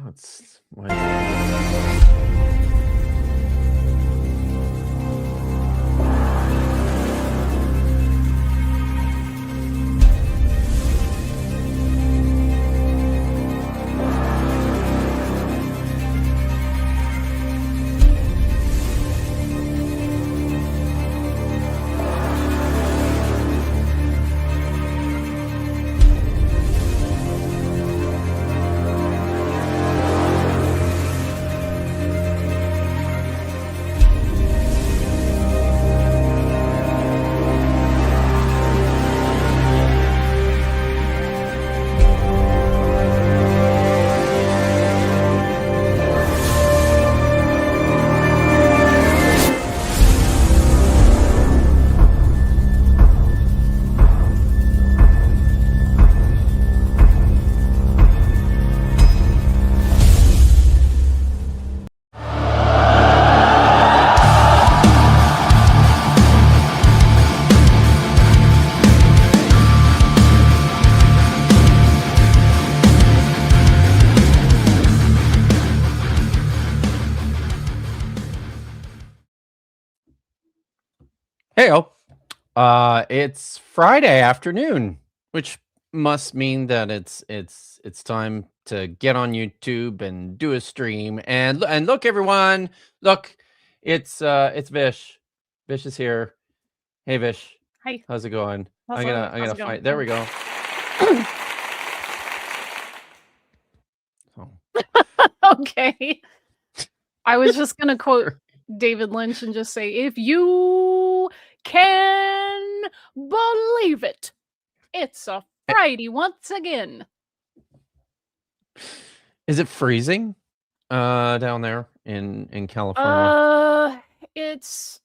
Oh, it's Wednesday. Heyo. It's Friday afternoon, which must mean that it's time to get on YouTube and do a stream. And look, everyone, look, it's Vish. Vish is here. Hey, Vish. Hi. How's it going? How's I'm gonna it going? fight. There we go. Oh. Okay. I was just gonna quote David Lynch and just say, if you can believe it, it's a Friday once again. Is it freezing down there in California? It's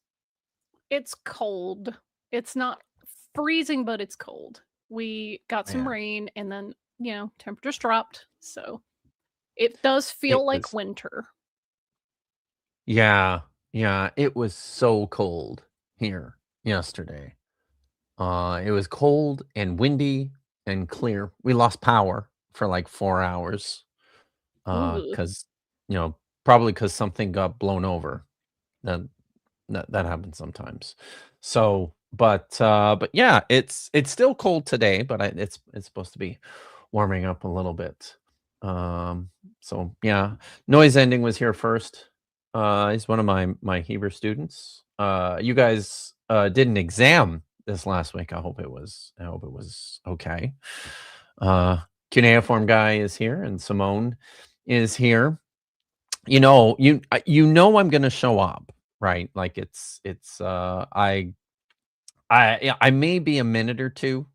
cold. It's not freezing, but it's cold. We got some rain and then, temperatures dropped, so it does feel like winter. Yeah, it was so cold here yesterday. It was cold and windy and clear. We lost power for like 4 hours Ooh. because probably because something got blown over. That happens sometimes. So, but yeah, it's still cold today, but it's supposed to be warming up a little bit. So yeah, Noise Ending was here first. He's one of my Hebrew students. You guys did an exam this last week. I hope it was okay. Cuneiform guy is here, and Simone is here. You know I'm gonna show up, right? Like it's I may be a minute or two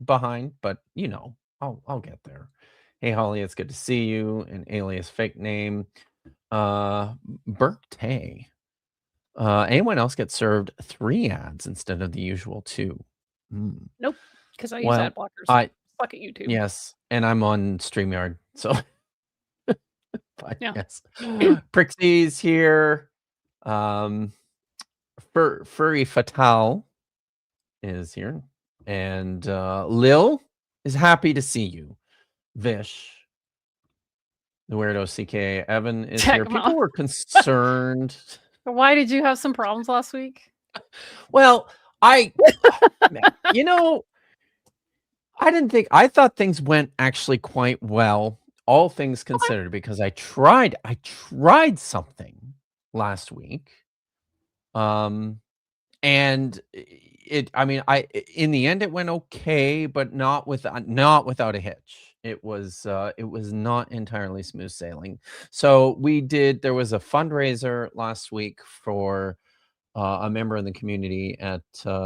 behind, but I'll get there. Hey Holly, it's good to see you. An alias fake name. Birthday. Anyone else get served 3 ads instead of the usual 2? Nope, because I use ad blockers. Fuck at YouTube. Yes, and I'm on StreamYard, so but Yeah. yes. Prixie's here. Furry Fatal is here, and Lil is happy to see you. Vish, the weirdo CK Evan is here. People were concerned. Why did you have some problems last week? Well, I thought things went actually quite well, all things considered, because I tried something last week. And in the end it went okay, but not without a hitch. It was not entirely smooth sailing. So there was a fundraiser last week for a member in the community at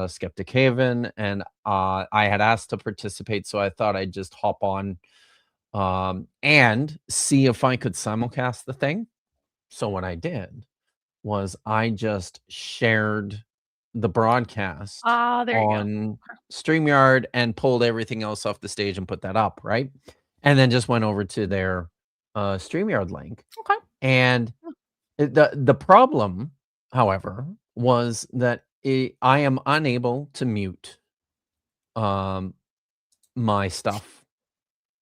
Skeptic Haven, and I had asked to participate, so I thought I'd just hop on and see if I could simulcast the thing. So what I did was I just shared the broadcast on StreamYard and pulled everything else off the stage and put that up, right? And then just went over to their StreamYard link. Okay. And the problem, however, was that I am unable to mute my stuff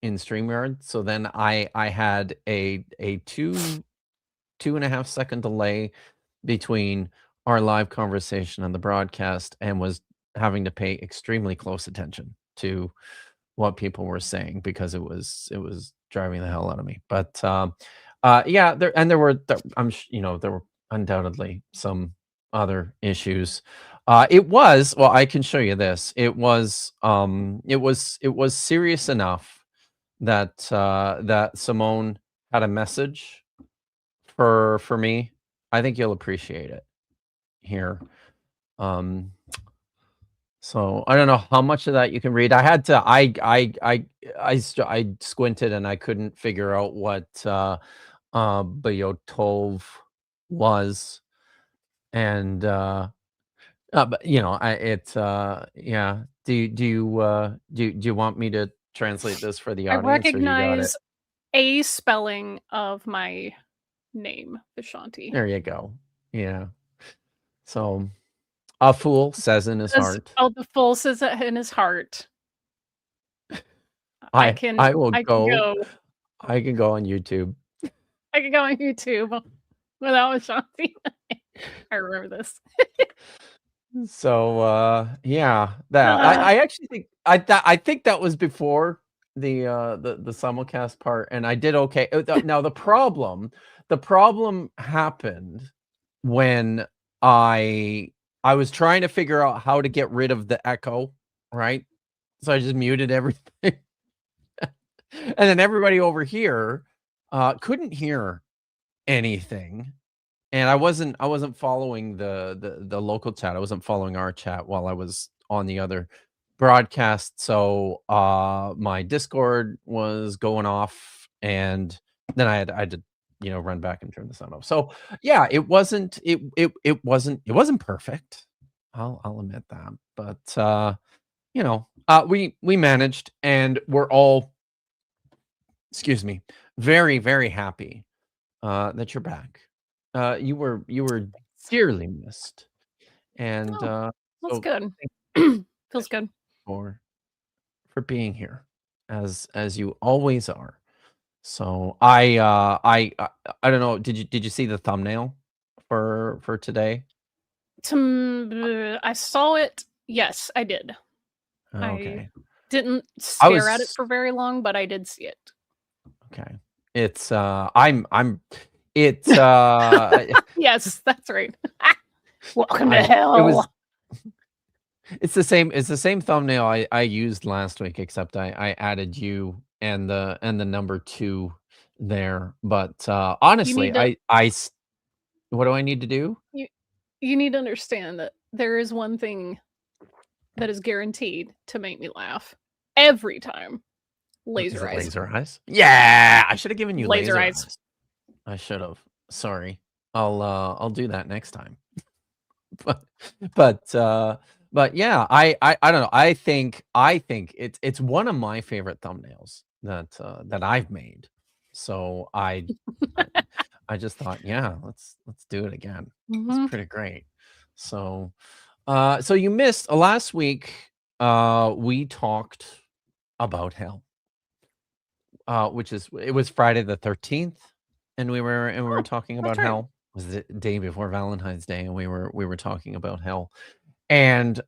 in StreamYard. So then I had a 2.5 second delay between our live conversation and the broadcast, and was having to pay extremely close attention to what people were saying because it was driving the hell out of me. But yeah, there were there were undoubtedly some other issues. Well, I can show you this. It was serious enough that that Simone had a message for me. I think you'll appreciate it here. So I don't know how much of that you can read. I had to I squinted and I couldn't figure out what Bayotov was. And but yeah. Do you want me to translate this for the I audience, or you got it? recognize a spelling of my name, Vishanti. There you go. Yeah. So a fool says in his heart. Oh, the fool says it in his heart. I can will I can go. go. I can go on YouTube. I can go on YouTube without Vishanti. I remember this. So yeah, that I actually think I think that was before the simulcast part, and I did okay. Now the problem happened when I was trying to figure out how to get rid of the echo, right? So I just muted everything. And then everybody over here couldn't hear anything. And I wasn't following the local chat. I wasn't following our chat while I was on the other broadcast. So my Discord was going off, and then I had to run back and turn the sound off. So yeah, it wasn't perfect. I'll admit that. But we managed, and we're all, excuse me, very, very happy that you're back. You were dearly missed, and That's so good. Feels good for being here as you always are. So I don't know. Did you see the thumbnail for today? I saw it. Yes, I did. Okay. I didn't stare at it for very long, but I did see it. Okay. It's it's yes, that's right. Welcome to hell. It's the same thumbnail I used last week, except I added you and the number 2 there. But honestly, what do I need to do? You need to understand that there is one thing that is guaranteed to make me laugh every time. Laser eyes. Laser eyes? Yeah, I should have given you laser eyes. I should have. Sorry. I'll do that next time. but yeah, I don't know. I think it's one of my favorite thumbnails that I've made. So I just thought, yeah, let's do it again. It's pretty great. So so you missed last week. We talked about hell. It was Friday the 13th, and we were talking about hell. It was the day before Valentine's Day, and we were talking about hell. And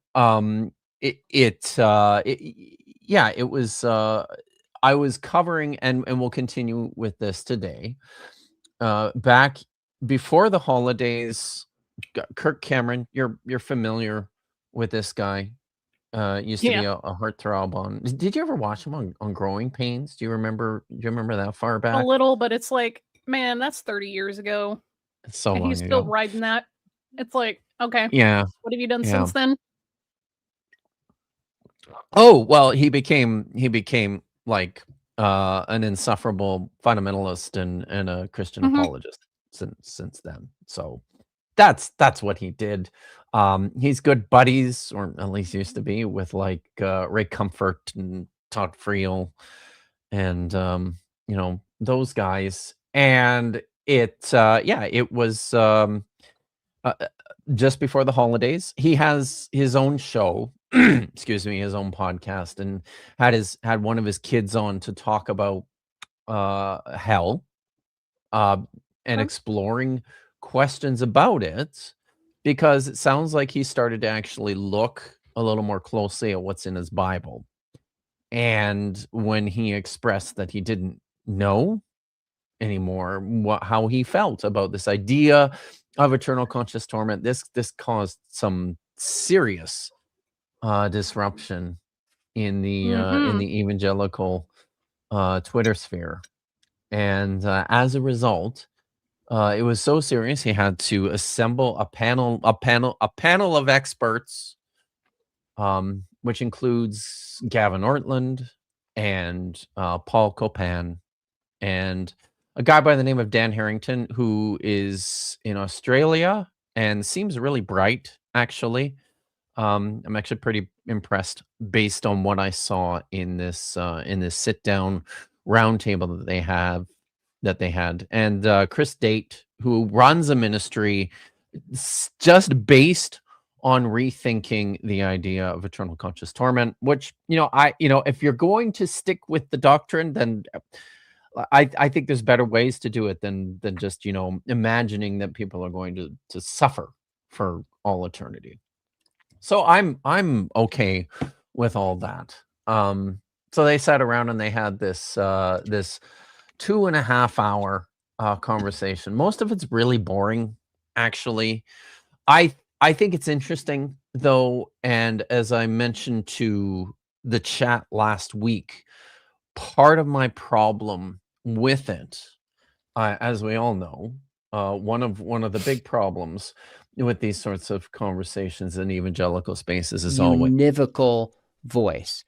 it was I was covering, and we'll continue with this today. Back before the holidays, Kirk Cameron, you're familiar with this guy. Used to be a heartthrob on. Did you ever watch him on Growing Pains? Do you remember that far back? A little, but it's like, man, that's 30 years ago. It's so long ago. He's still riding that. It's like, okay. Yeah. What have you done since then? Oh, well, he became like an insufferable fundamentalist and a Christian apologist since then. So that's what he did. He's good buddies, or at least used to be, with like Ray Comfort and Todd Friel and those guys. And it was just before the holidays. He has his own show excuse me, his own podcast, and had one of his kids on to talk about hell, uh, and Huh? exploring questions about it, because it sounds like he started to actually look a little more closely at what's in his Bible. And when he expressed that he didn't know anymore how he felt about this idea of eternal conscious torment, this caused some serious disruption in Mm-hmm. the evangelical Twitter sphere. And as a result, it was so serious he had to assemble a panel of experts, which includes Gavin Ortland and Paul Copan and a guy by the name of Dan Harrington, who is in Australia and seems really bright, actually. I'm actually pretty impressed based on what I saw in this sit down roundtable that they had, and Chris Date, who runs a ministry just based on rethinking the idea of eternal conscious torment. Which if you're going to stick with the doctrine, then I think there's better ways to do it than just imagining that people are going to suffer for all eternity. So I'm okay with all that. So they sat around and they had this 2.5 hour conversation. Most of it's really boring, actually. I think it's interesting though, and as I mentioned to the chat last week, part of my problem with it, as we all know, one of the big problems with these sorts of conversations in evangelical spaces is always univocal voice.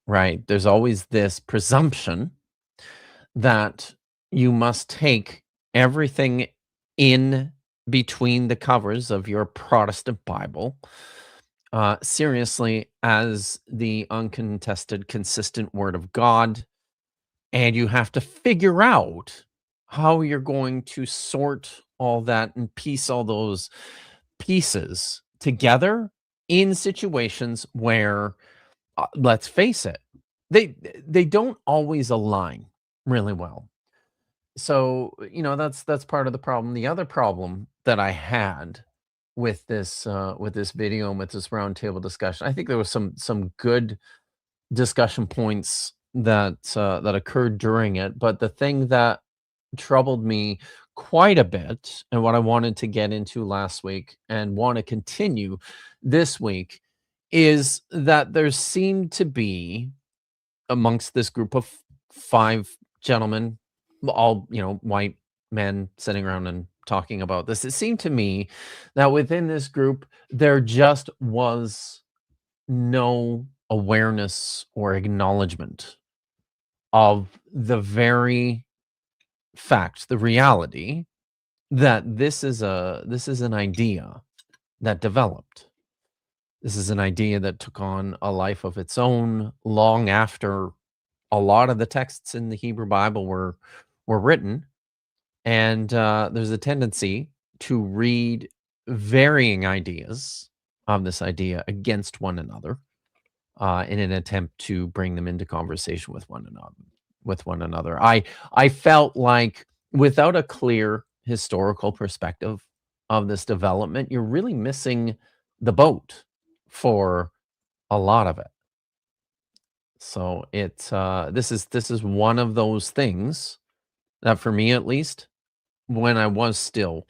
right. There's always this presumption that you must take everything in between the covers of your Protestant Bible seriously as the uncontested, consistent Word of God, and you have to figure out how you're going to sort all that and piece all those pieces together in situations where, let's face it, they don't always align really well. So that's part of the problem. The other problem that I had with this video and with this roundtable discussion, I think there was some good discussion points that occurred during it, but the thing that troubled me quite a bit, and what I wanted to get into last week and want to continue this week, is that there seemed to be, amongst this group of 5 gentlemen, all white men sitting around and talking about this, it seemed to me that within this group there just was no awareness or acknowledgement of the very fact, the reality, that this is an idea that developed. This is an idea that took on a life of its own long after a lot of the texts in the Hebrew Bible were written, and there's a tendency to read varying ideas of this idea against one another in an attempt to bring them into conversation with one another. I felt like without a clear historical perspective of this development, you're really missing the boat for a lot of it. So it's this is one of those things that, for me at least, when I was still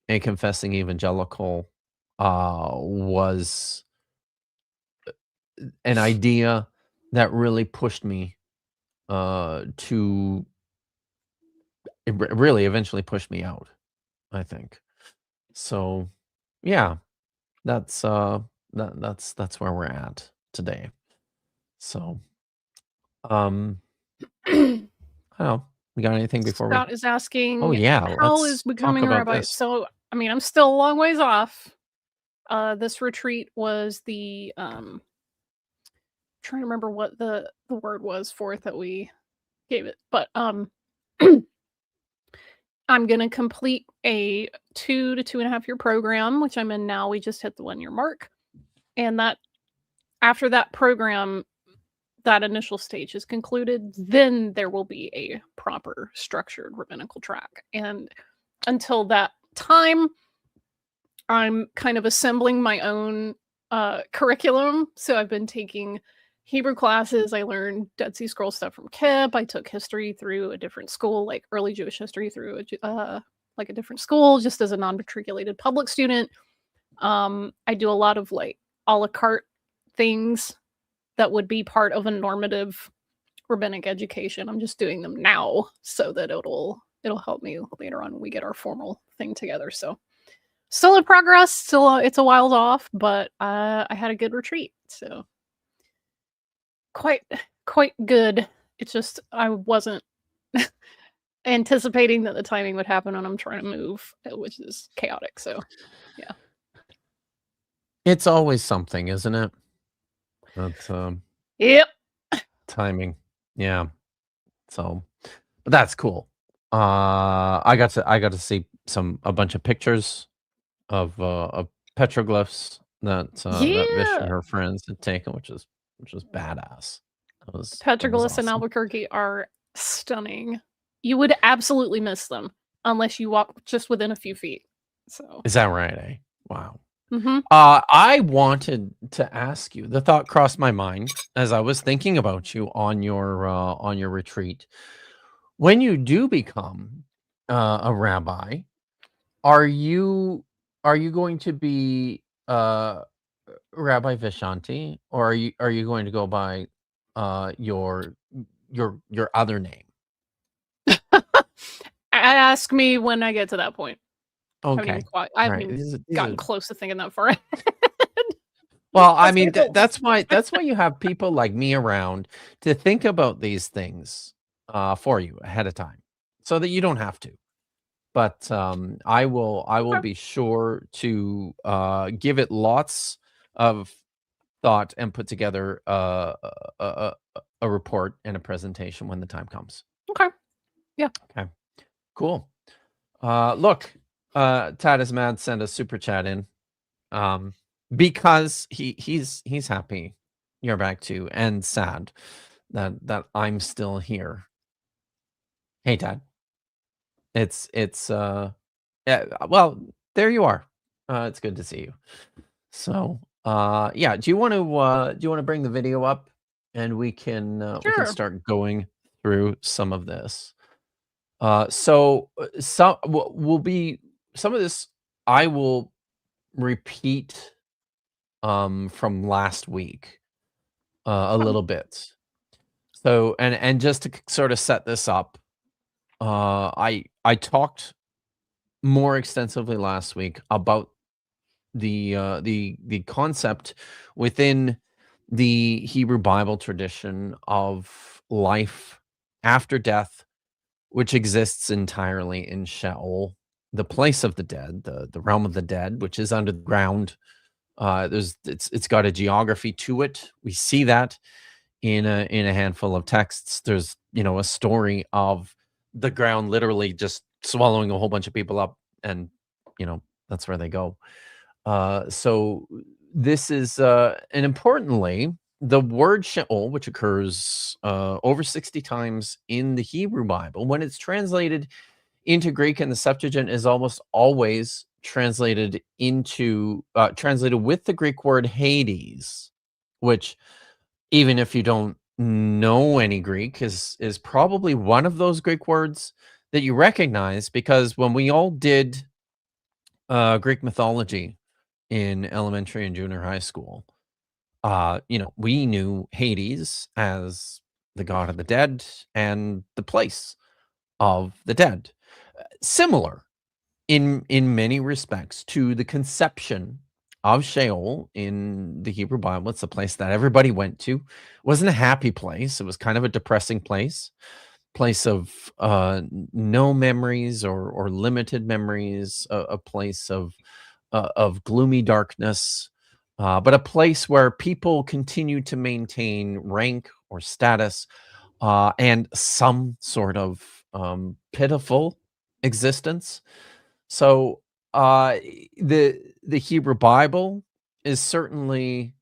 a confessing evangelical, was an idea that really pushed me to it really eventually pushed me out, I think. So yeah, that's that's where we're at today. So I don't know. We got anything before Scott is asking, Oh yeah, how let's is talk becoming a about rabbi? this. So, I mean, I'm still a long ways off. This retreat was the trying to remember what the word was for it that we gave it, but I'm gonna complete a 2 to 2.5 year program, which I'm in now. We just hit the 1 year mark, and that after that program, that initial stage is concluded, then there will be a proper structured rabbinical track. And until that time, I'm kind of assembling my own curriculum. So I've been taking Hebrew classes. I learned Dead Sea Scroll stuff from Kipp. I took history through a different school, like early Jewish history through like a different school, just as a non-matriculated public student. I do a lot of like a la carte things that would be part of a normative rabbinic education. I'm just doing them now so that it'll help me later on when we get our formal thing together. So still in progress, still it's a while off, but I had a good retreat, so quite good. It's just I wasn't anticipating that the timing would happen when I'm trying to move, which is chaotic. So yeah, It's always something, isn't it? That's yep. timing. Yeah. So, but that's cool. I got to see a bunch of pictures of petroglyphs that that Vish and Yeah. her friends had taken, which was badass. That was Petroglyphs in awesome. Albuquerque are stunning. You would absolutely miss them unless you walk just within a few feet. So Is that right? Eh? Wow. mhm. I wanted to ask you. The thought crossed my mind as I was thinking about you on your retreat. When you do become a rabbi, are you going to be Rabbi Vishanti, or are you going to go by your other name? Ask me when I get to that point. I haven't Okay. even quite, I All haven't right. even These are- gotten close to thinking that far ahead. Well, I That's mean, cool. that's why you have people like me around to think about these things for you ahead of time, so that you don't have to. But I will Okay. be sure to give it lots of thought and put together a report and a presentation when the time comes. Okay. Yeah. Okay, cool. Look, Tadas Mad sent a super chat in. Because he's happy you're back too, and sad that I'm still here. Hey, Dad. It's yeah, well, there you are. It's good to see you. So, yeah, do you want to bring the video up, and we can Sure. start going through some of this. So some will be some of this I will repeat from last week a little bit. So and just to sort of set this up, I talked more extensively last week about the concept within the Hebrew Bible tradition of life after death, which exists entirely in Sheol, the place of the dead, the realm of the dead, which is under the ground. It's got a geography to it. We see that in a handful of texts. There's a story of the ground literally just swallowing a whole bunch of people up, and that's where they go. So this is and importantly, the word Sheol, which occurs over 60 times in the Hebrew Bible, when it's translated into Greek in the Septuagint, is almost always translated with the Greek word Hades, which, even if you don't know any Greek, is probably one of those Greek words that you recognize, because when we all did Greek mythology in elementary and junior high school, we knew Hades as the god of the dead and the place of the dead. Similar in many respects to the conception of Sheol in the Hebrew Bible. It's a place that everybody went to. It wasn't a happy place. It was kind of a depressing place of no memories or limited memories, a place of gloomy darkness, but a place where people continue to maintain rank or status, and some sort of pitiful existence. So the Hebrew Bible is certainly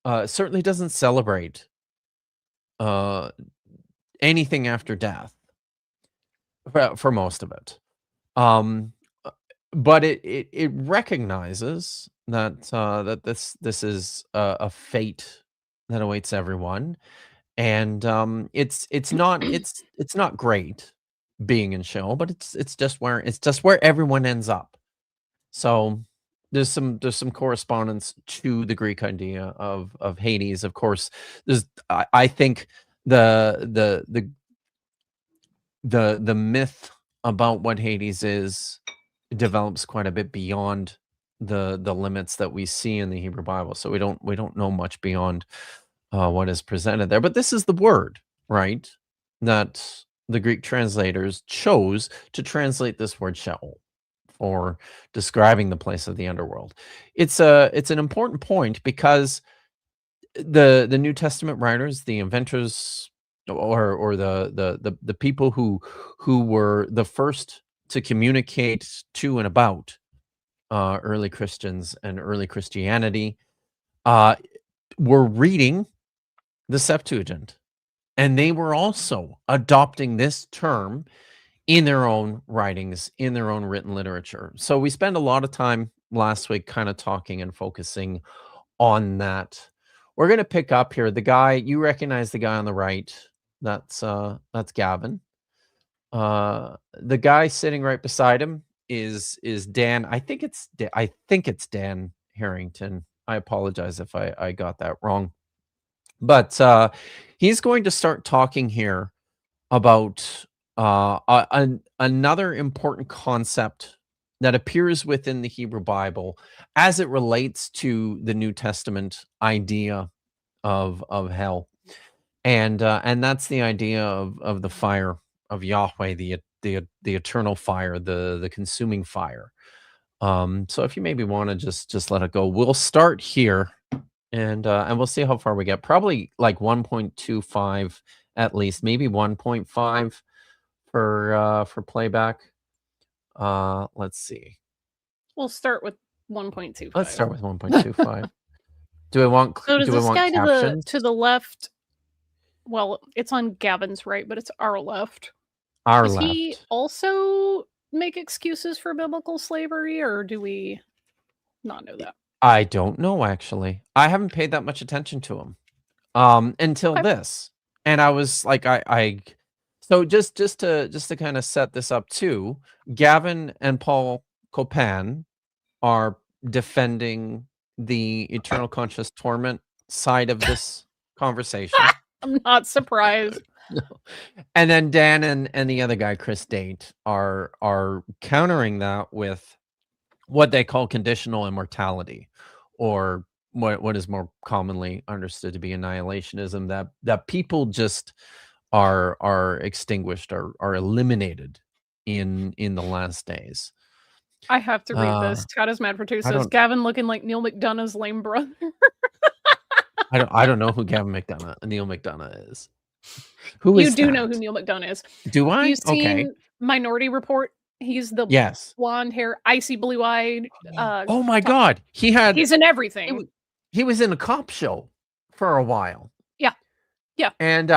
certainly doesn't celebrate anything after death for most of it. Um, but it recognizes that this is a fate that awaits everyone, and it's not great being in Sheol, but it's just where everyone ends up. So there's some correspondence to the Greek idea of Hades. Of course, I think the the myth about what Hades is develops quite a bit beyond the limits that we see in the Hebrew Bible. So we don't know much beyond what is presented there. But this is the word, right? That the Greek translators chose to translate this word Sheol for describing the place of the underworld. It's an important point because the New Testament writers, the inventors, or the people who were the first to communicate to and about early Christians and early Christianity, were reading the Septuagint, and they were also adopting this term in their own writings, in their own written literature. So we spent a lot of time last week kind of talking and focusing on that. We're going to pick up here. The guy, you recognize the guy on the right. That's Gavin. The guy sitting right beside him is Dan. I think it's Dan Harrington. I apologize if I got that wrong. But he's going to start talking here about another important concept that appears within the Hebrew Bible as it relates to the New Testament idea of hell, and that's the idea of the fire of Yahweh, the eternal fire, the consuming fire. So if you maybe want to just let it go, we'll start here, and we'll see how far we get. Probably like 1.25 at least, maybe 1.5 for playback. Let's see. We'll start with 1.25. Let's start with 1.25. Do we want So does do we this want guy captions? to the left? Well, it's on Gavin's right, but it's our left. Our Does left. he also make excuses for biblical slavery, or do we not know that? I don't know, actually. I haven't paid that much attention to him until Okay. this, and I was like, I so just to kind of set this up too. Gavin and Paul Copan are defending the eternal conscious torment side of this conversation. I'm not surprised. No. And then Dan and the other guy, Chris Date, are countering that with what they call conditional immortality, or what is more commonly understood to be annihilationism, that people just are extinguished, are eliminated in the last days. I have to read this. Todd is mad for two. Says Gavin looking like Neil McDonough's lame brother. I don't know who Gavin Neil McDonough is. Who you is do that? know who Neil McDonough is. Do I? You've seen Okay. Minority Report? He's the Yes. blonde hair, icy blue eyed. Oh my God. He's in everything. He was in a cop show for a while. Yeah. Yeah. And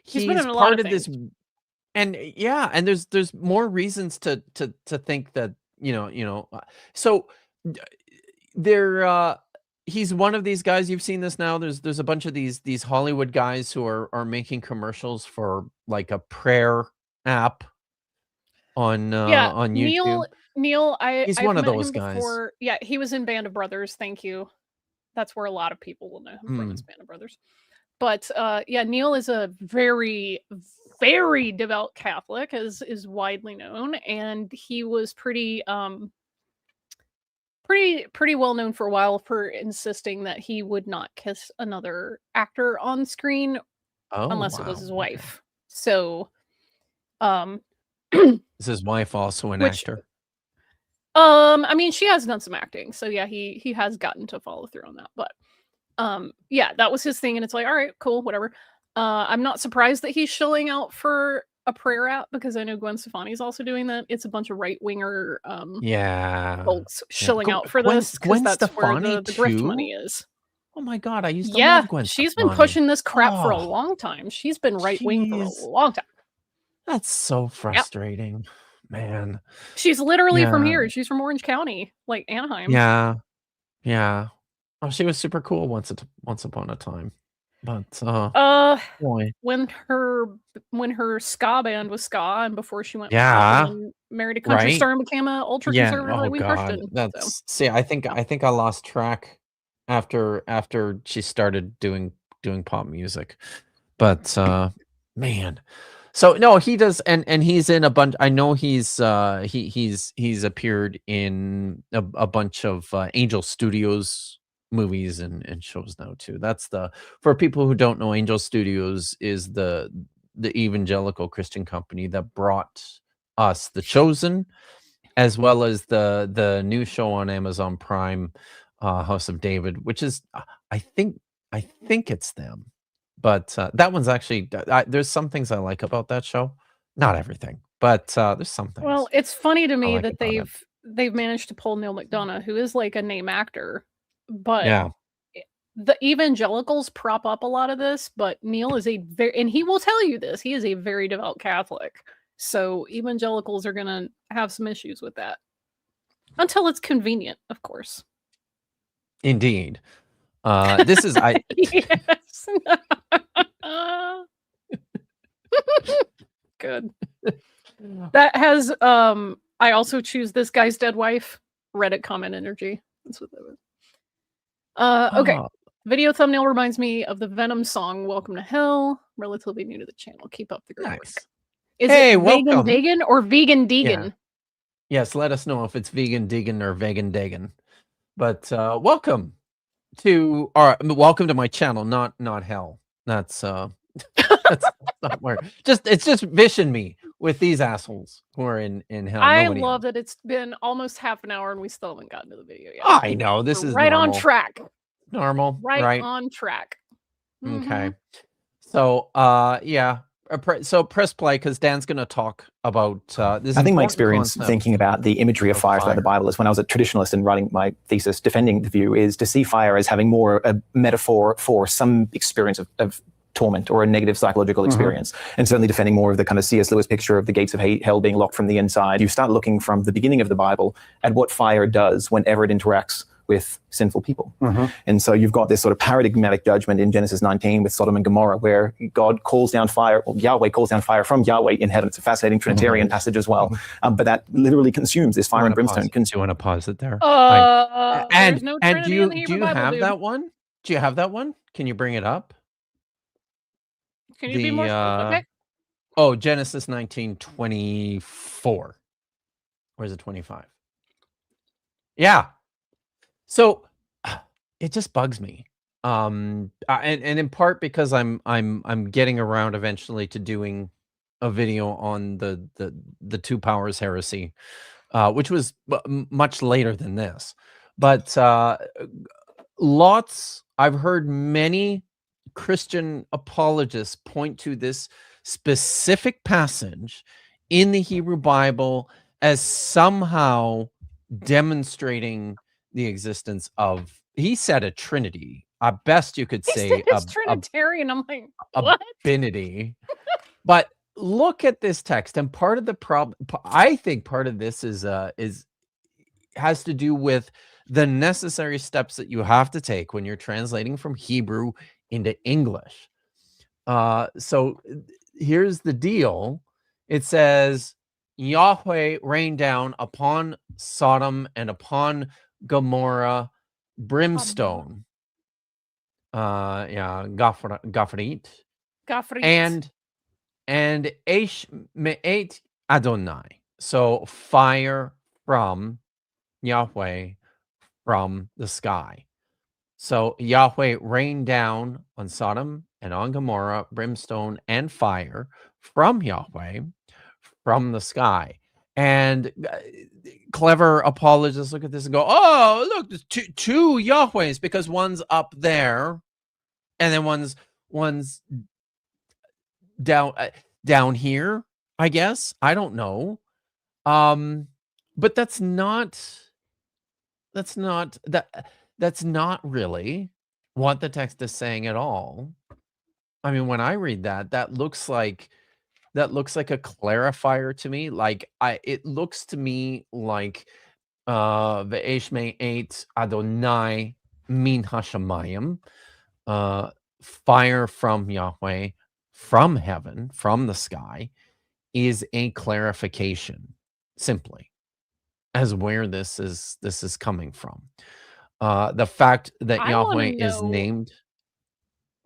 he's been in a lot part of of this. And yeah, and there's more reasons to think that, so there he's one of these guys. You've seen this now. There's a bunch of these Hollywood guys who are making commercials for like a prayer app on YouTube. Neil, he's I've one of met those him guys. before. Yeah, he was in Band of Brothers. Thank you. That's where a lot of people will know him from, his Band of Brothers. But yeah, Neil is a very, very devout Catholic, as is widely known, and he was pretty well known for a while for insisting that he would not kiss another actor on screen unless it was his wife. So is his wife also an actor? I mean, she has done some acting, so yeah, he has gotten to follow through on that. But yeah, that was his thing, and it's like, all right, cool, whatever. I'm not surprised that he's shilling out for a prayer app, because I know Gwen Stefani's also doing that. It's a bunch of right-winger folks shilling out for this, because that's where the grift money is. Oh my God, I used to Yeah, love Gwen she's been Stefani. pushing this crap for a Oh, long time. She's been right wing for a jeez. long time. That's so frustrating, man. She's literally from Yeah, here. She's from Orange County, like Anaheim. yeah, yeah. Oh, she was super cool once upon a time, but boy, When her ska band was ska, and before she went wild yeah, and married a country right. star and became a ultra Yeah. conservative Oh right wing God, Christian. So see. I think I lost track after she started doing pop music, but man. So no, he does, and he's in a bunch. I know he's he's appeared in a bunch of Angel Studios movies and shows now too. That's for people who don't know, Angel Studios is the evangelical Christian company that brought us The Chosen, as well as the new show on Amazon Prime, House of David, which is I think it's them. But that one's actually there's some things I like about that show. Not everything, but there's some things well, it's funny to I me like that about it. they've managed to pull Neil McDonough, who is like a name actor, but Yeah, the evangelicals prop up a lot of this, but Neil is and he will tell you this, he is a very devout Catholic. So evangelicals are going to have some issues with that. Until it's convenient, of course. indeed. This is yes. Good. That has I also choose this guy's dead wife. Reddit comment energy. That's what that was. Okay. Oh, Video thumbnail reminds me of the Venom song "Welcome to Hell." Relatively new to the channel. Keep up the great work. nice. Is Hey, it vegan welcome. Dagan or vegan Yeah. Degan? Yes, let us know if it's vegan Degan or vegan Dagan. But welcome to my channel, not hell. That's that's not where it's just Vish and me with these assholes who are in hell. I Nobody love else. that it's been almost half an hour and we still haven't gotten to the video yet. I know this We're is right normal. on track. Normal, right? On track. Okay. Mhm. So yeah. So press play because Dan's going to talk about this. I think my experience thinking about the imagery of fire throughout the Bible is when I was a traditionalist and writing my thesis defending the view is to see fire as having more a metaphor for some experience of torment or a negative psychological experience, and certainly defending more of the kind of C.S. Lewis picture of the gates of hell being locked from the inside. You start looking from the beginning of the Bible at what fire does whenever it interacts with sinful people. And so you've got this sort of paradigmatic judgment in Genesis 19 with Sodom and Gomorrah, where God calls down fire, or Yahweh calls down fire from Yahweh in heaven. It's a fascinating Trinitarian passage as well. But that literally consumes this fire and brimstone. Do you want to pause it there? There's no Trinity do in the Hebrew you Bible, have dude. that one? Do you have that one? Can you bring it up? Can you be more specific? Oh, Genesis 19:24. Or is it 25? Yeah. So it just bugs me. And in part because I'm getting around eventually to doing a video on the two powers heresy, which was much later than this. But I've heard many Christian apologists point to this specific passage in the Hebrew Bible as somehow demonstrating the existence of, he said, a trinity. At best you could say it's Trinitarian. I'm like, what? Binity. But look at this text, and part of the problem, I think part of this has to do with the necessary steps that you have to take when you're translating from Hebrew into English. So here's the deal. It says, Yahweh rained down upon Sodom and upon Gomorrah brimstone. Gafrit. And Esh Me'et Adonai. So fire from Yahweh from the sky. So Yahweh rained down on Sodom and on Gomorrah brimstone and fire from Yahweh from the sky. And clever apologists look at this and go, oh, look, there's two Yahwehs, because one's up there and then one's down here, I guess. I don't know. But that's not really what the text is saying at all. I mean, when I read that, that looks like a clarifier to me. Like it looks to me like Ve'esh me'et Adonai min hashamayim, fire from Yahweh, from heaven, from the sky, is a clarification, simply, as where this is coming from. The fact that I wanna Yahweh is know named.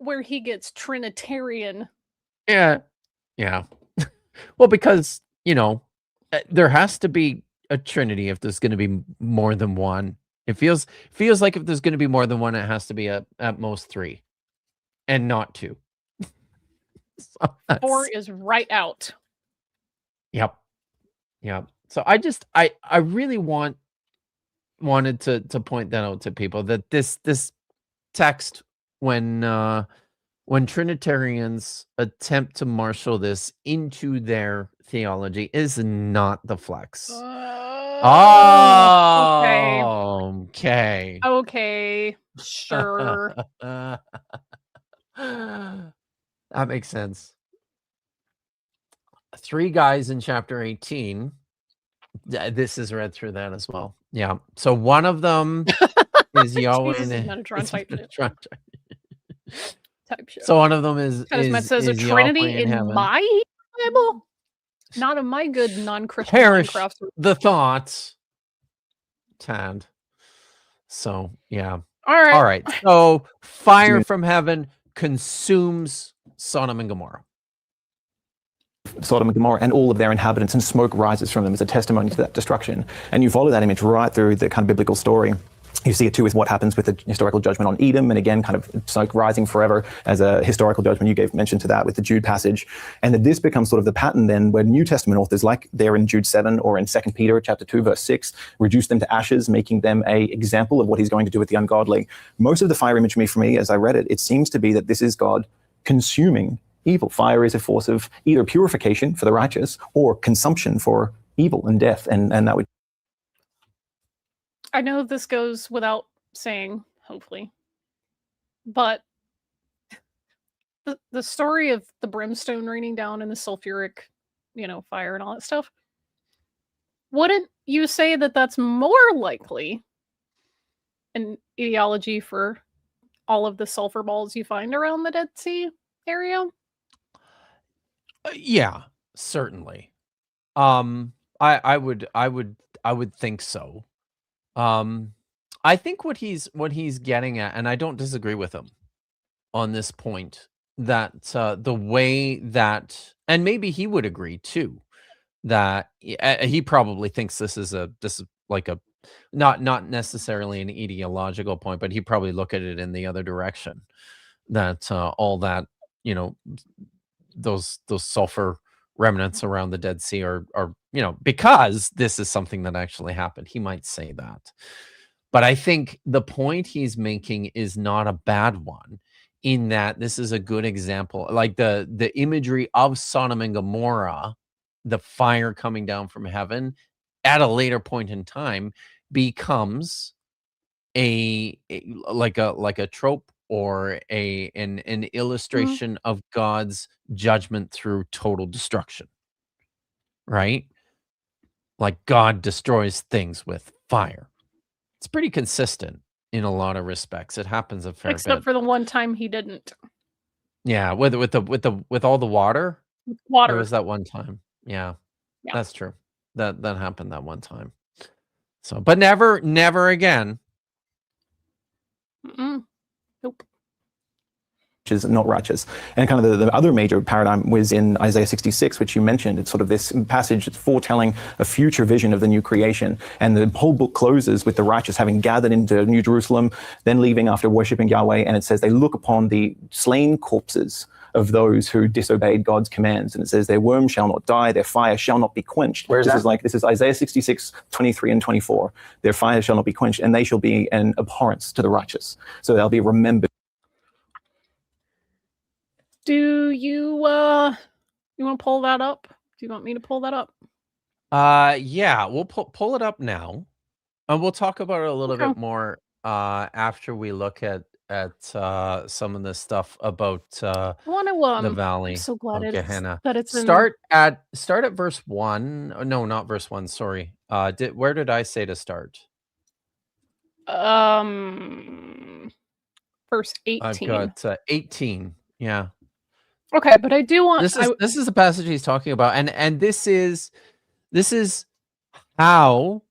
where he gets Trinitarian. Yeah. Well, because, there has to be a Trinity if there's going to be more than one. It feels like if there's going to be more than one, it has to be at most 3 and not 2. So 4 is right out. Yep. So I really wanted to point that out to people, that this text, when Trinitarians attempt to marshal this into their theology, is not the flex. Okay. Okay, sure. That makes sense. 3 guys in chapter 18. This is read through that as well. Yeah. So one of them is Yahweh. Jesus, Metatron type shit. So one of them is says a Trinity in my Bible, not in my good non-Christian Minecraft. The thoughts, Tad. So yeah. All right. So fire from heaven consumes Sodom and Gomorrah. Sodom and Gomorrah and all of their inhabitants, and smoke rises from them as a testimony to that destruction. And you follow that image right through the kind of biblical story. You see it too with what happens with the historical judgment on Edom, and again, kind of smoke rising forever as a historical judgment. You gave mention to that with the Jude passage. And that this becomes sort of the pattern then, where New Testament authors, like they're in Jude 7 or in 2 Peter chapter 2, verse 6, reduce them to ashes, making them a example of what he's going to do with the ungodly. Most of the fire imagery for me, as I read it, it seems to be that this is God consuming evil. Fire is a force of either purification for the righteous or consumption for evil and death. And that would... I know this goes without saying, hopefully, but the story of the brimstone raining down and the sulfuric, fire and all that stuff, wouldn't you say that that's more likely an ideology for all of the sulfur balls you find around the Dead Sea area? Yeah, certainly. I would think so. I think what he's getting at, and I don't disagree with him on this point, that the way that, and maybe he would agree too, that he probably thinks this is like a not necessarily an ideological point, but he probably look at it in the other direction, that all that, those sulfur remnants around the Dead Sea are because this is something that actually happened. He might say that. But I think the point he's making is not a bad one, in that this is a good example. Like the imagery of Sodom and Gomorrah, the fire coming down from heaven at a later point in time, becomes like a trope or an illustration of God's judgment through total destruction, right? Like God destroys things with fire. It's pretty consistent in a lot of respects. It happens a fair bit. Except for the one time he didn't. Yeah, with all the water. Water. There was that one time. Yeah, that's true. That happened that one time. So, but never again. Nope. Which is not righteous. And kind of the other major paradigm was in Isaiah 66, which you mentioned. It's sort of this passage that's foretelling a future vision of the new creation. And the whole book closes with the righteous having gathered into New Jerusalem, then leaving after worshiping Yahweh. And it says they look upon the slain corpses of those who disobeyed God's commands. And it says their worm shall not die, their fire shall not be quenched. Where is that? This is Isaiah 66, 23 and 24. Their fire shall not be quenched, and they shall be an abhorrence to the righteous. So they'll be remembered. Do you want to pull that up? Do you want me to pull that up? Yeah, we'll pull it up now, and we'll talk about it a little bit more after we look at at some of the stuff about I want to the I'm valley so glad of Gehenna. that it's in Start at verse 1. Oh, no, not verse 1. Sorry. Where did I say to start? verse 18. I've got 18. Yeah. Okay, but I do want This is the passage he's talking about, and this is how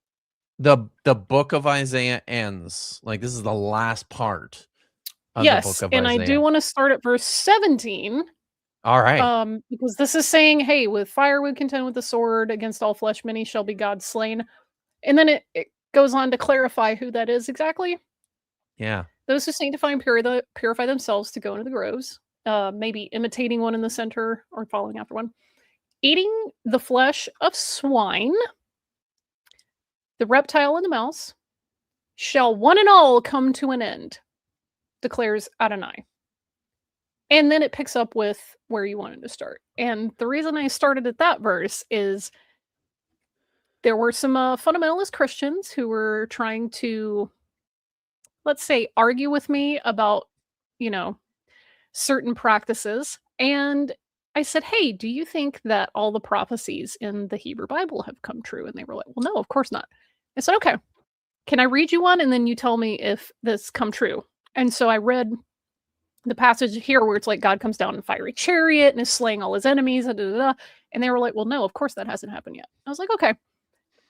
the book of Isaiah ends. Like, this is the last part of the book of and Isaiah. I do want to start at verse 17. All right. Because this is saying, hey, with fire would contend with the sword, against all flesh many shall be God slain. And then it goes on to clarify who that is exactly. Yeah. Those who sanctify and purify themselves to go into the groves, maybe imitating one in the center or following after one, eating the flesh of swine, the reptile and the mouse, shall one and all come to an end, declares Adonai. And then it picks up with where you wanted to start. And the reason I started at that verse is there were some fundamentalist Christians who were trying to, let's say, argue with me about, certain practices. And I said, hey, do you think that all the prophecies in the Hebrew Bible have come true? And they were like, well, no, of course not. I said, okay, can I read you one? And then you tell me if this come true. And so I read the passage here where it's like God comes down in a fiery chariot and is slaying all his enemies. And they were like, well, no, of course that hasn't happened yet. I was like, okay.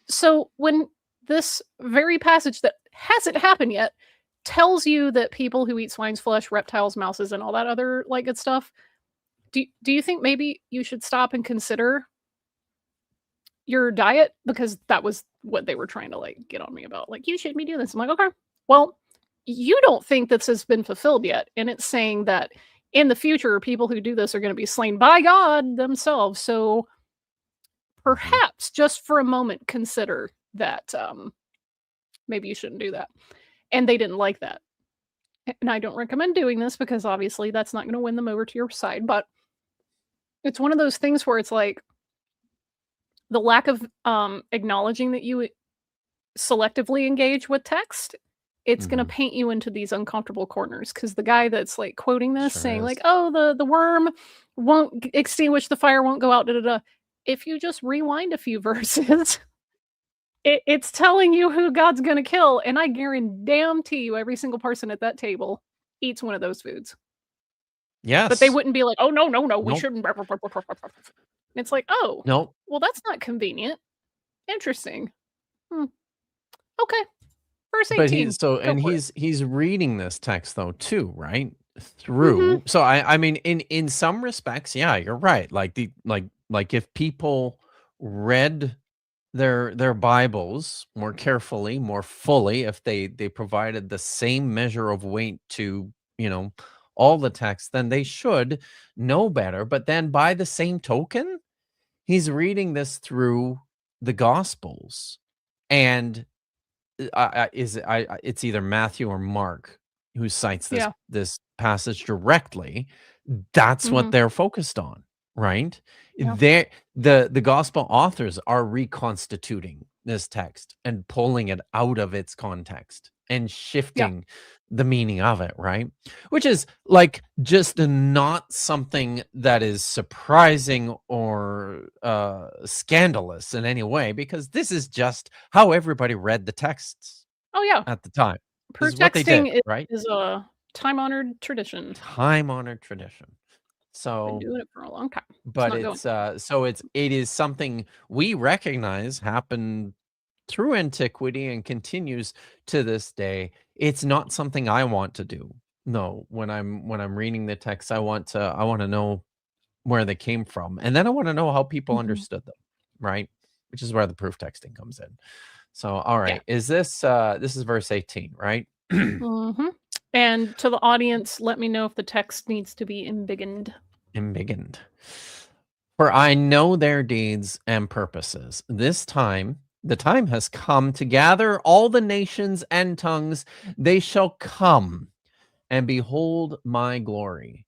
So when this very passage that hasn't happened yet tells you that people who eat swine's flesh, reptiles, mouses, and all that other like good stuff, do you think maybe you should stop and consider your diet? Because that was what they were trying to like get on me about. Like, you shouldn't be doing this. I'm like, okay, well, you don't think this has been fulfilled yet. And it's saying that in the future, people who do this are going to be slain by God themselves. So perhaps just for a moment, consider that maybe you shouldn't do that. And they didn't like that. And I don't recommend doing this because obviously that's not going to win them over to your side. But it's one of those things where it's like the lack of acknowledging that you selectively engage with text, it's going to paint you into these uncomfortable corners. Because the guy that's like quoting this saying like, oh, the worm won't extinguish the fire, won't go out, if you just rewind a few verses, it's telling you who God's going to kill. And I guarantee you every single person at that table eats one of those foods. Yes. But they wouldn't be like, oh, no, we shouldn't. It's like, oh, no. Well, that's not convenient. Interesting. Okay. Verse 18. But he's reading this text though too, right? Through. So I mean, in some respects, yeah, you're right. Like if people read their Bibles more carefully, more fully, if they provided the same measure of weight to, all the text, then they should know better. But then by the same token, he's reading this through the Gospels, and it's either Matthew or Mark who cites this passage directly. That's what they're focused on, right? Yeah. The Gospel authors are reconstituting this text and pulling it out of its context and shifting the meaning of it, right? Which is like just not something that is surprising or scandalous in any way, because this is just how everybody read the texts. Oh yeah, at the time. Proof This is what they did, right? Is a time-honored tradition. Time-honored tradition. So been doing it for a long time. But it is something we recognize happened through antiquity and continues to this day. It's not something I want to do. No, when I'm reading the text, I want to know where they came from, and then I want to know how people understood them, right? Which is where the proof texting comes in. So, all right, is this is verse 18, right? And to the audience, let me know if the text needs to be embiggened. For I know their deeds and purposes. The time has come to gather all the nations and tongues. They shall come and behold my glory.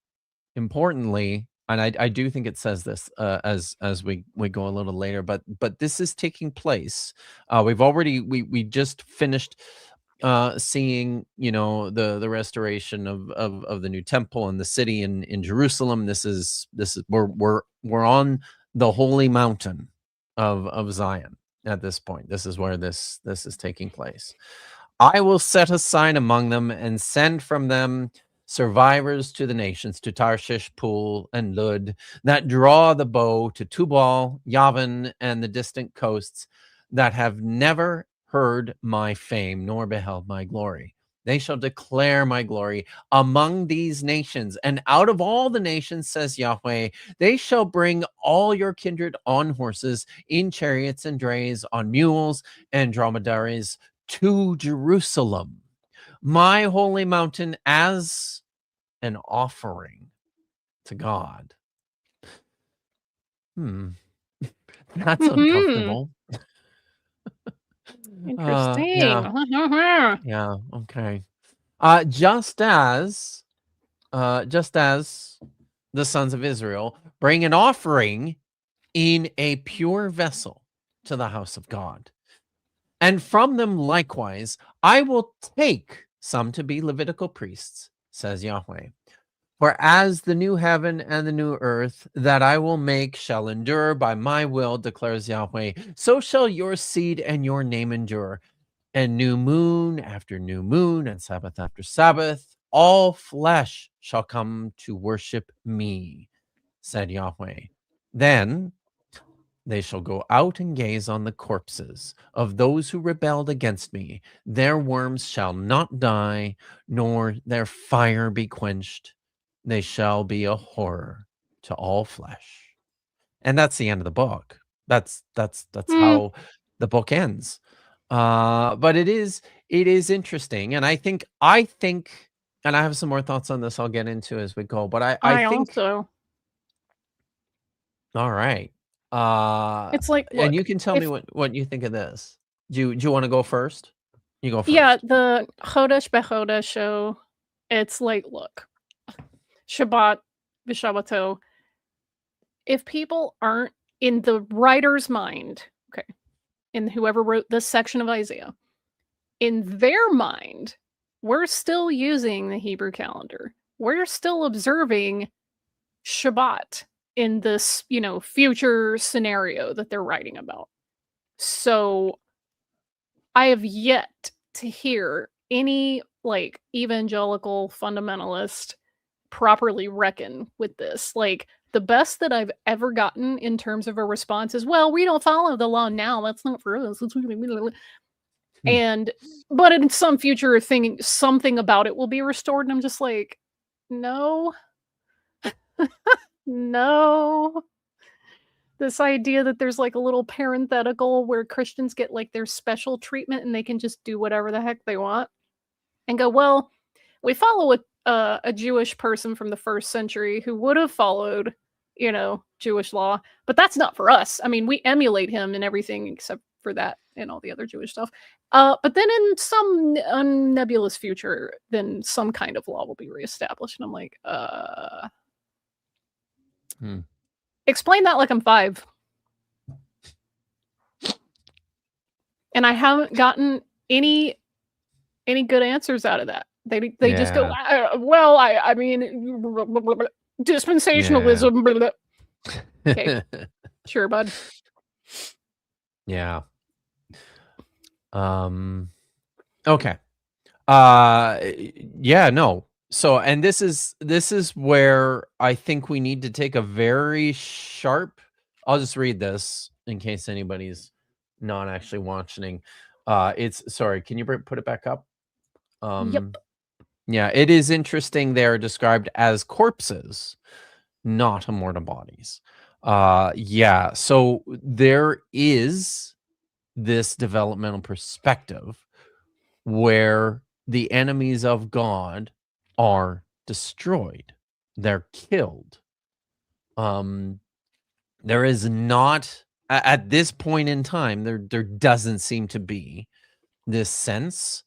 Importantly, and I do think it says this as we go a little later, but this is taking place. We just finished seeing, the restoration of the new temple and the city in Jerusalem. This is we're on the holy mountain of Zion at this point. This is where this is taking place. I will set a sign among them and send from them survivors to the nations, to Tarshish, Pul, and Lud, that draw the bow, to Tubal, Yavin, and the distant coasts, that have never heard my fame, nor beheld my glory. They shall declare my glory among these nations. And out of all the nations, says Yahweh, they shall bring all your kindred on horses, in chariots and drays, on mules and dromedaries, to Jerusalem, my holy mountain, as an offering to God. That's uncomfortable. Interesting. Yeah. Okay. Just as the sons of Israel bring an offering in a pure vessel to the house of God, and from them likewise I will take some to be Levitical priests, says Yahweh. For as the new heaven and the new earth that I will make shall endure by my will, declares Yahweh, so shall your seed and your name endure. And new moon after new moon, and Sabbath after Sabbath, all flesh shall come to worship me, said Yahweh. Then they shall go out and gaze on the corpses of those who rebelled against me. Their worms shall not die, nor their fire be quenched. They shall be a horror to all flesh. And that's the end of the book. That's how the book ends. But it is interesting, and I think, and I have some more thoughts on this I'll get into as we go. But I think also. All right. It's like, and look, you can tell me what you think of this. Do you want to go first? You go first. Yeah, the Chodesh Bechodesh show. It's like, look, Shabbat, B'Shabbato. If people aren't in the writer's mind, okay, in whoever wrote this section of Isaiah, in their mind, we're still using the Hebrew calendar. We're still observing Shabbat in this, future scenario that they're writing about. So I have yet to hear any evangelical fundamentalist properly reckon with this. Like, the best that I've ever gotten in terms of a response is, well, we don't follow the law now. That's not for us. But in some future thing, something about it will be restored. And I'm just like, no. No. This idea that there's a little parenthetical where Christians get their special treatment and they can just do whatever the heck they want and go, well, we follow a Jewish person from the 1st century who would have followed, Jewish law, but that's not for us. I mean, we emulate him and everything except for that and all the other Jewish stuff. But then in some nebulous future, then some kind of law will be reestablished. And I'm like, explain that like I'm 5. And I haven't gotten any good answers out of that. They just go, well, I mean, dispensationalism. Okay. Sure, bud. Yeah. Okay. Yeah, no. So, and this is where I think we need to take a very sharp, I'll just read this in case anybody's not actually watching. Sorry, can you put it back up? Yep. Yeah, it is interesting. They're described as corpses, not immortal bodies. Yeah, so there is this developmental perspective where the enemies of God are destroyed. They're killed. There is not, at this point in time, there doesn't seem to be this sense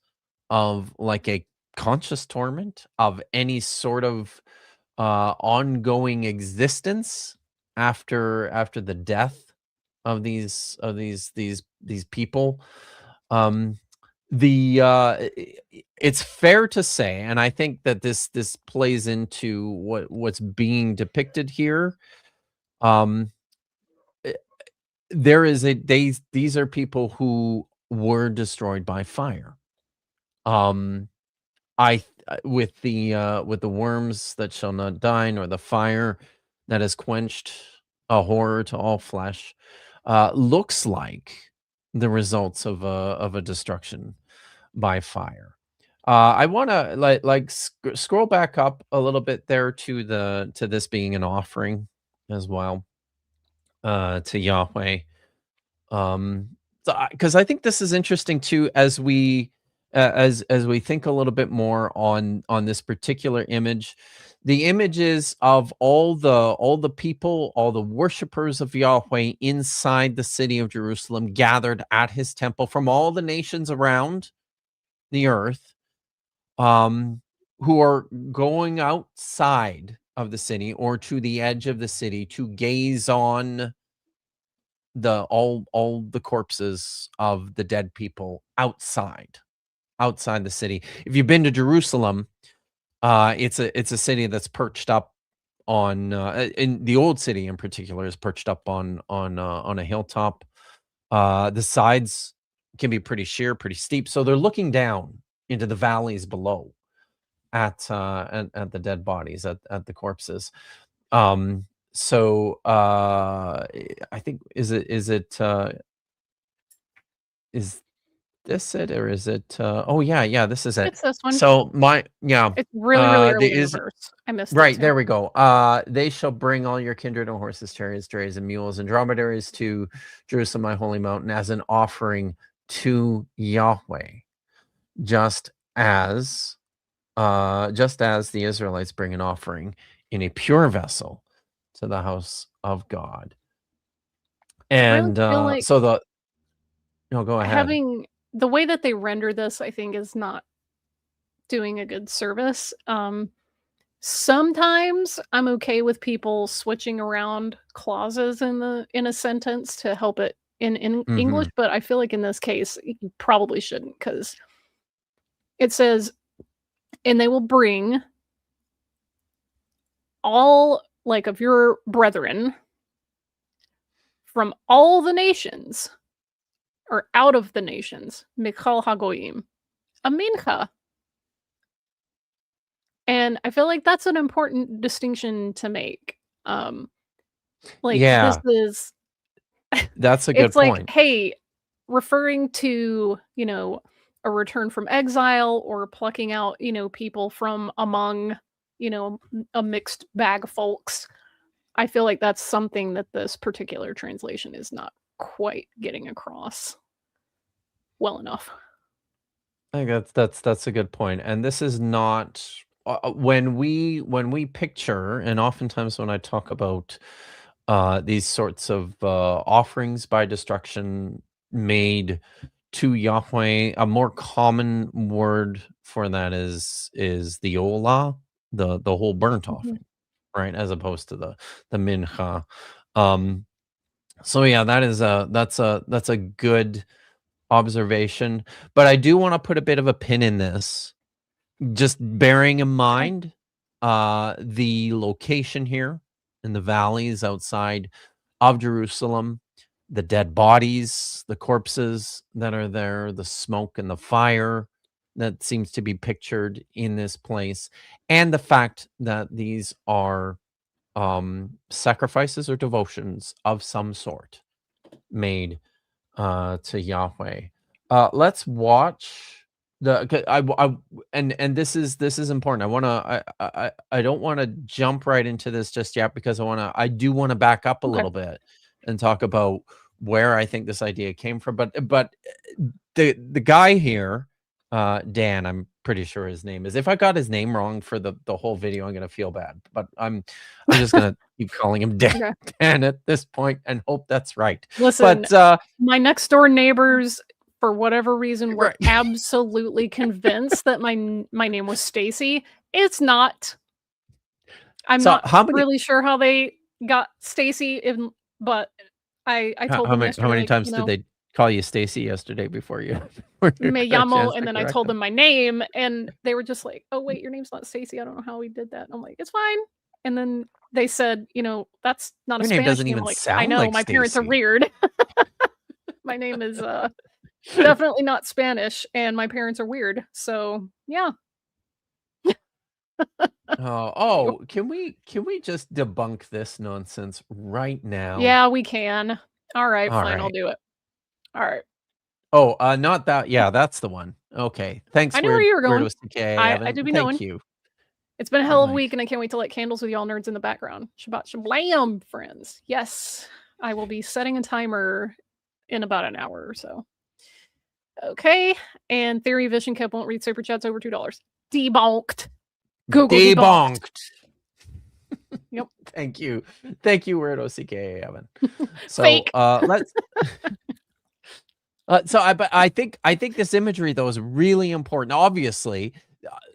of a conscious torment of any sort of ongoing existence after the death of these people. it's fair to say, and I think that this plays into what's being depicted here. There is these are people who were destroyed by fire. With the worms that shall not die, nor the fire that has quenched, a horror to all flesh, looks like the results of a destruction by fire. I want to scroll back up a little bit there to this being an offering as well, to Yahweh. Because I think this is interesting too, as we think a little bit more on this particular image. The images of all the people, all the worshipers of Yahweh inside the city of Jerusalem, gathered at his temple from all the nations around the earth, who are going outside of the city or to the edge of the city to gaze on all the corpses of the dead people outside the city. If you've been to Jerusalem, it's a city that's perched up on in the old city in particular is perched up on a hilltop. The sides can be pretty sheer, pretty steep, so they're looking down into the valleys below at the dead bodies, at the corpses. So I think is this it, or is it oh yeah, this is it. It's this one. So it's really early in the is verse. I missed right it too. there we go. They shall bring all your kindred and horses, chariots, drays, and mules, and dromedaries to Jerusalem, my holy mountain, as an offering to Yahweh, just as the Israelites bring an offering in a pure vessel to the house of God. And I really feel like so go ahead. having the way that they render this, I think, is not doing a good service. Sometimes I'm okay with people switching around clauses in a sentence to help it in English, but I feel like in this case you probably shouldn't, because it says, and they will bring all of your brethren from all the nations, or out of the nations, Michal Hagoyim, a mincha. And I feel like that's an important distinction to make. Yeah. This is That's a good it's like, point. hey, referring to, a return from exile, or plucking out, people from among, a mixed bag of folks. I feel like that's something that this particular translation is not quite getting across well enough. I think that's a good point. And this is not when we picture, and oftentimes when I talk about these sorts of offerings by destruction made to Yahweh, a more common word for that is the olah, the whole burnt offering, right, as opposed to the mincha. So yeah, that's a good observation, but I do want to put a bit of a pin in this, just bearing in mind the location here in the valleys outside of Jerusalem, the dead bodies, the corpses that are there, the smoke and the fire that seems to be pictured in this place, and the fact that these are sacrifices or devotions of some sort made to Yahweh. Let's watch and this is important. I don't want to jump right into this just yet, because I do want to back up a little bit and talk about where I think this idea came from. But the guy here, Dan, I'm pretty sure his name is. If I got his name wrong for the whole video, I'm gonna feel bad. But I'm just gonna keep calling him Dan, Dan at this point, and hope that's right. Listen, but my next door neighbors, for whatever reason, were absolutely convinced that my name was Stacy. It's not. I'm not really sure how they got Stacy, but I told them yesterday. How many times did they call you Stacy yesterday before you. Me llamo, and then I told them my name, and they were just like, "Oh wait, your name's not Stacy. I don't know how we did that." And I'm like, "It's fine." And then they said, "That's not Your a name Spanish doesn't name." even I'm like, sound I know, like my parents are Stacy. weird. My name is definitely not Spanish, and my parents are weird. So yeah. Can we just debunk this nonsense right now? Yeah, we can. All right, All fine, I'll right. do it. All right. Oh, not that. Yeah, that's the one. Okay. Thanks, I knew where you were going. Weirdo I Evan. do be Thank knowing. you. It's been a hell of a Like- week, and I can't wait to light candles with y'all nerds in the background. Shabbat shablam, friends. Yes, I will be setting a timer in about an hour or so. Okay, and Theory Vision Kipp won't read super chats over $2. Debunked. Google debunked. Yep. Thank you, Weirdo CKA Evan. So Fake. let's. But I think this imagery though is really important. Obviously,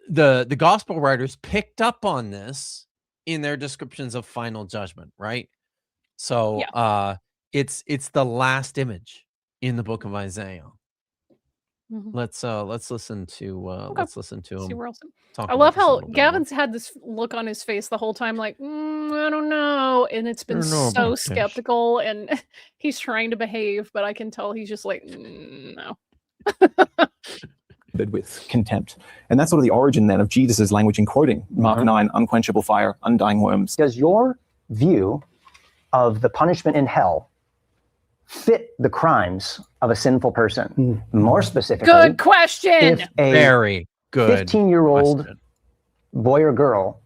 the gospel writers picked up on this in their descriptions of final judgment, right? So it's the last image in the book of Isaiah. Let's listen to See him. where else. I love about this a how little bit Gavin's had this look on his face the whole time, like, I don't know, and it's been so skeptical, and he's trying to behave, but I can tell he's just like, no. With contempt. And that's sort of the origin then of Jesus' language in quoting Mark 9, unquenchable fire, undying worms. Does your view of the punishment in hell fit the crimes of a sinful person? More specifically, good question. If a very good 15-year-old boy or girl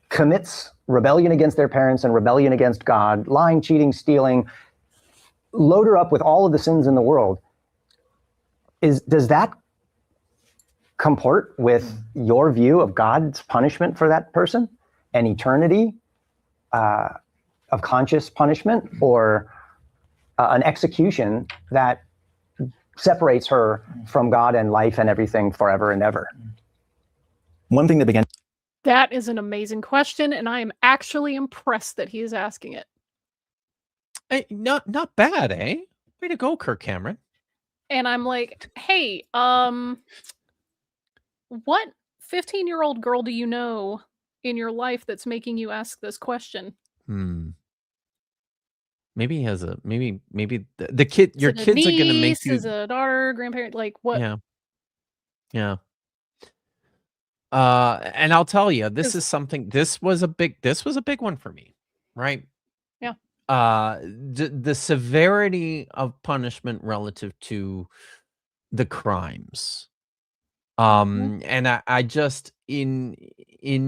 commits rebellion against their parents and rebellion against God, lying, cheating, stealing, load her up with all of the sins in the world, does that comport with your view of God's punishment for that person, an eternity of conscious punishment, or an execution that separates her from God and life and everything forever and ever? One thing that began... That is an amazing question, and I am actually impressed that he is asking it. Hey, not bad, eh? Way to go, Kirk Cameron. And I'm like, hey, what 15-year-old girl do you know in your life that's making you ask this question? Maybe he has maybe the kid. Your kids are going to make you. Is a daughter, grandparent, like what? Yeah. And I'll tell you, this is something. This was a big one for me, right? Yeah. The severity of punishment relative to the crimes. And I just in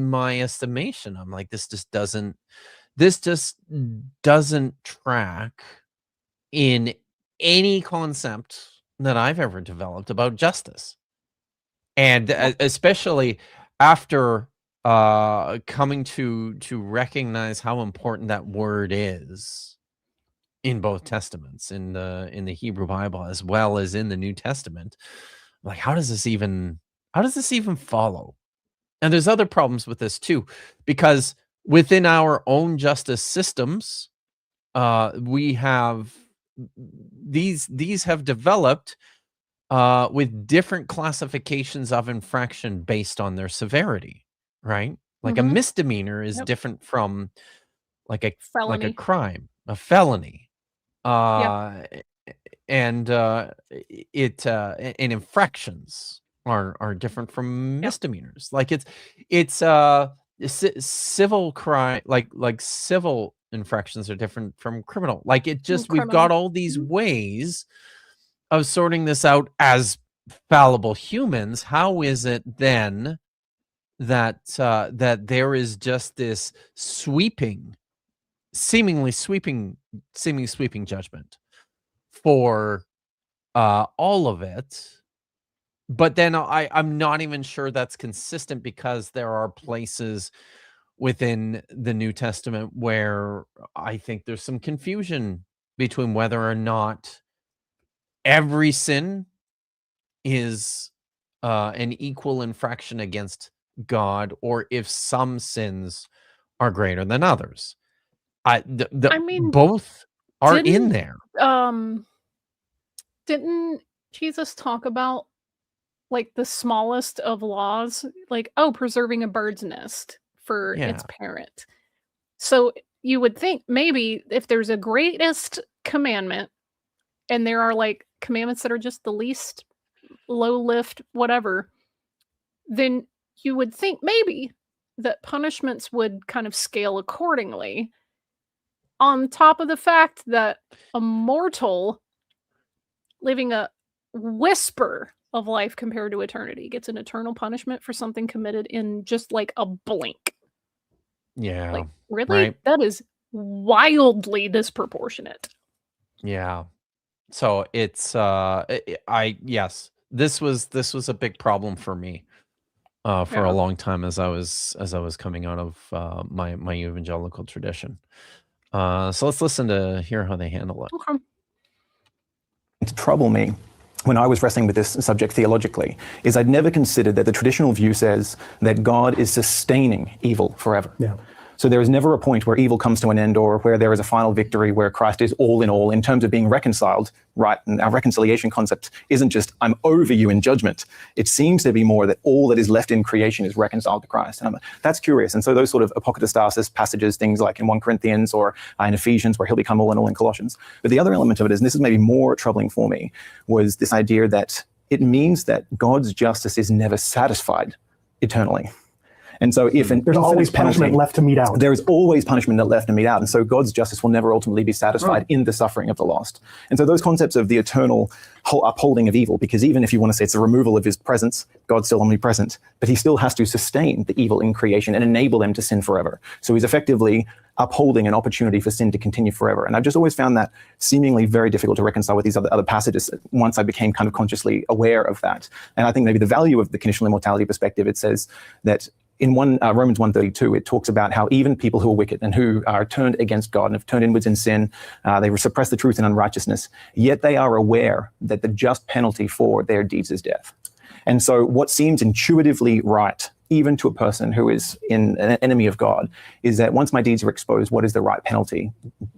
my estimation, I'm like, this just doesn't track in any concept that I've ever developed about justice. And especially after coming to recognize how important that word is in both testaments, in the Hebrew Bible as well as in the New Testament. Like, how does this even follow? And there's other problems with this too, because within our own justice systems, we have these have developed with different classifications of infraction based on their severity, right? Like a misdemeanor is different from like a felony. like a crime, a felony. And infractions are different from misdemeanors. Like it's civil crime, like civil infractions are different from criminal. Like it just we've got all these ways of sorting this out as fallible humans. How is it then that there is just this seemingly sweeping judgment for all of it? But then I'm not even sure that's consistent, because there are places within the New Testament where I think there's some confusion between whether or not every sin is an equal infraction against God, or if some sins are greater than others. I mean, both are in there. Didn't Jesus talk about like the smallest of laws, like, oh, preserving a bird's nest for its Yeah. parent? So you would think maybe if there's a greatest commandment and there are like commandments that are just the least low lift, whatever, then you would think maybe that punishments would kind of scale accordingly. On top of the fact that a mortal living a whisper of life compared to eternity gets an eternal punishment for something committed in just like a blink. Yeah. Like, really? Right. That is wildly disproportionate. Yeah. So it's yes, this was a big problem for me for a Yeah. long time as I was coming out of my evangelical tradition. So let's listen to hear how they handle it. Okay. To trouble me when I was wrestling with this subject theologically is I'd never considered that the traditional view says that God is sustaining evil forever. Yeah. So there is never a point where evil comes to an end or where there is a final victory, where Christ is all in terms of being reconciled, right? And our reconciliation concept isn't just, I'm over you in judgment. It seems to be more that all that is left in creation is reconciled to Christ. And that's curious. And so those sort of apokatastasis passages, things like in 1 Corinthians or in Ephesians, where he'll become all in Colossians. But the other element of it is, and this is maybe more troubling for me, was this idea that it means that God's justice is never satisfied eternally. And so if there's always punishment left to mete out. There is always punishment left to mete out. And so God's justice will never ultimately be satisfied in the suffering of the lost. And so those concepts of the eternal upholding of evil, because even if you want to say it's a removal of his presence, God's still omnipresent, but he still has to sustain the evil in creation and enable them to sin forever. So he's effectively upholding an opportunity for sin to continue forever. And I've just always found that seemingly very difficult to reconcile with these other passages once I became kind of consciously aware of that. And I think maybe the value of the conditional immortality perspective, it says that in Romans 1:32, it talks about how even people who are wicked and who are turned against God and have turned inwards in sin, they suppress the truth in unrighteousness, yet they are aware that the just penalty for their deeds is death. And so what seems intuitively right, even to a person who is an enemy of God, is that once my deeds are exposed, what is the right penalty?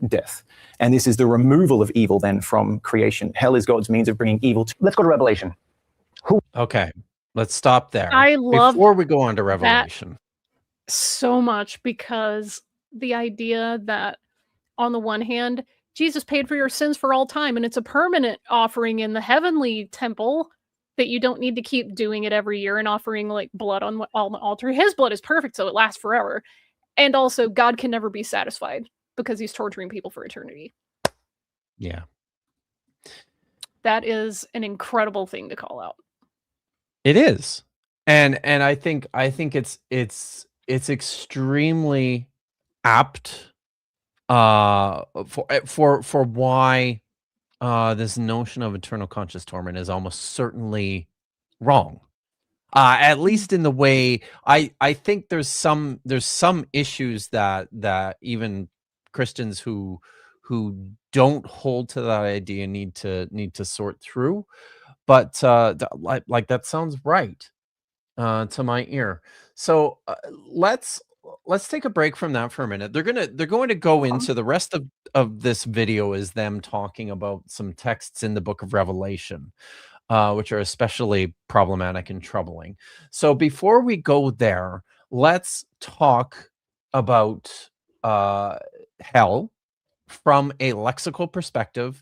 Death. And this is the removal of evil then from creation. Hell is God's means of bringing evil to... Let's go to Revelation. Okay. Let's stop there. I love before we go on to Revelation. So much, because the idea that on the one hand, Jesus paid for your sins for all time, and it's a permanent offering in the heavenly temple that you don't need to keep doing it every year and offering like blood on the altar. His blood is perfect, so it lasts forever. And also, God can never be satisfied because he's torturing people for eternity. Yeah. That is an incredible thing to call out. It is. And I think it's extremely apt for why this notion of eternal conscious torment is almost certainly wrong. At least in the way I think there's some issues that even Christians who don't hold to that idea need to sort through. But like that sounds right to my ear. So let's take a break from that for a minute. They're going to go into the rest of this video is them talking about some texts in the book of Revelation, which are especially problematic and troubling. So before we go there, let's talk about hell from a lexical perspective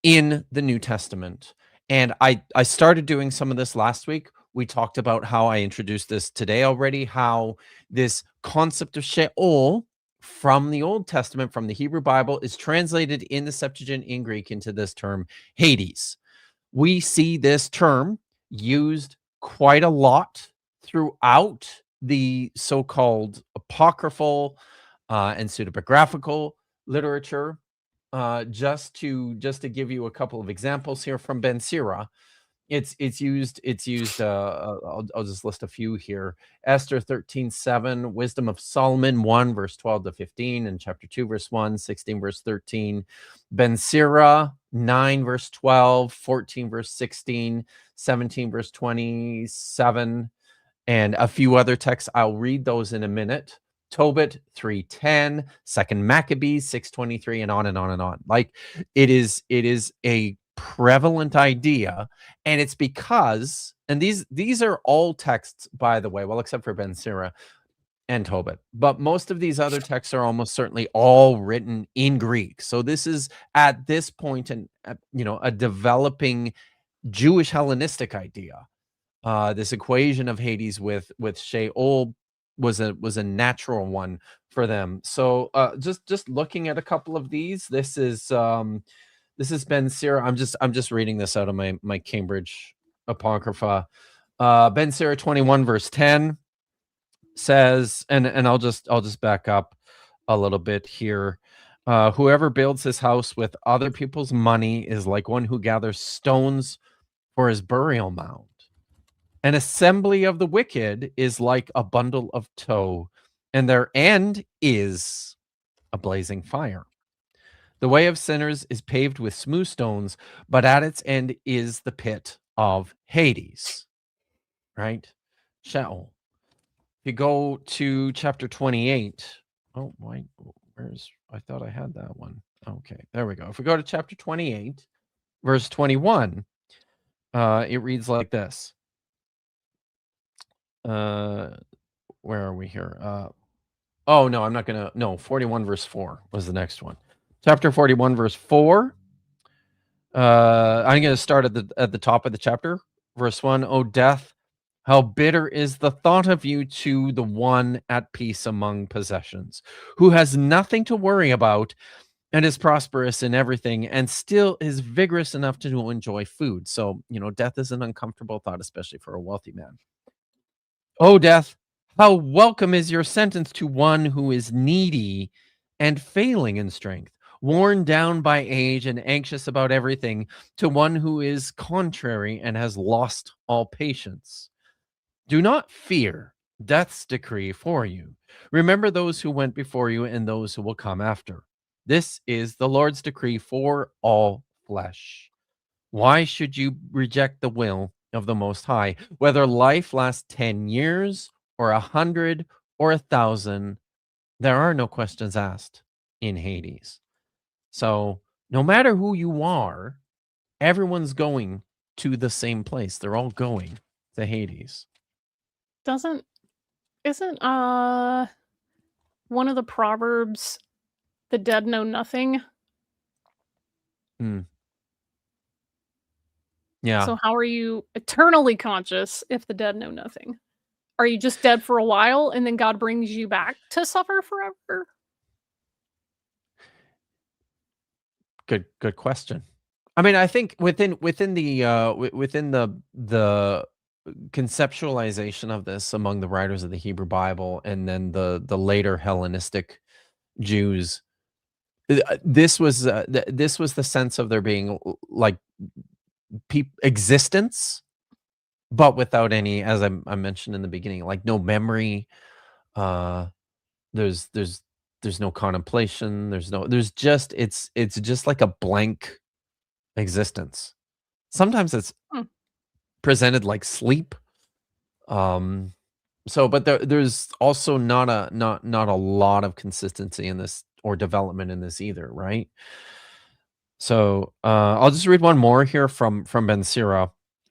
in the New Testament. And I started doing some of this last week. We talked about how I introduced this today already, how this concept of Sheol from the Old Testament, from the Hebrew Bible, is translated in the Septuagint in Greek into this term Hades. We see this term used quite a lot throughout the so-called apocryphal and pseudepigraphical literature. Just to give you a couple of examples here from Ben Sira, it's used. I'll just list a few here. Esther 13:7, Wisdom of Solomon 1 verse 12 to 15, and chapter 2 verse 1, 16 verse 13. Ben Sira 9 verse 12, 14 verse 16, 17 verse 27, and a few other texts. I'll read those in a minute. Tobit 3:10, 2 Maccabees 6:23, and on and on and on. Like it is a prevalent idea, and it's because, and these are all texts, by the way, well, except for Ben Sira and Tobit, but most of these other texts are almost certainly all written in Greek. So this is at this point a developing Jewish Hellenistic idea. This equation of Hades with Sheol was a natural one for them. So just looking at a couple of these, this is Ben Sira. I'm just reading this out of my Cambridge Apocrypha. Ben Sira 21 verse 10 says, and I'll just back up a little bit here. Whoever builds his house with other people's money is like one who gathers stones for his burial mound. An assembly of the wicked is like a bundle of tow, and their end is a blazing fire. The way of sinners is paved with smooth stones, but at its end is the pit of Hades. Right? Sheol. If you go to chapter 28. Oh, why? I thought I had that one. Okay, there we go. If we go to chapter 28, verse 21, it reads like this. Where are we here? Oh, no, I'm not going to. No, 41 verse 4 was the next one. Chapter 41 verse 4. I'm going to start at the top of the chapter. Verse 1, O death, how bitter is the thought of you to the one at peace among possessions, who has nothing to worry about and is prosperous in everything and still is vigorous enough to enjoy food. So, death is an uncomfortable thought, especially for a wealthy man. O death, how welcome is your sentence to one who is needy and failing in strength, worn down by age and anxious about everything, to one who is contrary and has lost all patience. Do not fear death's decree for you. Remember those who went before you and those who will come after. This is the Lord's decree for all flesh. Why should you reject the will of the Most High? Whether life lasts 10 years or 100 or 1,000, there are no questions asked in Hades. So no matter who you are, everyone's going to the same place. They're all going to Hades. Isn't one of the proverbs, the dead know nothing? Yeah. So how are you eternally conscious if the dead know nothing? Are you just dead for a while and then God brings you back to suffer forever? Good question. I mean, I think within the conceptualization of this among the writers of the Hebrew Bible and then the later Hellenistic Jews, this was the sense of there being like existence, but without any, as I mentioned in the beginning, like no memory. There's no contemplation. There's just it's just like a blank existence. Sometimes it's presented like sleep. But there's also not a lot of consistency in this or development in this either, right? So I'll just read one more here from Ben Sira.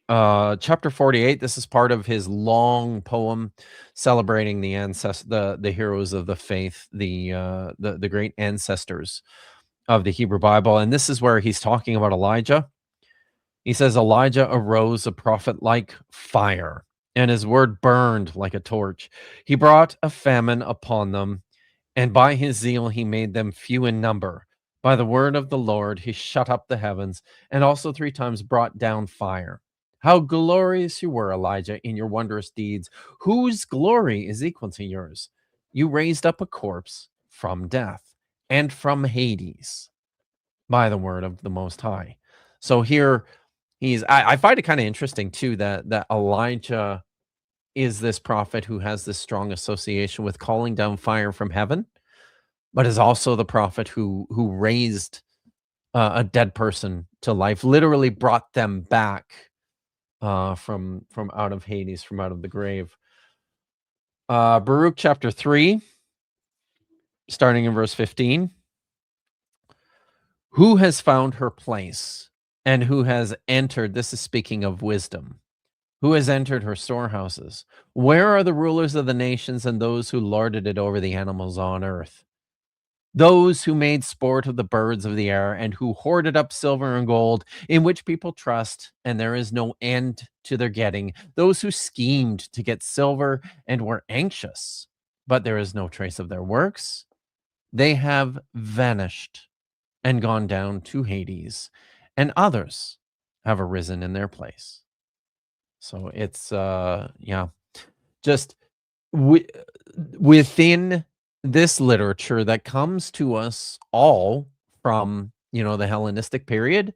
Chapter 48. This is part of his long poem celebrating the heroes of the faith, the great ancestors of the Hebrew Bible. And this is where he's talking about Elijah. He says, Elijah arose a prophet like fire, and his word burned like a torch. He brought a famine upon them, and by his zeal he made them few in number. By the word of the Lord he shut up the heavens, and also 3 times brought down fire. How glorious you were, Elijah, in your wondrous deeds. Whose glory is equal to yours? You raised up a corpse from death and from Hades by the word of the Most High. So here I find it kind of interesting too that Elijah is this prophet who has this strong association with calling down fire from heaven, but is also the prophet who raised a dead person to life, literally brought them back from out of Hades, from out of the grave. Baruch chapter 3, starting in verse 15. Who has found her place and who has entered, this is speaking of wisdom, who has entered her storehouses? Where are the rulers of the nations and those who lorded it over the animals on earth? Those who made sport of the birds of the air and who hoarded up silver and gold, in which people trust, and there is no end to their getting. Those who schemed to get silver and were anxious, but there is no trace of their works. They have vanished and gone down to Hades, and others have arisen in their place. So it's just within this literature that comes to us all from the Hellenistic period,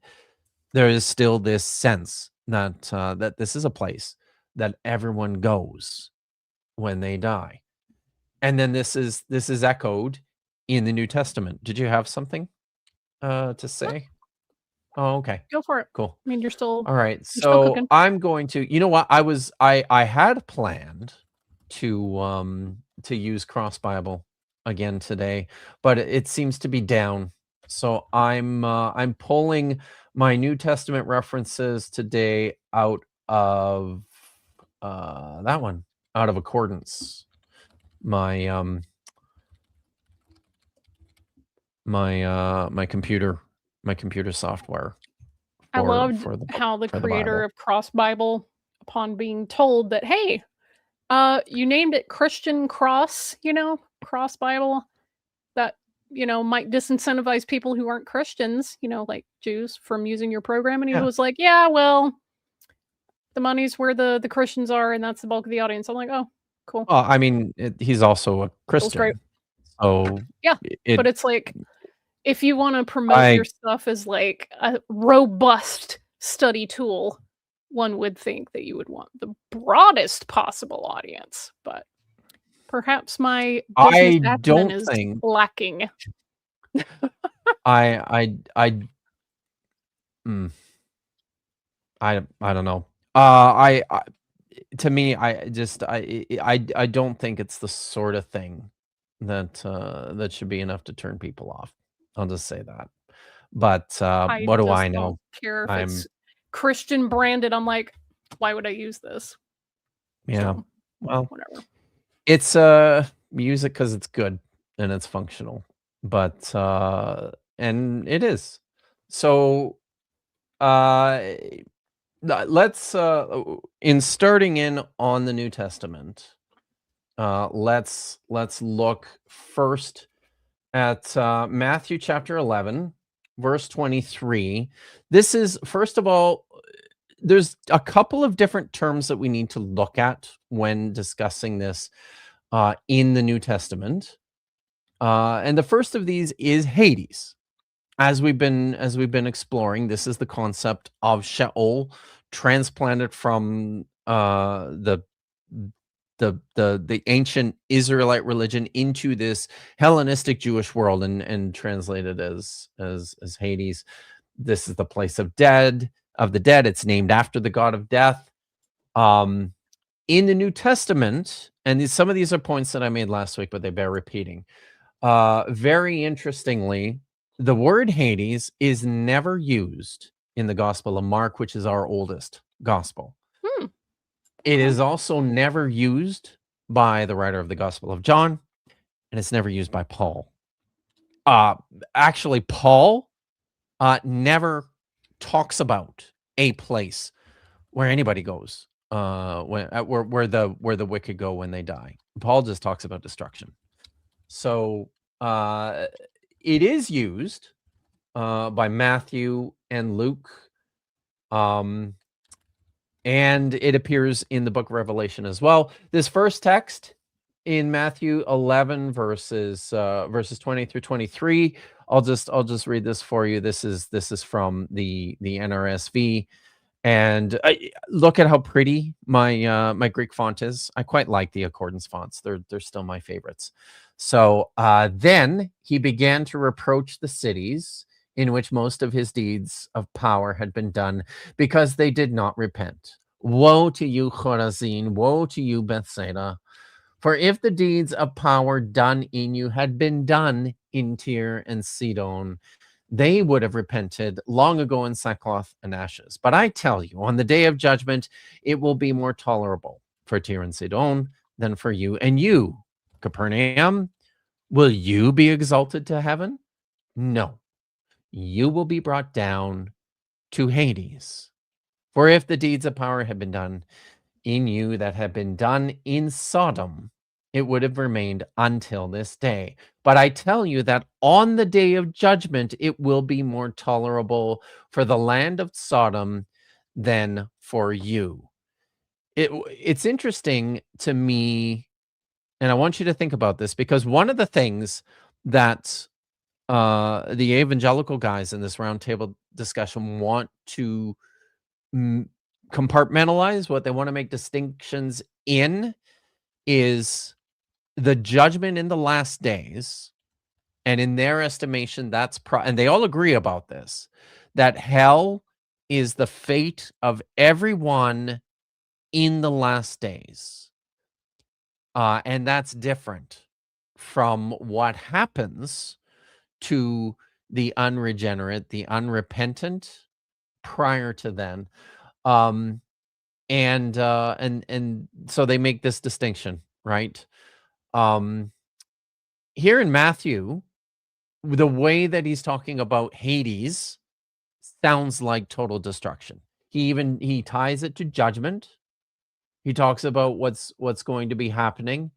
there is still this sense that that this is a place that everyone goes when they die, and then this is echoed in the New Testament. Did you have something to say? Oh, okay. Go for it. Cool. I mean, you're still All right. still So cooking. I'm going to, I had planned to use Cross Bible again today, but it seems to be down. So I'm pulling my New Testament references today out of that one, out of Accordance. My my computer software. I loved for how the for the creator Bible. of Cross Bible, upon being told that, hey, you named it Christian Cross, Cross Bible, that, might disincentivize people who aren't Christians, like Jews, from using your program. And he Yeah. was like, yeah, well, the money's where the Christians are, and that's the bulk of the audience. I'm like, oh, cool. Well, I mean, he's also a Feels great. Christian. So Yeah, but it's like, if you want to promote your stuff as like a robust study tool, one would think that you would want the broadest possible audience, but perhaps my business acumen is lacking. I don't know. To me, I don't think it's the sort of thing that that should be enough to turn people off. I'll just say that. But what do I know? Don't care if it's Christian branded. I'm like, why would I use this? Yeah. So, well, whatever. It's music because it's good and it's functional. But and it is. So let's in starting in on the New Testament, let's look first at Matthew chapter 11, verse 23. This is, first of all, there's a couple of different terms that we need to look at when discussing this in the New Testament. And the first of these is Hades. As we've been exploring, this is the concept of Sheol, transplanted from the ancient Israelite religion into this Hellenistic Jewish world and translated as Hades. This is the place of the dead. It's named after the god of death. In the New Testament, and some of these are points that I made last week, but they bear repeating. Very interestingly, the word Hades is never used in the Gospel of Mark, which is our oldest gospel. It is also never used by the writer of the Gospel of John, and it's never used by Paul. Actually, Paul never talks about a place where anybody goes, where the wicked go when they die. Paul just talks about destruction. So it is used by Matthew and Luke, and it appears in the book of Revelation as well. This first text in Matthew 11 verses 20 through 23. I'll just read this for you. This is from the NRSV, and look at how pretty my my Greek font is. I quite like the Accordance fonts. They're still my favorites. So then he began to reproach the cities in which most of his deeds of power had been done, because they did not repent. Woe to you, Chorazin! Woe to you, Bethsaida! For if the deeds of power done in you had been done in Tyre and Sidon, they would have repented long ago in sackcloth and ashes. But I tell you, on the day of judgment, it will be more tolerable for Tyre and Sidon than for you. And you, Capernaum, will you be exalted to heaven? No, you will be brought down to Hades. For if the deeds of power had been done in you that had been done in Sodom, it would have remained until this day. But I tell you that on the day of judgment, it will be more tolerable for the land of Sodom than for you. It's interesting to me, and I want you to think about this, because one of the things that the evangelical guys in this roundtable discussion want to compartmentalize, what they want to make distinctions in, is the judgment in the last days. And in their estimation, that's and they all agree about this, that hell is the fate of everyone in the last days. And that's different from what happens to the unregenerate, the unrepentant prior to then. And so they make this distinction, right? Here in Matthew, the way that he's talking about Hades sounds like total destruction. He ties it to judgment. He talks about what's going to be happening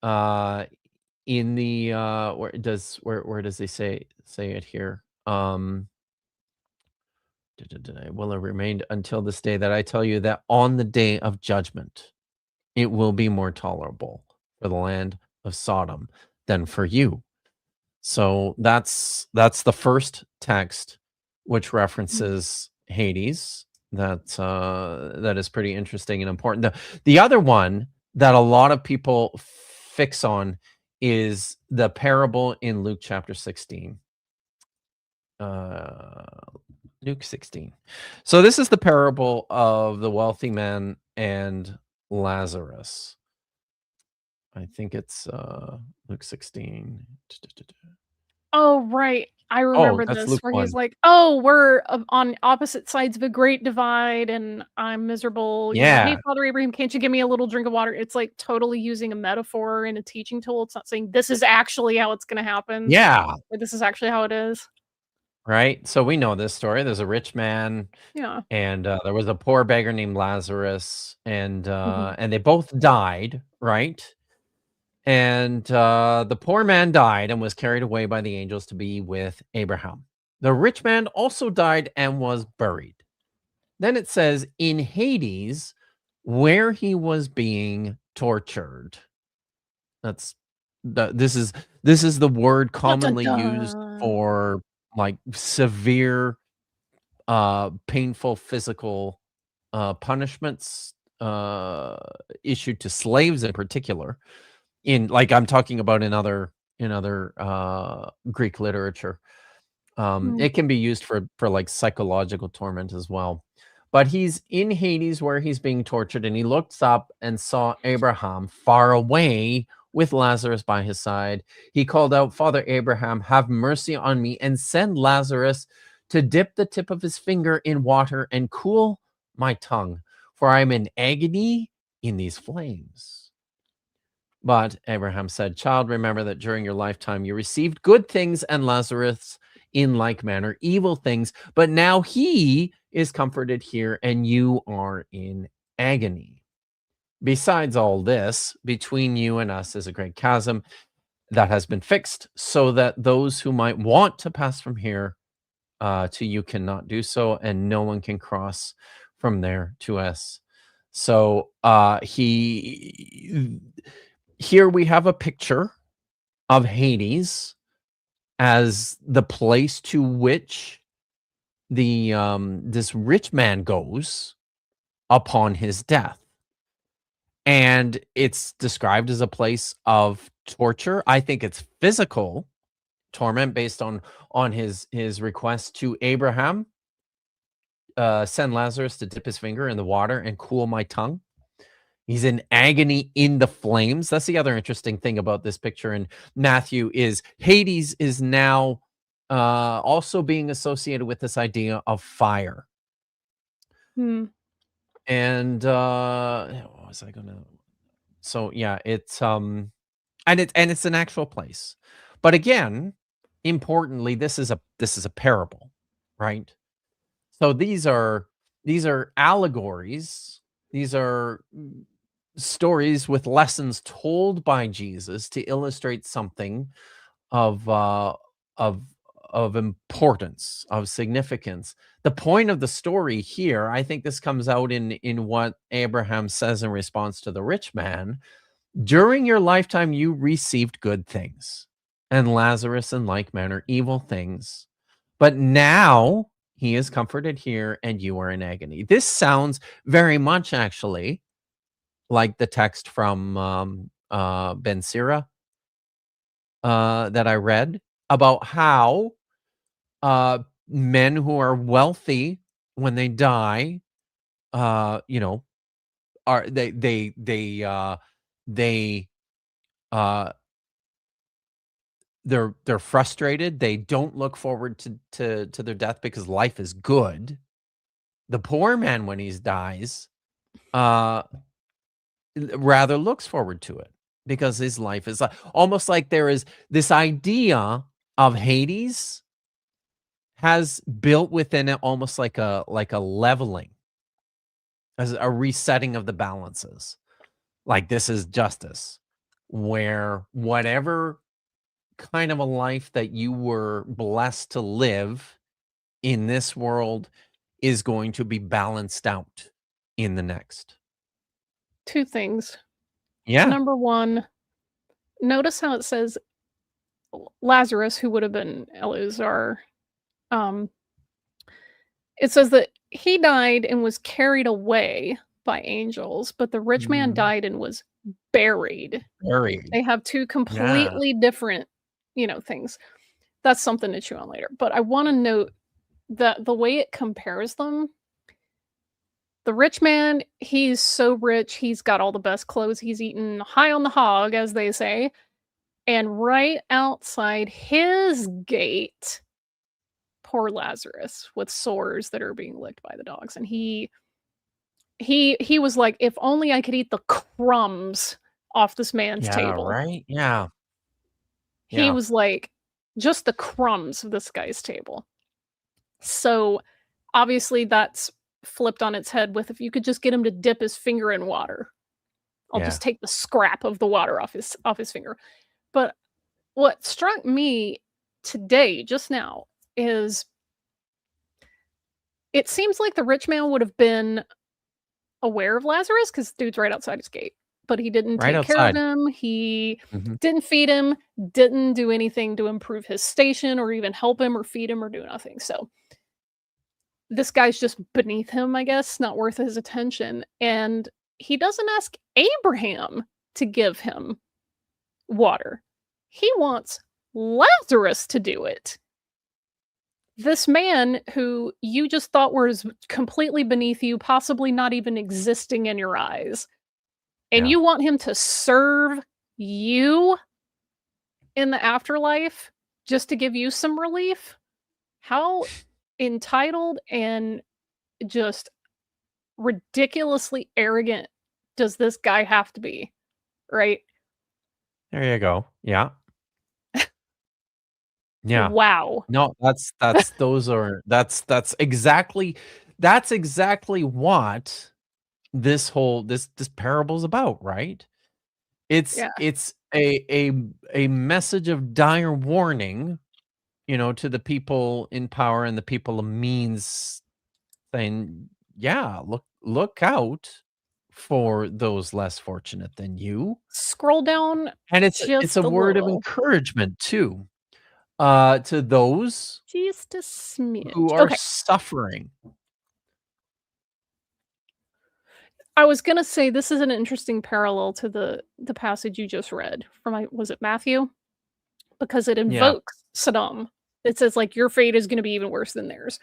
in the where does he say it here? Will it remain until this day that I tell you that on the day of judgment it will be more tolerable for the land of Sodom than for you. So that's the first text which references Hades. That is pretty interesting and important. The other one that a lot of people fix on is the parable in Luke chapter 16. Luke 16. So this is the parable of the wealthy man and Lazarus. I think it's Luke 16. Oh, right. I remember that's this, Luke where 1. he's like, "Oh, we're on opposite sides of a great divide, and I'm miserable. You know, Yeah. hey, Father Abraham, can't you give me a little drink of water?" It's like totally using a metaphor and a teaching tool. It's not saying this is actually how it's going to happen. Yeah. Or this is actually how it is. Right. So we know this story. There's a rich man, Yeah. and there was a poor beggar named Lazarus, and Mhm. and they both died, right? And the poor man died and was carried away by the angels to be with Abraham. The rich man also died and was buried. Then it says in Hades, where he was being tortured. This is the word commonly used for like severe painful physical punishments issued to slaves in particular. In like I'm talking about in other Greek literature. It can be used for like psychological torment as well. But he's in Hades where he's being tortured, and he looks up and saw Abraham far away with Lazarus by his side. He called out, "Father Abraham, have mercy on me and send Lazarus to dip the tip of his finger in water and cool my tongue, for I am in agony in these flames." But Abraham said, "Child, remember that during your lifetime you received good things, and Lazarus in like manner evil things, but now he is comforted here and you are in agony. Besides all this, between you and us is a great chasm that has been fixed, so that those who might want to pass from here to you cannot do so, and no one can cross from there to us." So here we have a picture of Hades as the place to which the this rich man goes upon his death. And it's described as a place of torture. I think it's physical torment based on his request to Abraham, send Lazarus to dip his finger in the water and cool my tongue. He's in agony in the flames. That's the other interesting thing about this picture in Matthew is Hades is now also being associated with this idea of fire. Hmm. And what was I gonna? So yeah, it's and it's an actual place. But again, importantly, this is a parable, right? So these are allegories. These are stories with lessons told by Jesus to illustrate something of of importance, of significance. The point of the story here, I think this comes out in what Abraham says in response to the rich man. During your lifetime, you received good things, and Lazarus in like manner evil things. But now he is comforted here, and you are in agony. This sounds very much actually like the text from Ben Sira that I read about how men who are wealthy when they die, you know, are they uh they're frustrated. They don't look forward to their death because life is good. The poor man, when he dies, rather looks forward to it because his life is almost like there is this idea of Hades has built within it almost like a leveling, as a resetting of the balances. Like this is justice, where whatever kind of a life that you were blessed to live in this world is going to be balanced out in the next. Two things. Yeah. Number one, notice how it says Lazarus, who would have been Eleazar, it says that he died and was carried away by angels, but the rich man died and was buried. Buried. They have two completely different, things. That's something to chew on later. But I want to note that the way it compares them, the rich man, he's so rich, he's got all the best clothes, he's eating high on the hog, as they say. And right outside his gate, poor Lazarus with sores that are being licked by the dogs. And he was like, if only I could eat the crumbs off this man's table. Right? Yeah. He was like, just the crumbs of this guy's table. So obviously that's flipped on its head with, if you could just get him to dip his finger in water, I'll just take the scrap of the water off his finger. But what struck me today, just now, is it seems like the rich man would have been aware of Lazarus because dude's right outside his gate, but he didn't take care of him. He didn't feed him, didn't do anything to improve his station or even help him or feed him or do nothing. So this guy's just beneath him, I guess, not worth his attention. And he doesn't ask Abraham to give him water. He wants Lazarus to do it. This man who you just thought was completely beneath you, possibly not even existing in your eyes, and you want him to serve you in the afterlife just to give you some relief? How entitled and just ridiculously arrogant does this guy have to be, right? There you go. Yeah. Yeah. Wow. No, that's exactly what this whole this parable's about, right? It's a message of dire warning, to the people in power and the people of means, saying, yeah, look out for those less fortunate than you. Scroll down, and it's a word of encouragement too. To those just a smidge who are suffering. I was gonna say this is an interesting parallel to the passage you just read from, was it Matthew? Because it invokes Sodom. It says, like, your fate is gonna be even worse than theirs.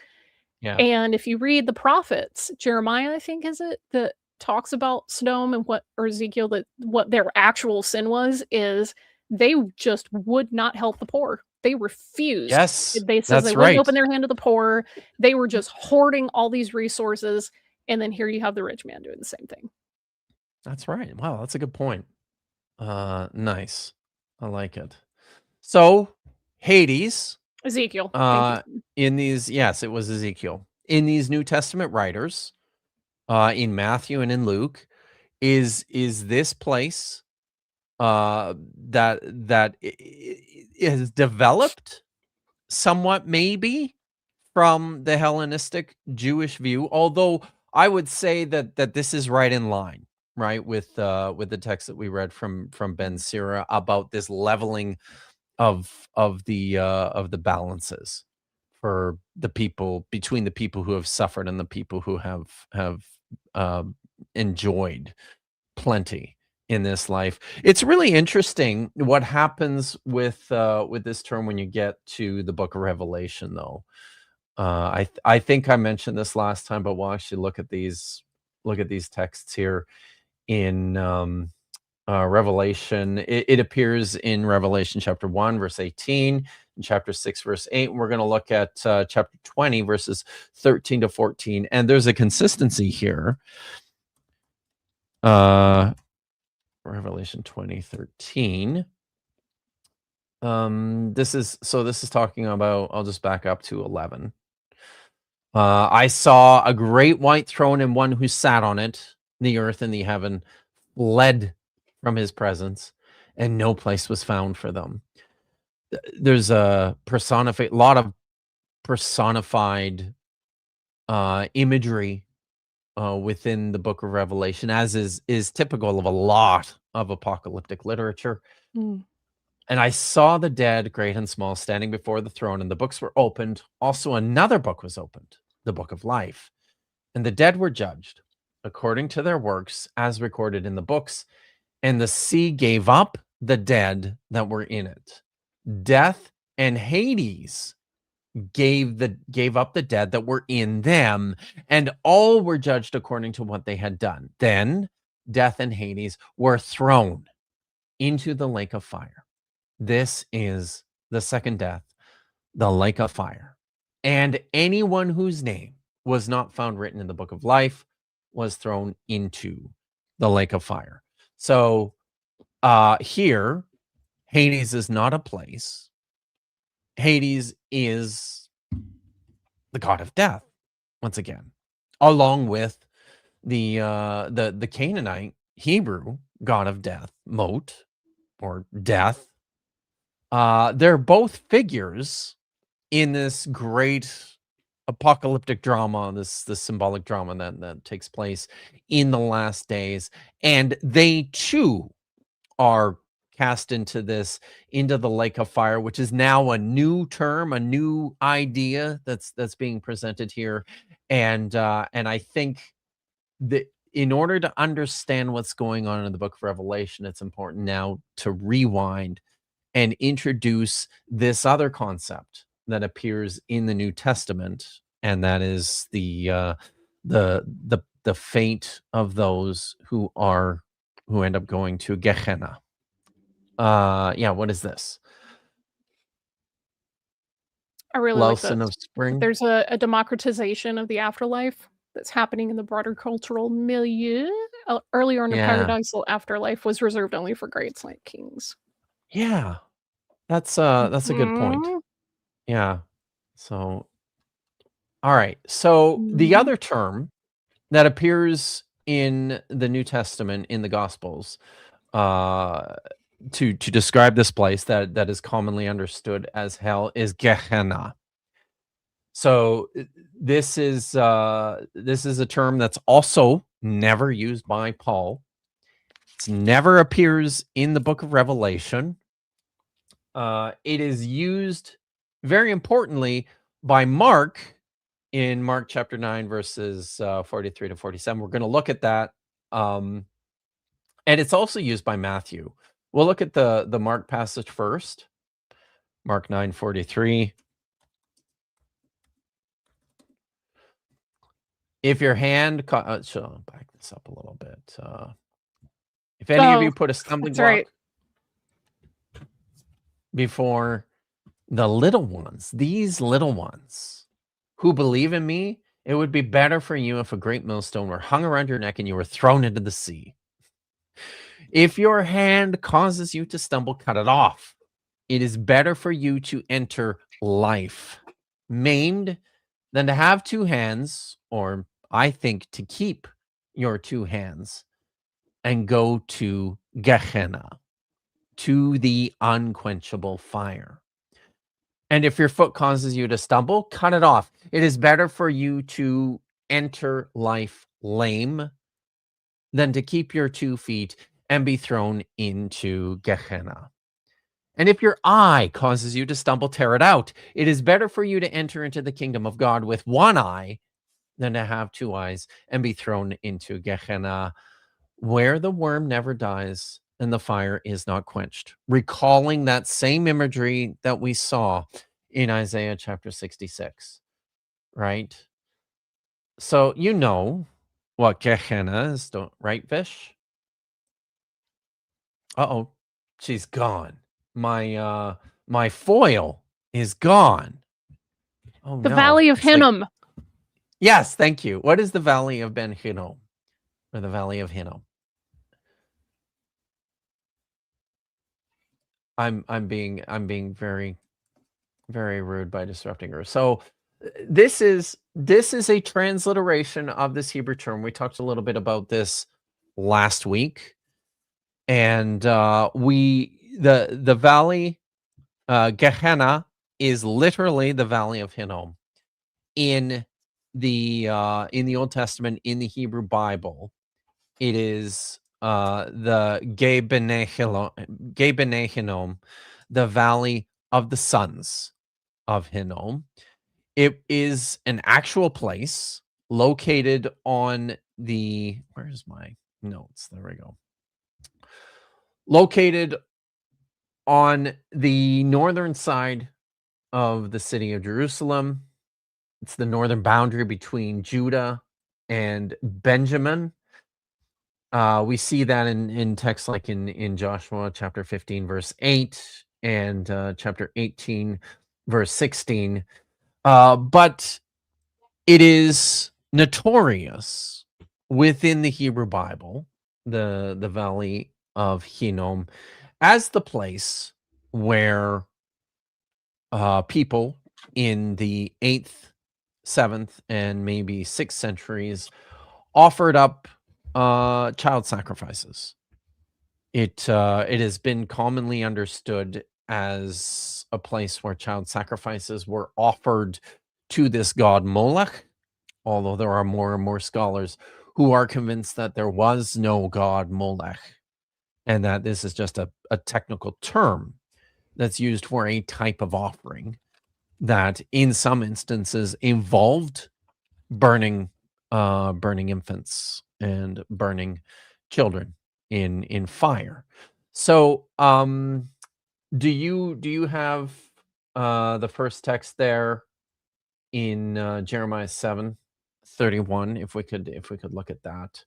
Yeah. And if you read the prophets, Jeremiah, I think, is it, that talks about Sodom and or Ezekiel, that what their actual sin was, is they just would not help the poor. They refused. Yes, They said that's they wouldn't right. open their hand to the poor. They were just hoarding all these resources. And then here you have the rich man doing the same thing. That's right. Wow, that's a good point. Nice. I like it. So Hades, Ezekiel. Thank you. in these, yes, it was Ezekiel. In these New Testament writers, in Matthew and in Luke, is this place that is developed somewhat maybe from the Hellenistic Jewish view, although I would say that this is right in line, right, with the text that we read from Ben Sira about this leveling of the balances for the people, between the people who have suffered and the people who have enjoyed plenty in this life. It's really interesting what happens with this term when you get to the book of Revelation, though. I think I mentioned this last time, but we'll actually look at these texts here in Revelation. It appears in Revelation chapter 1, verse 18, and chapter 6, verse 8. And we're going to look at chapter 20, verses 13 to 14. And there's a consistency here. Revelation 20:13. This is talking about, I'll just back up to 11. I saw a great white throne and one who sat on it. The earth and the heaven fled from his presence, and no place was found for them. There's a lot of personified imagery within the book of Revelation, as is typical of a lot of apocalyptic literature. And I saw the dead, great and small, standing before the throne, and the books were opened. Also another book was opened, the book of life. And the dead were judged according to their works, as recorded in the books. And the sea gave up the dead that were in it. Death and Hades gave up the dead that were in them, and all were judged according to what they had done. Then death and Hades were thrown into the lake of fire. This is the second death, the lake of fire. And anyone whose name was not found written in the book of life was thrown into the lake of fire. So here, Hades is not a place. Hades is the god of death, once again, along with the Canaanite Hebrew god of death, Mot, or death. They're both figures in this great apocalyptic drama, this symbolic drama that takes place in the last days, and they too are cast into the lake of fire, which is now a new term, a new idea that's being presented here. And I think that in order to understand what's going on in the book of Revelation, it's important now to rewind and introduce this other concept that appears in the New Testament, and that is the fate of those who end up going to Gehenna. What is this? I really like Lawson this. of Spring. There's a democratization of the afterlife that's happening in the broader cultural milieu. Earlier in the paradisal afterlife was reserved only for greats like kings. Yeah, that's a good point. Yeah. So, all right. So the other term that appears in the New Testament in the Gospels to describe this place that is commonly understood as hell is Gehenna. So this is a term that's also never used by Paul. It never appears in the book of Revelation. It is used very importantly by Mark in Mark chapter 9, verses 43 to 47. We're going to look at that. And it's also used by Matthew. We'll look at the Mark passage first. Mark 9:43. If your hand, so back this up a little bit. If any of you put a stumbling block before the little ones, these little ones who believe in me, it would be better for you if a great millstone were hung around your neck and you were thrown into the sea. If your hand causes you to stumble, cut it off. It is better for you to enter life maimed than to have two hands, or I think to keep your two hands and go to Gehenna, to the unquenchable fire. And if your foot causes you to stumble, cut it off. It is better for you to enter life lame than to keep your 2 feet and be thrown into Gehenna. And if your eye causes you to stumble, tear it out. It is better for you to enter into the kingdom of God with one eye than to have 2 eyes and be thrown into Gehenna, where the worm never dies and the fire is not quenched. Recalling that same imagery that we saw in Isaiah chapter 66, right? So you know what Gehenna is, right, Vish? Uh-oh, she's gone. My foil is gone. Oh, The no. Valley of It's like- Hinnom. Yes, thank you. What is the Valley of Ben Hinnom? Or the Valley of Hinnom? I'm being very, very rude by disrupting her. So this is a transliteration of this Hebrew term. We talked a little bit about this last week, and the valley Gehenna is literally the Valley of Hinnom in the Old Testament. In the Hebrew Bible, it is the Ge B'nai Hinnom, the Valley of the Sons of Hinnom. It is an actual place located on the, where's my notes? There we go. Located on the northern side of the city of Jerusalem. It's the northern boundary between Judah and Benjamin. We see that in texts like in Joshua chapter 15, verse 8, and chapter 18, verse 16. But it is notorious within the Hebrew Bible, the Valley of Hinnom, as the place where people in the 8th, 7th, and maybe 6th centuries offered up child sacrifices. It has been commonly understood as a place where child sacrifices were offered to this god Molech, although there are more and more scholars who are convinced that there was no god Molech, and that this is just a technical term that's used for a type of offering that in some instances involved burning infants and burning children in fire. So do you have the first text there in Jeremiah 7:31? If we could look at that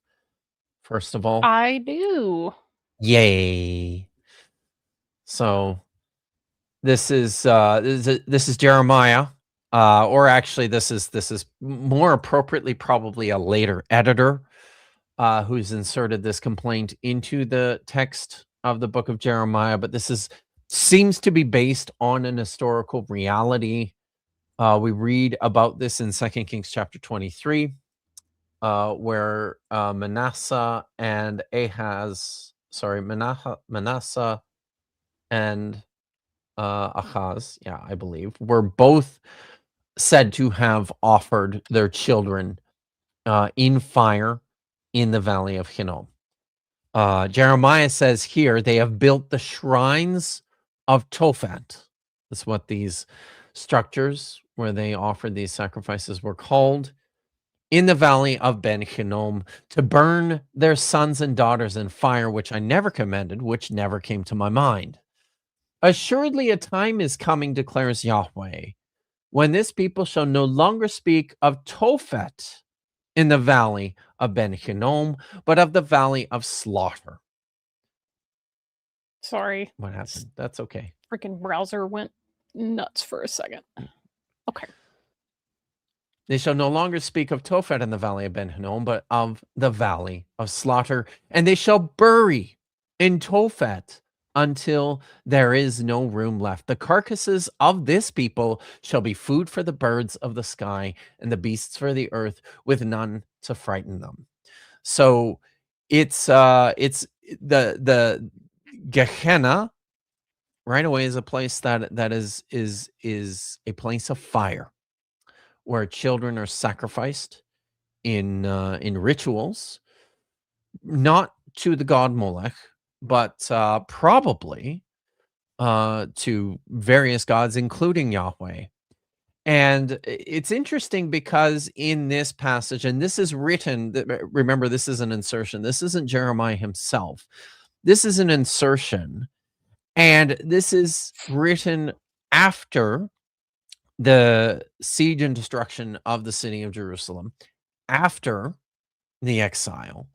first of all. I do. Yay. So this is Jeremiah, or actually this is more appropriately probably a later editor who's inserted this complaint into the text of the book of Jeremiah, but this seems to be based on an historical reality. We read about this in 2 Kings chapter 23, where Manasseh and Ahaz, I believe, were both said to have offered their children in fire in the Valley of Hinnom. Jeremiah says here they have built the shrines of Tophet. That's what these structures where they offered these sacrifices were called, in the Valley of Ben Hinnom, to burn their sons and daughters in fire, which I never commended, which never came to my mind. Assuredly a time is coming, declares Yahweh, when this people shall no longer speak of Tophet in the Valley of Ben Hinnom, but of the Valley of Slaughter. Sorry. What happened? That's okay. Freaking browser went nuts for a second. Okay. They shall no longer speak of Tophet in the valley of Ben Hinnom, but of the valley of slaughter. And they shall bury in Tophet until there is no room left. The carcasses of this people shall be food for the birds of the sky and the beasts for the earth, with none to frighten them. So it's the Gehenna right away is a place that is a place of fire, where children are sacrificed in rituals, not to the god Molech, but probably to various gods, including Yahweh. And it's interesting because in this passage, and this is written, remember, this is an insertion. This isn't Jeremiah himself. This is an insertion, and this is written after the siege and destruction of the city of Jerusalem, after the exile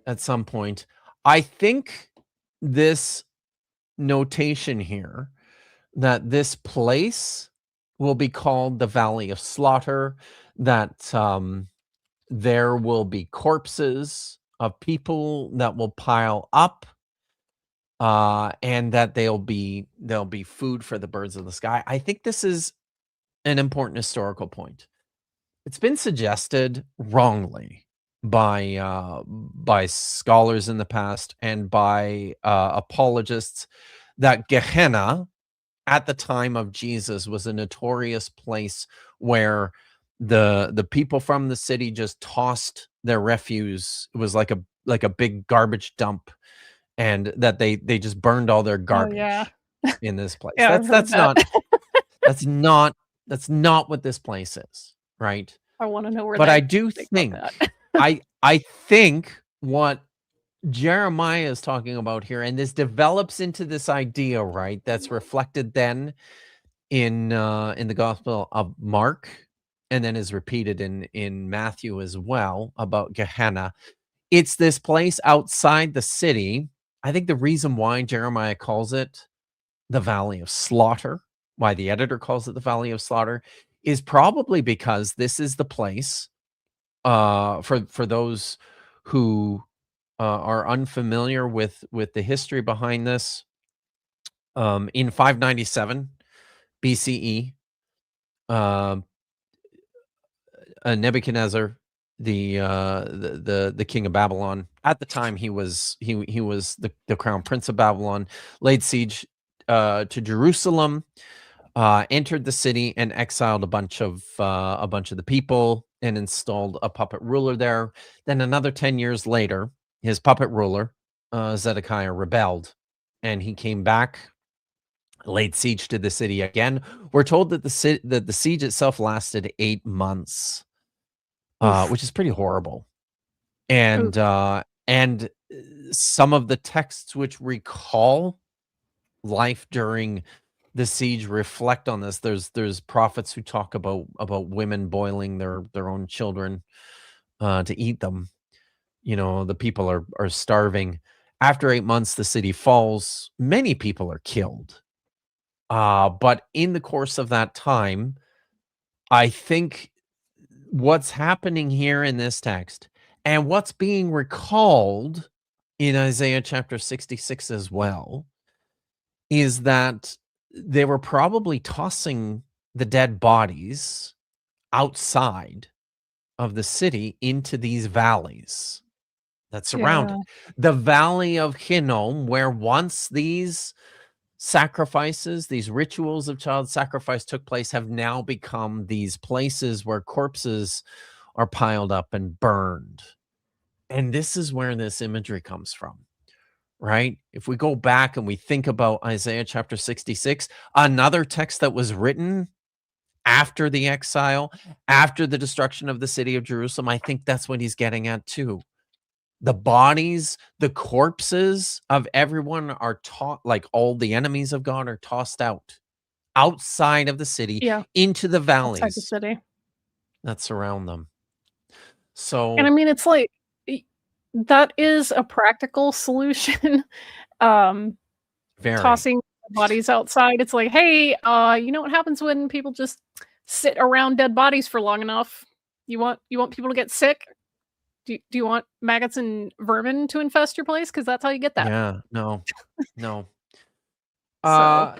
at some point. I think this notation here, that this place will be called the Valley of Slaughter, that there will be corpses of people that will pile up, and that they'll be food for the birds of the sky. I think this is an important historical point. It's been suggested wrongly by scholars in the past and by apologists that Gehenna at the time of Jesus was a notorious place where the people from the city just tossed their refuse. It was like a big garbage dump, and that they just burned all their garbage in this place. Yeah, That's not what this place is, right? I want to know where. But I do think I think what Jeremiah is talking about here, and this develops into this idea, right, that's reflected then in the Gospel of Mark, and then is repeated in Matthew as well, about Gehenna. It's this place outside the city. I think the reason why Jeremiah calls it the Valley of Slaughter, why the editor calls it the Valley of Slaughter, is probably because this is the place, for those who are unfamiliar with the history behind this. In 597 BCE, Nebuchadnezzar, the king of Babylon at the time, he was the crown prince of Babylon, laid siege to Jerusalem, entered the city and exiled a bunch of the people and installed a puppet ruler there. Then another 10 years later, his puppet ruler, Zedekiah, rebelled, and he came back, laid siege to the city again. We're told that the siege itself lasted 8 months, which is pretty horrible. And some of the texts which recall life during the siege reflect on this. There's prophets who talk about women boiling their own children to eat them. The people are starving. After 8 months, the city falls. Many people are killed. But in the course of that time, I think what's happening here in this text, and what's being recalled in Isaiah chapter 66 as well, is that they were probably tossing the dead bodies outside of the city into these valleys that surround it. The Valley of Hinnom, where once these sacrifices, these rituals of child sacrifice took place, have now become these places where corpses are piled up and burned. And this is where this imagery comes from, right? If we go back and we think about Isaiah chapter 66, another text that was written after the exile, after the destruction of the city of Jerusalem, I think that's what he's getting at too. The bodies, the corpses of everyone are like all the enemies of God are tossed outside of the city, into the valleys outside the city that surround them. So, and I mean, it's like, that is a practical solution. very. Tossing bodies outside. It's like, hey, you know what happens when people just sit around dead bodies for long enough? You want people to get sick? Do you want maggots and vermin to infest your place? Because that's how you get that. Yeah, no. So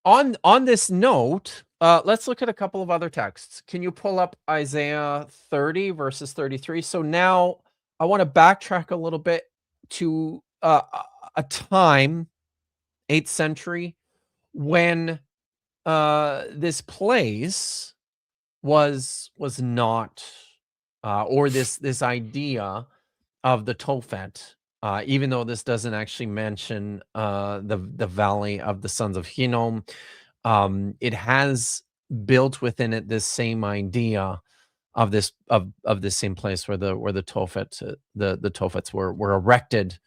On this note, let's look at a couple of other texts. Can you pull up Isaiah 30 verses 33? So now I want to backtrack a little bit to a time, 8th century, when this place was not, or this idea of the Tophet, even though this doesn't actually mention the valley of the sons of Hinnom, it has built within it this same idea of this same place where the Tophet, the Tophets were erected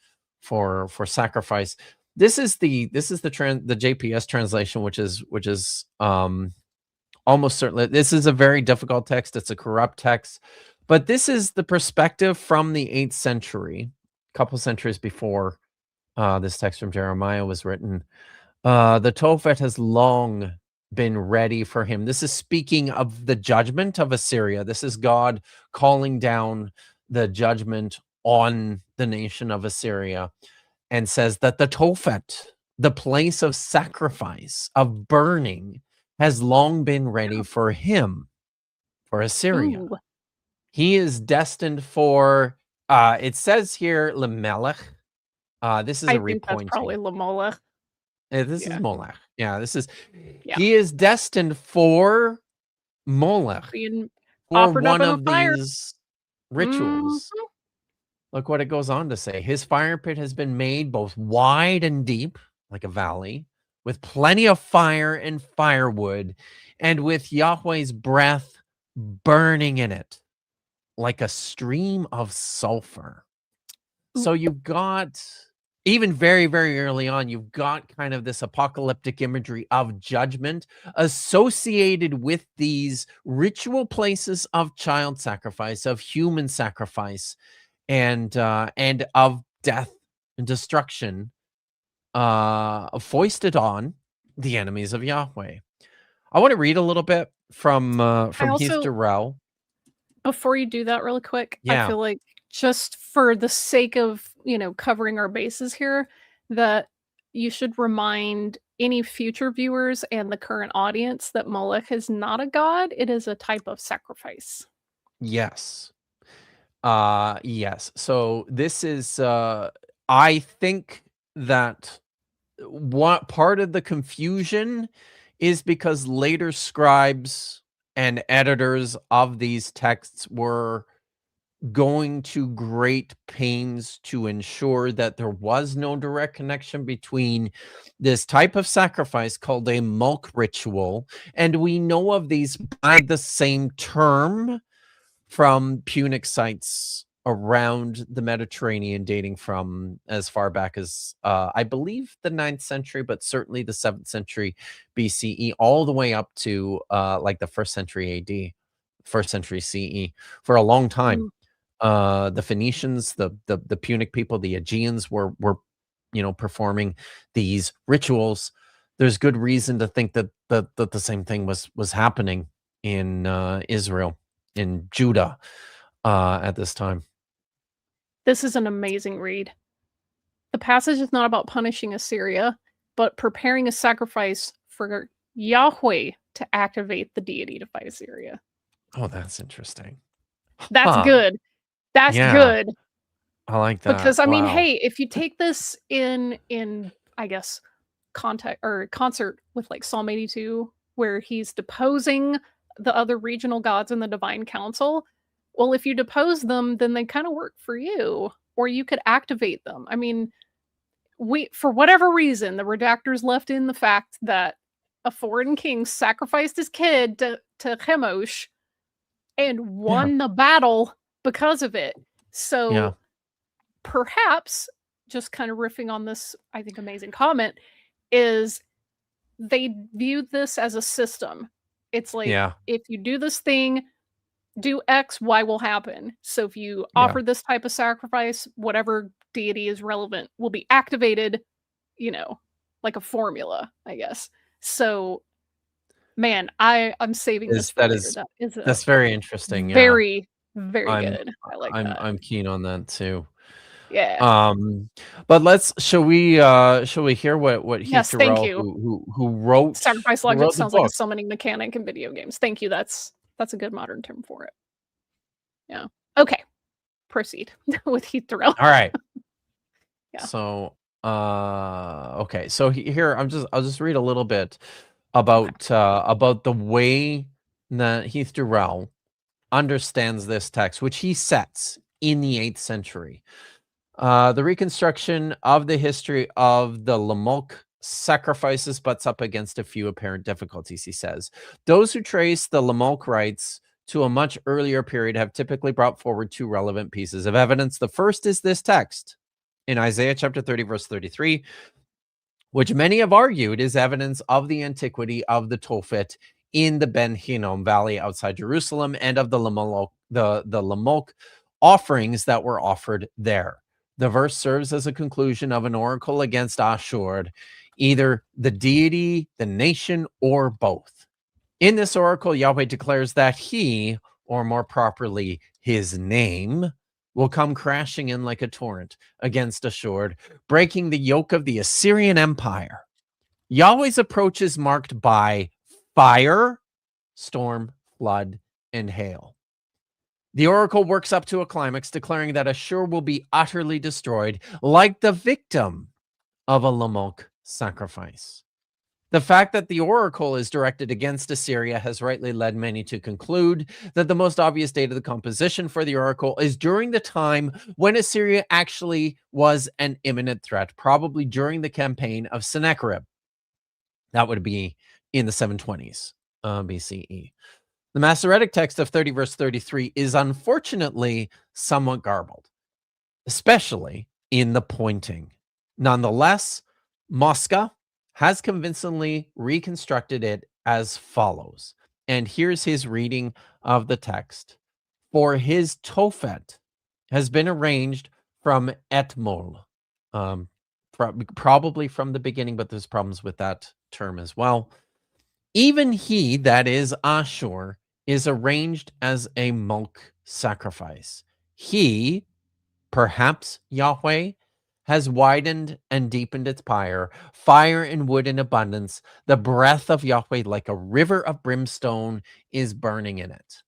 for sacrifice. This is the JPS translation, which is almost certainly, this is a very difficult text. It's a corrupt text, but this is the perspective from the 8th century, a couple centuries before this text from Jeremiah was written. The Tophet has long been ready for him. This is speaking of the judgment of Assyria. This is God calling down the judgment on the nation of Assyria, and says that the Tophet, the place of sacrifice, of burning, has long been ready for him, for Assyria. ooh, He is destined for, it says here, Lemelech. This is I a think that's repointing. probably Lamolech. This Yeah. is Molech. Yeah, this is, Yeah. he is destined for Molech, Being for offered up one in a of fire. these rituals. Mhm. Look what it goes on to say. His fire pit has been made both wide and deep, like a valley, with plenty of fire and firewood, and with Yahweh's breath burning in it, like a stream of sulfur. So you've got, even very, very early on, you've got kind of this apocalyptic imagery of judgment associated with these ritual places of child sacrifice, of human sacrifice, and of death and destruction, foisted on the enemies of Yahweh. I want to read a little bit from also- Hizdarel. Before you do that really quick, I Yeah. feel like just for the sake of, covering our bases here, that you should remind any future viewers and the current audience that Molech is not a god, it is a type of sacrifice. Yes. Yes. So this is, I think that what part of the confusion is because later scribes and editors of these texts were going to great pains to ensure that there was no direct connection between this type of sacrifice called a mulk ritual, and we know of these by the same term from Punic sites around the Mediterranean, dating from as far back as I believe the 9th century, but certainly the 7th century BCE, all the way up to like the 1st century AD, 1st century CE, for a long time. The Phoenicians, the Punic people, the Aegeans were performing these rituals. There's good reason to think that the same thing was happening in Israel, in Judah, at this time. This is an amazing read. The passage is not about punishing Assyria, but preparing a sacrifice for Yahweh to activate the deity to fight Assyria. Oh, that's interesting. That's Huh. good. That's Yeah. good. I like that. Because I mean, Wow. hey, if you take this in I guess context or concert with like Psalm 82, where he's deposing the other regional gods in the divine council, well, if you depose them, then they kind of work for you, or you could activate them. I mean, for whatever reason, the redactors left in the fact that a foreign king sacrificed his kid to Chemosh and won the battle because of it. So Yeah. perhaps, just kind of riffing on this, I think, amazing comment, is they viewed this as a system. It's like, Yeah. if you do this thing, do X, Y will happen. So if you offer this type of sacrifice, whatever deity is relevant will be activated, like a formula, I guess. So, man, I'm saving this for later. That is That's very interesting. very, very I'm good. I like that. I'm keen on that too. Yeah. But shall we hear what Heath Yes, thank Durrell, you. who wrote Sacrifice who logic wrote the sounds like a book. summoning mechanic in video games. Thank you. That's a good modern term for it. Yeah. Okay. Proceed with Heath Durrell. All right. Yeah. So okay. So here I'll just read a little bit about the way that Heath Durrell understands this text, which he sets in the 8th century. The reconstruction of the history of the Lamolk sacrifices butts up against a few apparent difficulties, he says. Those who trace the Lamolk rites to a much earlier period have typically brought forward 2 relevant pieces of evidence. The first is this text in Isaiah chapter 30, verse 33, which many have argued is evidence of the antiquity of the Tophet in the Ben Hinnom Valley outside Jerusalem and of the Lamolk offerings that were offered there. The verse serves as a conclusion of an oracle against Ashur, either the deity, the nation, or both. In this oracle, Yahweh declares that he, or more properly, his name, will come crashing in like a torrent against Ashur, breaking the yoke of the Assyrian Empire. Yahweh's approach is marked by fire, storm, flood, and hail. The oracle works up to a climax, declaring that Ashur will be utterly destroyed, like the victim of a Lamolk sacrifice. The fact that the oracle is directed against Assyria has rightly led many to conclude that the most obvious date of the composition for the oracle is during the time when Assyria actually was an imminent threat, probably during the campaign of Sennacherib. That would be in the 720s BCE. The Masoretic text of 30 verse 33 is unfortunately somewhat garbled, especially in the pointing. Nonetheless, Mosca has convincingly reconstructed it as follows. And here's his reading of the text. For his Tophet has been arranged from etmol, probably from the beginning, but there's problems with that term as well. Even he, that is Ashur, is arranged as a Molk sacrifice. He, perhaps Yahweh, has widened and deepened its pyre, fire and wood in abundance. The breath of Yahweh, like a river of brimstone, is burning in it.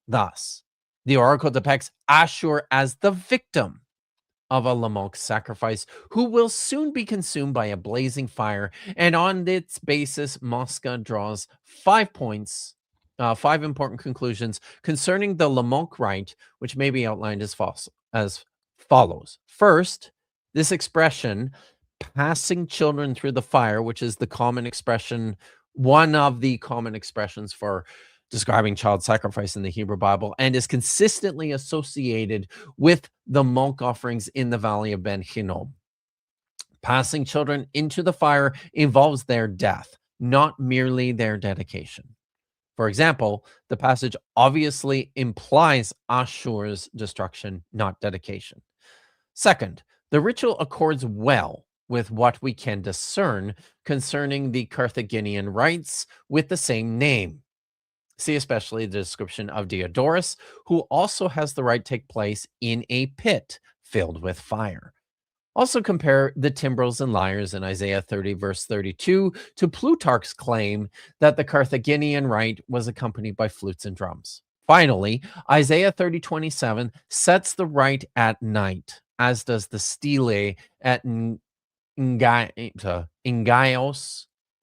Thus, the oracle depicts Ashur as the victim of a Lamolk sacrifice, who will soon be consumed by a blazing fire. And on its basis, Mosca draws 5 points, 5 important conclusions concerning the Lamolk rite, which may be outlined as follows. First, this expression, passing children through the fire, which is the common expression, one of the common expressions for describing child sacrifice in the Hebrew Bible, and is consistently associated with the Molk offerings in the Valley of Ben Hinnom. Passing children into the fire involves their death, not merely their dedication. For example, the passage obviously implies Ashur's destruction, not dedication. Second, the ritual accords well with what we can discern concerning the Carthaginian rites with the same name. See especially the description of Diodorus, who also has the rite take place in a pit filled with fire. Also compare the timbrels and lyres in Isaiah 30 verse 32 to Plutarch's claim that the Carthaginian rite was accompanied by flutes and drums. Finally, Isaiah 30:27 sets the rite at night, as does the stele at Ngaios,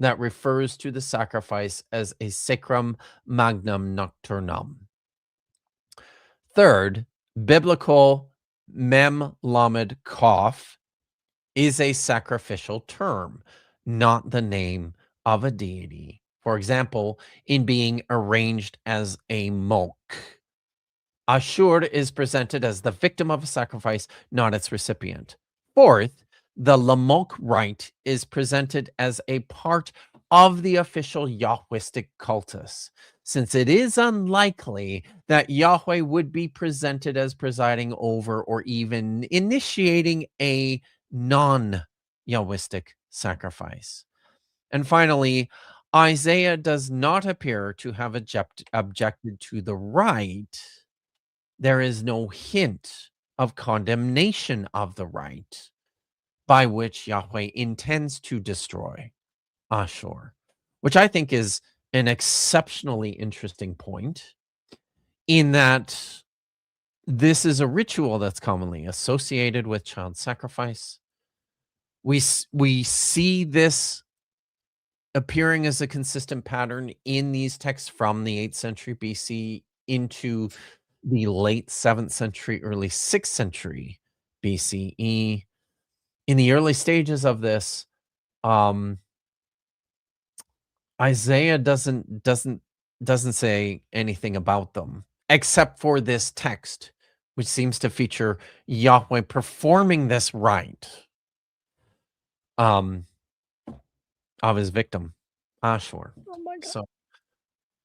that refers to the sacrifice as a sacrum magnum nocturnum. Third, biblical mem lamed kaf is a sacrificial term, not the name of a deity. For example, in being arranged as a molk. Ashur is presented as the victim of a sacrifice, not its recipient. Fourth, the Lamolk rite is presented as a part of the official Yahwistic cultus, since it is unlikely that Yahweh would be presented as presiding over or even initiating a non-Yahwistic sacrifice. And finally, Isaiah does not appear to have objected to the right. There is no hint of condemnation of the right by which Yahweh intends to destroy Ashur, which I think is an exceptionally interesting point, in that this is a ritual that's commonly associated with child sacrifice. We see this appearing as a consistent pattern in these texts from the 8th century BC into the late 7th century, early 6th century BCE. In the early stages of this, Isaiah doesn't say anything about them, except for this text, which seems to feature Yahweh performing this rite of his victim, Ashur. Oh my god. So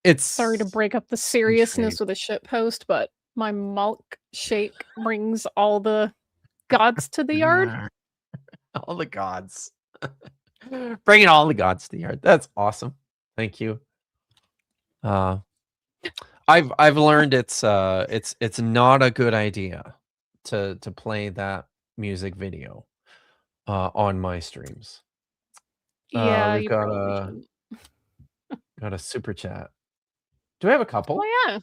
it's Sorry to break up the seriousness with a shit post, but my milk shake brings all the gods to the yard. All the gods. Bringing all the gods to the yard. That's awesome. Thank you. I've learned it's not a good idea to play that music video on my streams. Yeah, we've you got probably a shouldn't. got a super chat. Do we have a couple? Oh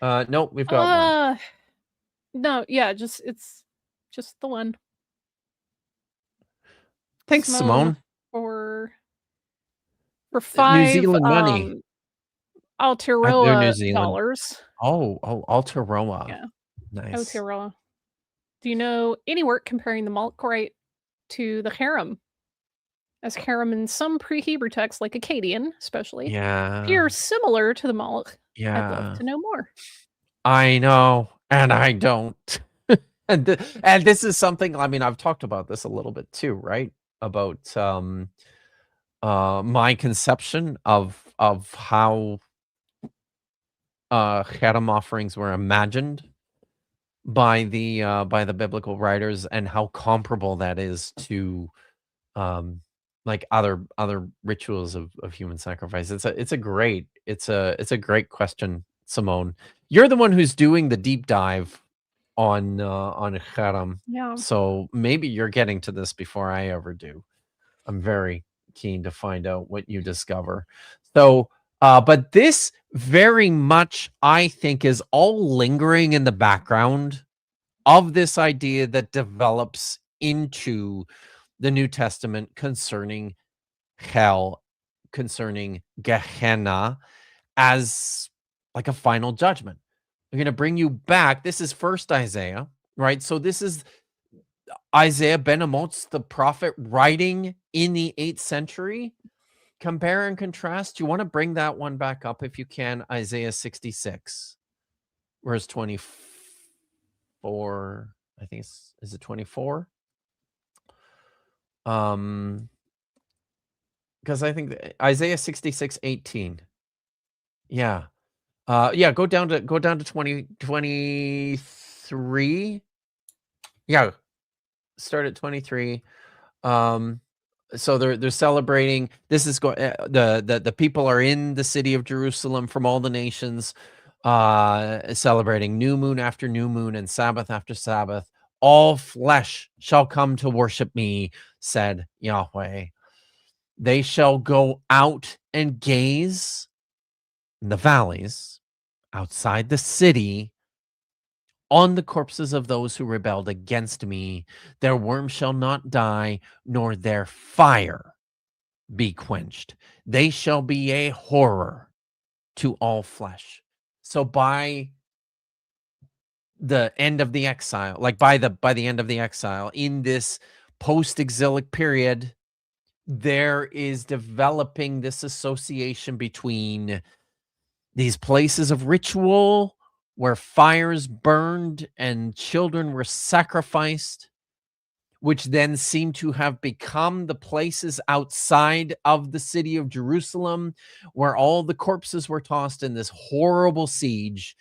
yeah. Nope, we've got one. No, yeah, it's just the one. Thanks, Simone. For 5 New Zealand money. Aotearoa New Zealand. dollars. Oh, Aotearoa. Yeah. Nice. Aotearoa. Do you know any work comparing the Malk rite to the harem? As harem in some pre-Hebrew texts, like Akkadian especially, appear similar to the Malk. Yeah. I'd love to know more. I know, and I don't. and this is something, I mean, I've talked about this a little bit too, right? About my conception of how harem offerings were imagined by the biblical writers, and how comparable that is to like other rituals of human sacrifice. It's a great question, Simone. You're the one who's doing the deep dive on harem. Yeah. So maybe you're getting to this before I ever do. I'm very keen to find out what you discover. So but this very much, I think, is all lingering in the background of this idea that develops into the New Testament concerning hell, concerning Gehenna, as like a final judgment. I'm going to bring you back. This is first Isaiah, right? So this is Isaiah ben Amoz, the prophet, writing in the 8th century. Compare and contrast. You want to bring that one back up if you can. Isaiah 66, verse 24. I think is it 24? Because I think Isaiah 66:18. Yeah. Go down to 23. Yeah. Start at 23. So they're celebrating. This is the people are in the city of Jerusalem from all the nations, celebrating new moon after new moon and Sabbath after Sabbath. All flesh shall come to worship me, said Yahweh. They shall go out and gaze in the valleys outside the city on the corpses of those who rebelled against me. Their worm shall not die, nor their fire be quenched. They shall be a horror to all flesh. So by the end of the exile, like by the end of the exile, in this post-exilic period, there is developing this association between these places of ritual where fires burned and children were sacrificed, which then seem to have become the places outside of the city of Jerusalem, where all the corpses were tossed in this horrible siege,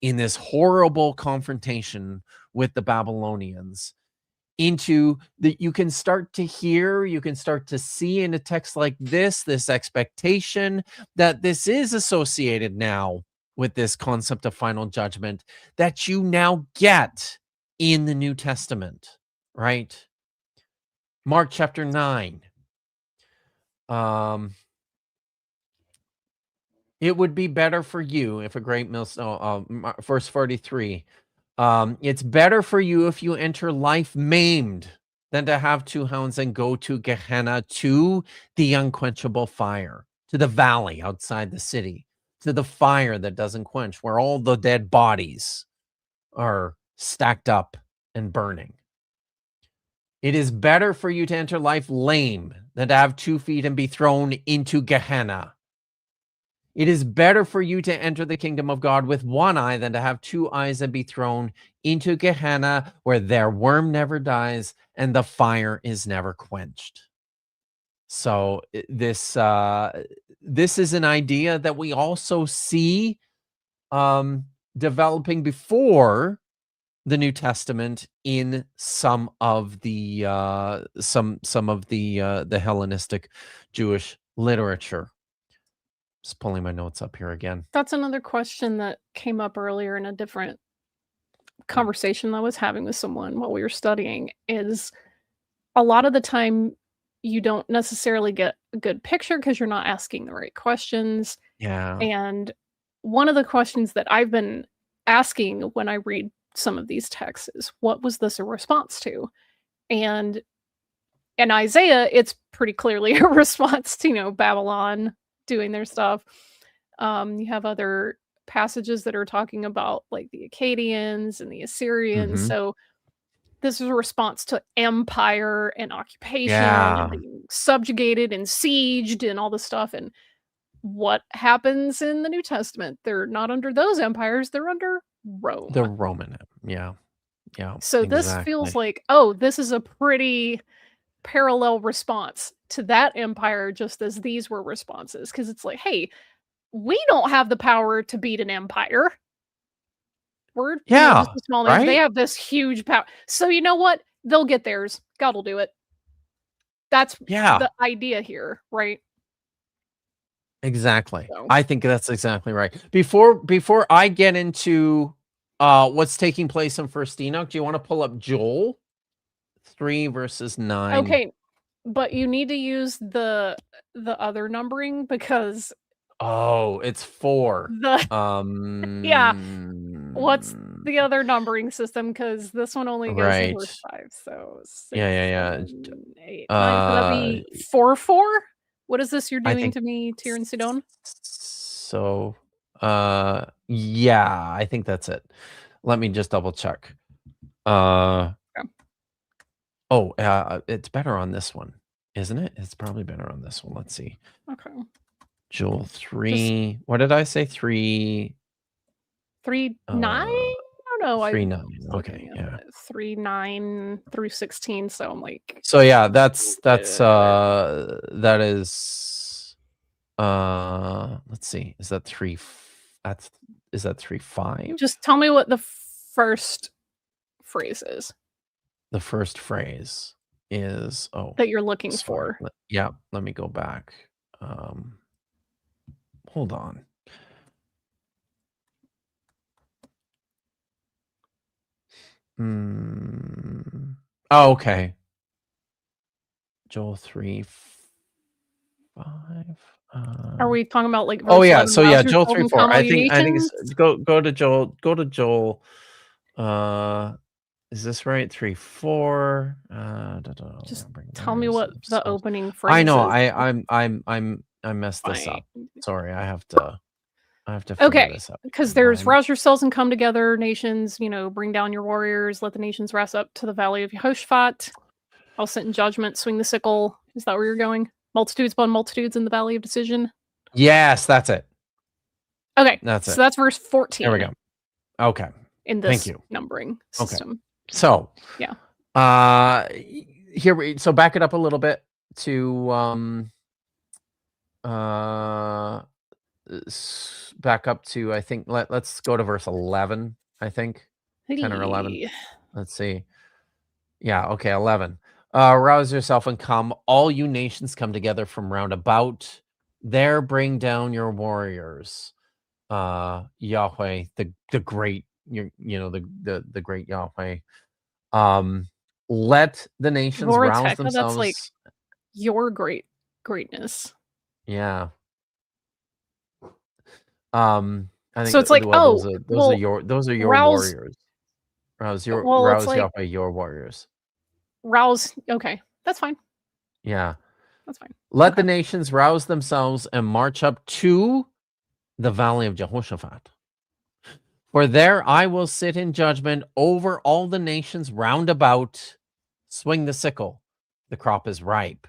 in this horrible confrontation with the Babylonians. into that. You can start to hear, you can start to see in a text like this expectation that this is associated now with this concept of final judgment that you now get in the New Testament, right? Mark chapter 9. It would be better for you if a great millstone, verse 43. It's better for you if you enter life maimed than to have two hounds and go to Gehenna, to the unquenchable fire, to the valley outside the city, to the fire that doesn't quench, where all the dead bodies are stacked up and burning. It is better for you to enter life lame than to have 2 feet and be thrown into Gehenna. It is better for you to enter the kingdom of God with 1 eye than to have 2 eyes and be thrown into Gehenna, where their worm never dies and the fire is never quenched. So this is an idea that we also see developing before the New Testament in some of the the Hellenistic Jewish literature. Just pulling my notes up here again. That's another question that came up earlier in a different conversation I was having with someone while we were studying, is a lot of the time you don't necessarily get a good picture because you're not asking the right questions. Yeah. And one of the questions that I've been asking when I read some of these texts is, what was this a response to? And in Isaiah, it's pretty clearly a response to, Babylon doing their stuff. You have other passages that are talking about like the Akkadians and the Assyrians. Mhm. So this is a response to empire and occupation Yeah. and being subjugated and sieged and all this stuff. And what happens in the New Testament? They're not under those empires, they're under Rome. The Roman. Yeah. So this feels like, oh, this is a pretty parallel response to that empire, just as these were responses. Because it's like, hey, we don't have the power to beat an empire. We're just a small nation. They have this huge power. So you know what? They'll get theirs. God will do it. That's the idea here, right? Exactly. So. I think that's exactly right. Before I get into what's taking place in First Enoch, do you want to pull up Joel 3 verses 9? Okay, but you need to use the other numbering because it's 4. yeah. What's the other numbering system? Because this one only goes in verse 5. So 6, 7, 8, 9. So that'd be 4-4. What is this you're doing to me, Tyr and Sidon? So, yeah, I think that's it. Let me just double check. It's better on this one, isn't it? It's probably better on this one. Let's see. Okay. Joel 3. What did I say? 3. 3, 9? I don't know. 3, 9. Okay. Yeah. 3, 9 through 16. So I'm like. So yeah, that is. Let's see. Is that 3? Is that 3, 5? Just tell me what the first phrase is. The first phrase is that you're looking for. Let me go back. Hold on. Okay. Joel 3, 5. Are we talking about like? So Joel 3, 4. I think it's, go to Joel. Go to Joel. Is this right? 3, 4. Just tell me what the opening phrase. I know. Is. I messed this up. Sorry. I have to figure this out. Because there's rouse yourselves and come together, nations. Bring down your warriors. Let the nations rise up to the valley of Yehoshaphat. I'll sit in judgment. Swing the sickle. Is that where you're going? Multitudes upon multitudes in the valley of decision. Yes, that's it. Okay, that's it. So that's verse 14. There we go. Okay. In this numbering system. Okay. So so back it up a little bit to back up to, I think let's go to verse 11. I think 10 or 11. Let's see. Yeah, okay, 11. Rouse yourself and come, all you nations come together from round about. There bring down your warriors. Yahweh, the great, the great Yahweh. Let the nations rouse Voroteka, that's like themselves. your greatness. Yeah. I think So it's like, those are your rouse. warriors. Rouse It's like Yahweh, your warriors. rouse. Okay, that's fine. Yeah. That's fine. Let the nations rouse themselves and march up to the valley of Jehoshaphat. For there I will sit in judgment over all the nations round about. Swing the sickle, the crop is ripe.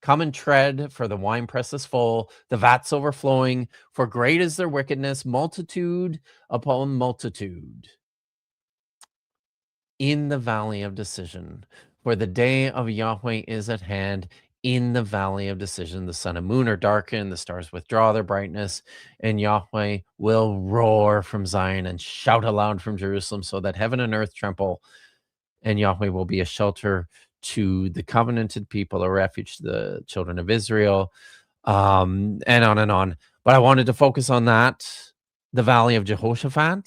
Come and tread, for the winepress is full, the vat's overflowing, for great is their wickedness, multitude upon multitude. In the valley of decision, for the day of Yahweh is at hand. In the valley of decision, the sun and moon are darkened, the stars withdraw their brightness, and Yahweh will roar from Zion and shout aloud from Jerusalem, so that heaven and earth tremble, and Yahweh will be a shelter to the covenanted people, a refuge to the children of Israel, and on and on. But I wanted to focus on that, the valley of Jehoshaphat,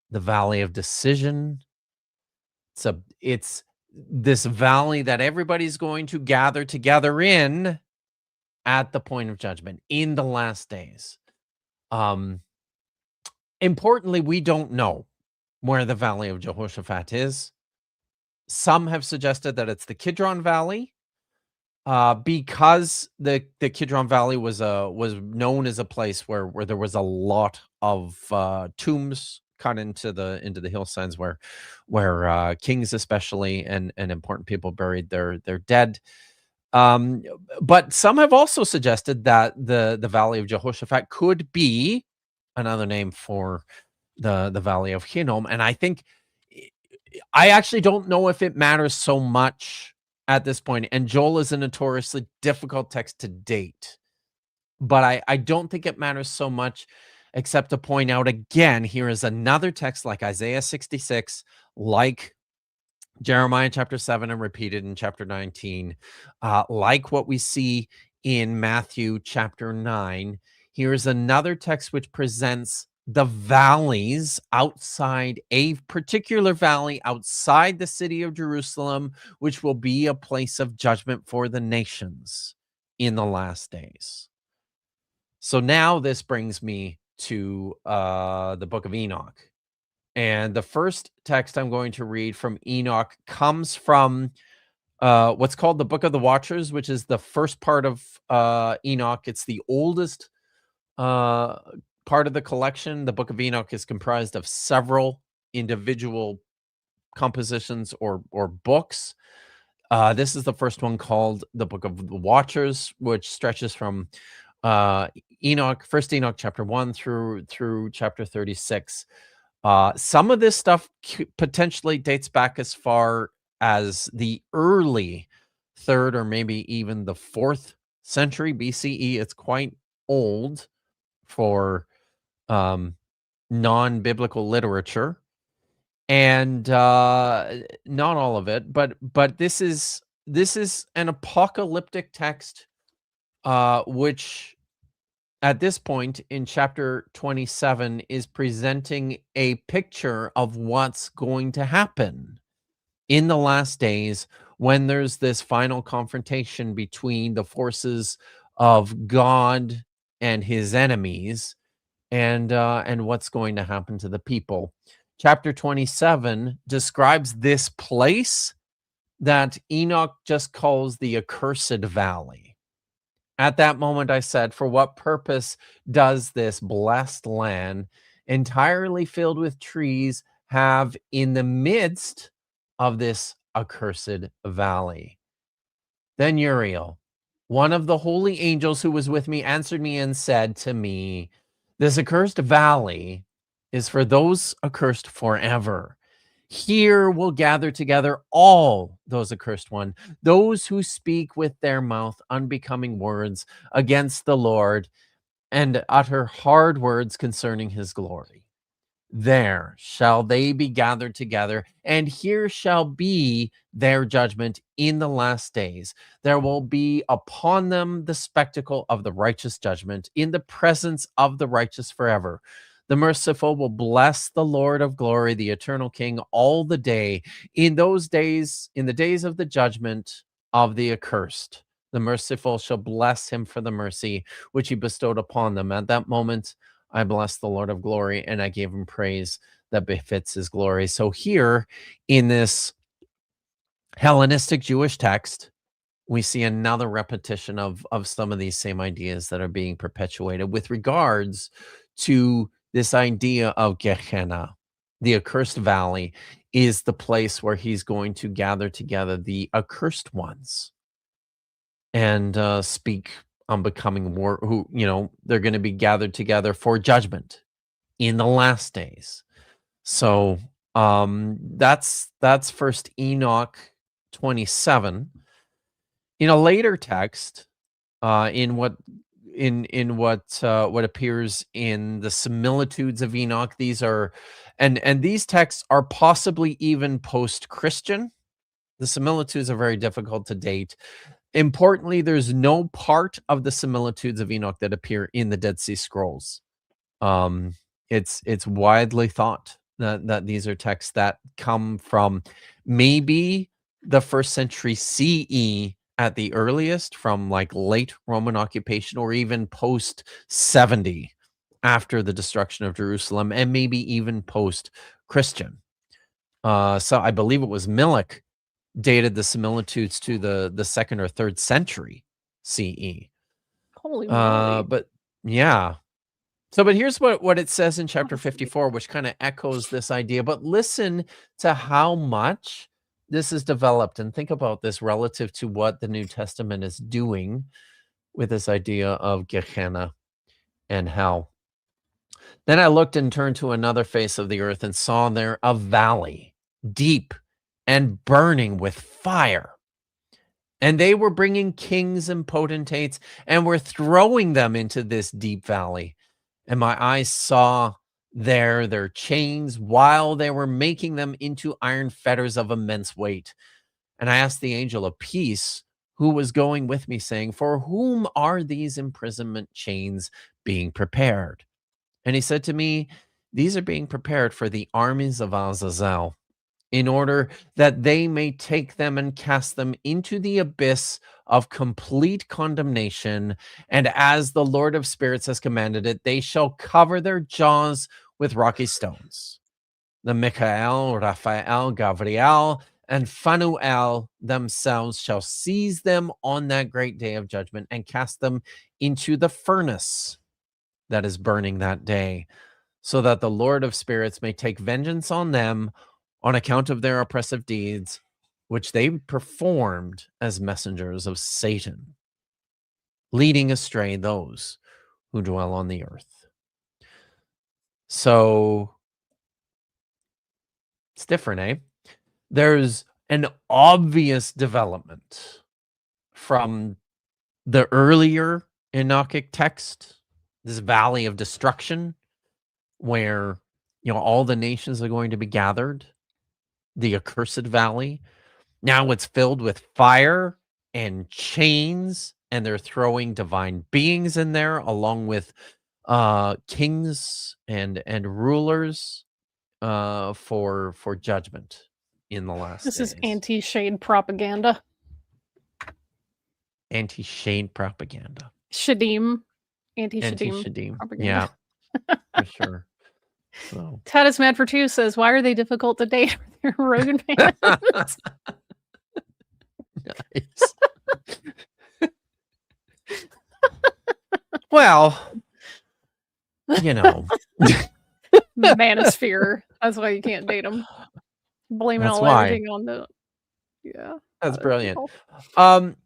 the valley of decision. It's this valley that everybody's going to gather together in at the point of judgment in the last days. Importantly, we don't know where the valley of Jehoshaphat is. Some have suggested that it's the Kidron Valley, because the Kidron Valley was known as a place where there was a lot of tombs cut into the hillsides where kings especially and important people buried their dead. But some have also suggested that the Valley of Jehoshaphat could be another name for the Valley of Hinnom, and I actually don't know if it matters so much at this point. And Joel is a notoriously difficult text to date, but I don't think it matters so much, except to point out again, here is another text like Isaiah 66, like Jeremiah chapter 7 and repeated in chapter 19, like what we see in Matthew chapter 9. Here's another text which presents the valleys outside, a particular valley outside the city of Jerusalem, which will be a place of judgment for the nations in the last days. So now this brings me to the book of Enoch. And the first text I'm going to read from Enoch comes from what's called the Book of the Watchers, which is the first part of Enoch. It's the oldest part of the collection. The Book of Enoch is comprised of several individual compositions or books. This is the first one, called the Book of the Watchers, which stretches from First Enoch chapter 1 through chapter 36. Some of this stuff potentially dates back as far as the early 3rd or maybe even the 4th century BCE. It's quite old for non-biblical literature, and not all of it, but this is an apocalyptic text, which at this point in chapter 27 is presenting a picture of what's going to happen in the last days, when there's this final confrontation between the forces of God and his enemies, and what's going to happen to the people. Chapter 27 describes this place that Enoch just calls the accursed valley. At that moment, I said, for what purpose does this blessed land, entirely filled with trees, have in the midst of this accursed valley? Then Uriel, one of the holy angels who was with me, answered me and said to me, this accursed valley is for those accursed forever. Here will gather together all those accursed ones, those who speak with their mouth unbecoming words against the Lord and utter hard words concerning his glory. there shall they be gathered together, and here shall be their judgment in the last days. There will be upon them the spectacle of the righteous judgment in the presence of the righteous forever. The merciful will bless the Lord of glory, the eternal King, all the day. In those days, in the days of the judgment of the accursed, the merciful shall bless him for the mercy which he bestowed upon them. At that moment, I blessed the Lord of glory, and I gave him praise that befits his glory. So here in this Hellenistic Jewish text, we see another repetition of some of these same ideas that are being perpetuated with regards to this idea of Gehenna. The accursed valley is the place where he's going to gather together the accursed ones and speak unbecoming word, who, they're going to be gathered together for judgment in the last days. So that's First Enoch 27. In a later text, in what appears in the Similitudes of Enoch, these are, and these texts are possibly even post-Christian. The Similitudes are very difficult to date. Importantly, there's no part of the Similitudes of Enoch that appear in the Dead Sea Scrolls. It's widely thought that these are texts that come from maybe the 1st century CE at the earliest, from like late Roman occupation, or even post 70 after the destruction of Jerusalem, and maybe even post-Christian. So I believe it was Millich dated the Similitudes to the 2nd or 3rd century CE. Holy moly. But yeah. So, but here's what it says in chapter 54, which kind of echoes this idea. But listen to how much this is developed, and think about this relative to what the New Testament is doing with this idea of Gehenna and hell. Then I looked and turned to another face of the earth and saw there a valley, deep and burning with fire. And they were bringing kings and potentates and were throwing them into this deep valley. And my eyes saw there their chains while they were making them into iron fetters of immense weight. And I asked the angel of peace who was going with me, saying, for whom are these imprisonment chains being prepared? And he said to me, these are being prepared for the armies of Azazel, in order that they may take them and cast them into the abyss of complete condemnation. And as the Lord of Spirits has commanded it, they shall cover their jaws with rocky stones. The Michael, Raphael, Gabriel, and Phanuel themselves shall seize them on that great day of judgment and cast them into the furnace that is burning that day, so that the Lord of Spirits may take vengeance on them on account of their oppressive deeds, which they performed as messengers of Satan, leading astray those who dwell on the earth. So it's different, eh? There's an obvious development from the earlier Enochic text, this valley of destruction, where all the nations are going to be gathered, the accursed valley. Now it's filled with fire and chains, and they're throwing divine beings in there along with kings and rulers for judgment in the last days. This is anti-shade propaganda. Anti-shade propaganda. Shadim. Anti-Shadim Anti-Shadim. propaganda. Yeah, for sure. So. Ted is mad for two says, why are they difficult to date? They're Rogan fans. Nice. Well, Manosphere. That's why you can't date them. Blaming everything on the... Yeah. That's brilliant.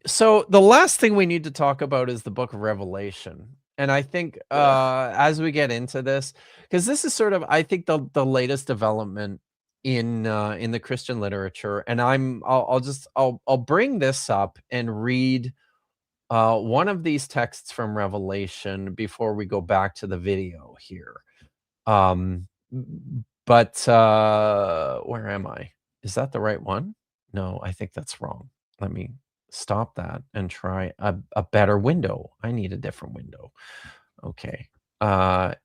So the last thing we need to talk about is the book of Revelation. And I think as we get into this, because this is sort of, I think, the latest development in the Christian literature, and I'll bring this up and read one of these texts from Revelation before we go back to the video here. But where am I? Is that the right one? No, I think that's wrong. Let me stop that and try a better window. I need a different window. Okay.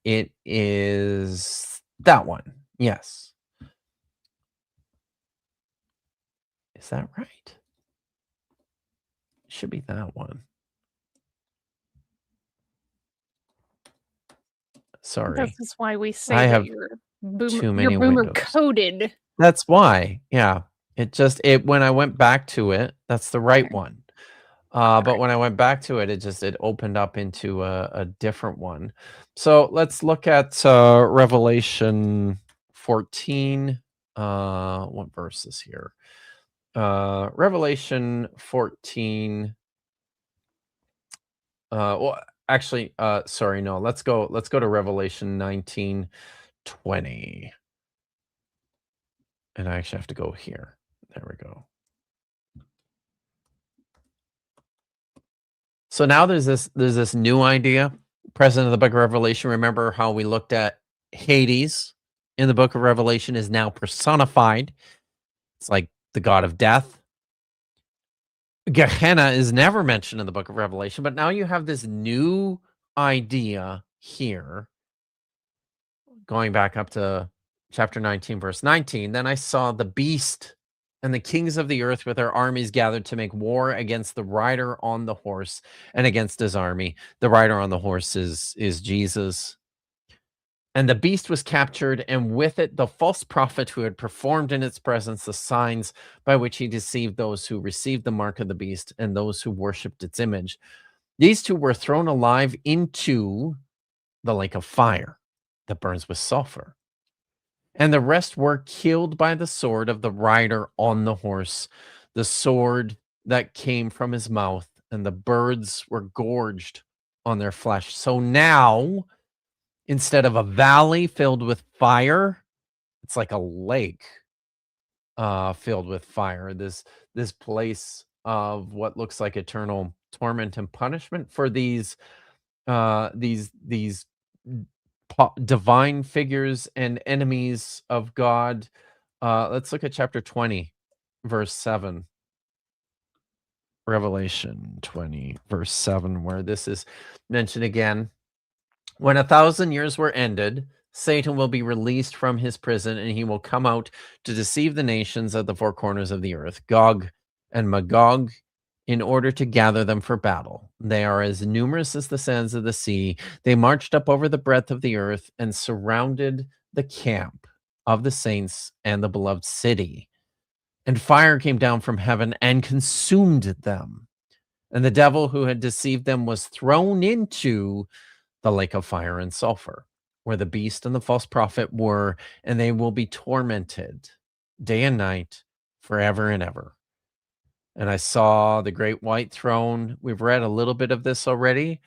It is that one. Yes. Is that right? It should be that one. Sorry. This is why we say I that have you're too many boomer windows. coded. That's why. Yeah. It when I went back to it, that's the right one. But when I went back to it, it opened up into a different one. So let's look at Revelation 14. What verse is here? Revelation 14. Well, actually, sorry, no. Let's go to Revelation 19:20. And I actually have to go here. There we go. So now there's this new idea present in the book of Revelation. Remember how we looked at Hades in the book of Revelation is now personified. It's like the god of death. Gehenna is never mentioned in the book of Revelation, but now you have this new idea here. Going back up to chapter 19, verse 19. Then I saw the beast and the kings of the earth with their armies gathered to make war against the rider on the horse and against his army. The rider on the horse is Jesus. And the beast was captured, and with it the false prophet who had performed in its presence the signs by which he deceived those who received the mark of the beast and those who worshipped its image. These two were thrown alive into the lake of fire that burns with sulfur. And the rest were killed by the sword of the rider on the horse, the sword that came from his mouth, and the birds were gorged on their flesh. So now, instead of a valley filled with fire, it's like a lake filled with fire. This place of what looks like eternal torment and punishment for these divine figures and enemies of God. Let's look at chapter 20, verse 7. Revelation 20, verse 7, where this is mentioned again. When 1,000 years were ended, Satan will be released from his prison, and he will come out to deceive the nations at the four corners of the earth, Gog and Magog, in order to gather them for battle. They are as numerous as the sands of the sea. They marched up over the breadth of the earth and surrounded the camp of the saints and the beloved city. And fire came down from heaven and consumed them. And the devil who had deceived them was thrown into the lake of fire and sulfur, where the beast and the false prophet were, and they will be tormented day and night forever and ever. And I saw the great white throne. We've read a little bit of this already,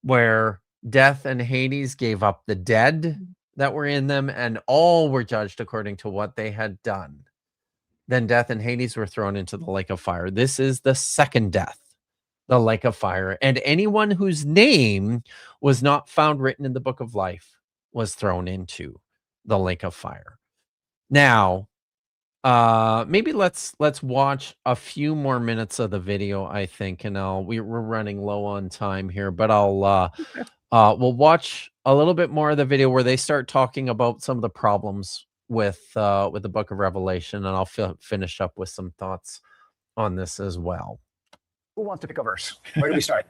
where death and Hades gave up the dead that were in them, and all were judged according to what they had done. Then death and Hades were thrown into the lake of fire. This is the second death, the lake of fire. And anyone whose name was not found written in the book of life was thrown into the lake of fire. Now, maybe let's watch a few more minutes of the video, I think, and we're running low on time here, but we'll watch a little bit more of the video where they start talking about some of the problems with the book of Revelation, and I'll finish up with some thoughts on this as well. Who wants to pick a verse? Where do we start?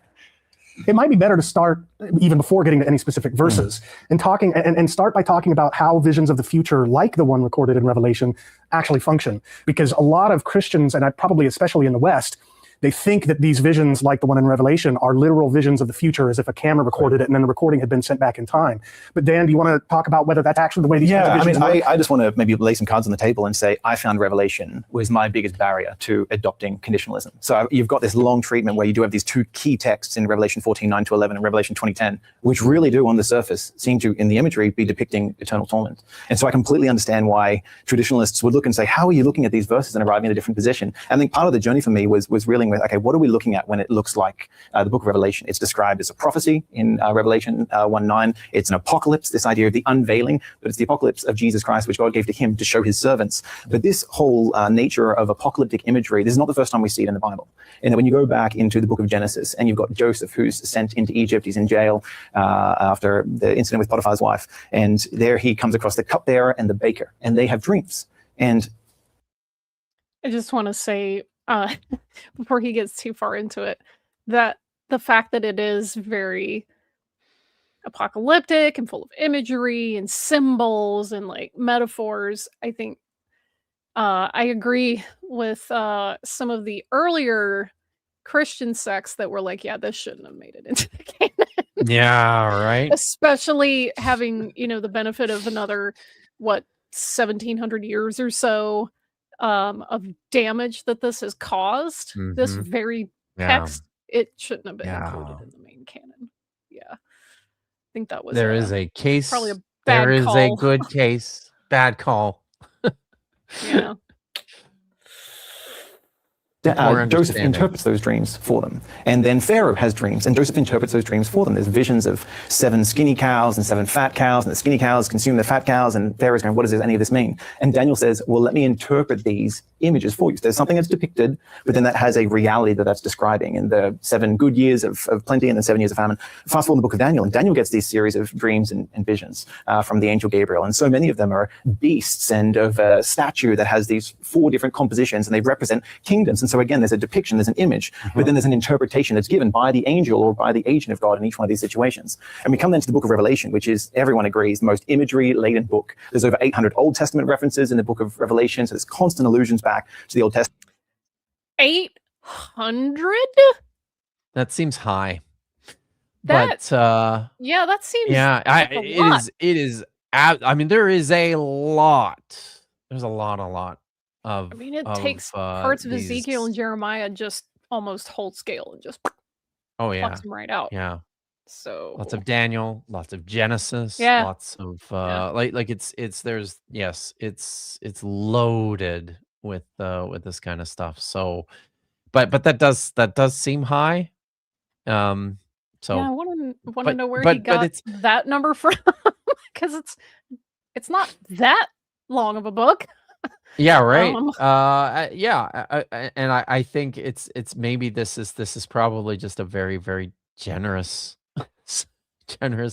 It might be better to start, even before getting to any specific verses, and start by talking about how visions of the future, like the one recorded in Revelation, actually function. Because a lot of Christians, and probably especially in the West, they think that these visions, like the one in Revelation, are literal visions of the future, as if a camera recorded it and then the recording had been sent back in time. But Dan, do you want to talk about whether that's actually the way these visions work? I just want to maybe lay some cards on the table and say I found Revelation was my biggest barrier to adopting conditionalism. So you've got this long treatment where you do have these two key texts in Revelation 14:9-11 and Revelation 20:10, which really do on the surface seem to, in the imagery, be depicting eternal torment. And so I completely understand why traditionalists would look and say, how are you looking at these verses and arriving at a different position? And I think part of the journey for me was really grappling with, okay, what are we looking at when it looks like the book of Revelation? It's described as a prophecy in Revelation 1:9. It's an apocalypse, this idea of the unveiling, but it's the apocalypse of Jesus Christ, which God gave to him to show his servants. But this whole nature of apocalyptic imagery, this is not the first time we see it in the Bible. And when you go back into the book of Genesis, and you've got Joseph, who's sent into Egypt, he's in jail after the incident with Potiphar's wife, and there he comes across the cupbearer and the baker, and they have dreams. And I just want to say, before he gets too far into it, that the fact that it is very apocalyptic and full of imagery and symbols and like metaphors, I think I agree with some of the earlier Christian sects that were like, yeah, this shouldn't have made it into the canon. Yeah, right. Especially having, the benefit of another, 1700 years or so of damage that this has caused. This very text, it shouldn't have been included in the main canon. Yeah. I think that was There is a case. probably a bad There is call. a good case. Bad call. Yeah. Joseph interprets those dreams for them. And then Pharaoh has dreams, and Joseph interprets those dreams for them. There's visions of 7 skinny cows and 7 fat cows, and the skinny cows consume the fat cows, and Pharaoh's going, what does any of this mean? And Daniel says, well, let me interpret these images for you. So there's something that's depicted, but then that has a reality that's describing, in the 7 good years of plenty and then 7 years of famine. Fast forward in the book of Daniel, and Daniel gets these series of dreams and visions from the angel Gabriel. And so many of them are beasts and of a statue that has these 4 different compositions, and they represent kingdoms. And so again, there's a depiction, there's an image, but then there's an interpretation that's given by the angel or by the agent of God in each one of these situations. And we come then to the book of Revelation, which is, everyone agrees, the most imagery-laden book. There's over 800 Old Testament references in the book of Revelation, so there's constant allusions back to the Old Testament. 800? That seems high. That, but yeah, that seems yeah, like a lot. it is. I mean, there is a lot. There's a lot of. I mean, it takes parts of Ezekiel and Jeremiah just almost whole scale and just plucks them right out. Yeah. So lots of Daniel, lots of Genesis, Yeah. lots of like it's there's it's loaded with this kind of stuff. So, but that does seem high. So yeah, I want to but- know where but- he but got it's- that number from, because it's not that long of a book. Yeah, right. Um, And I think it's maybe this is probably just a very, very generous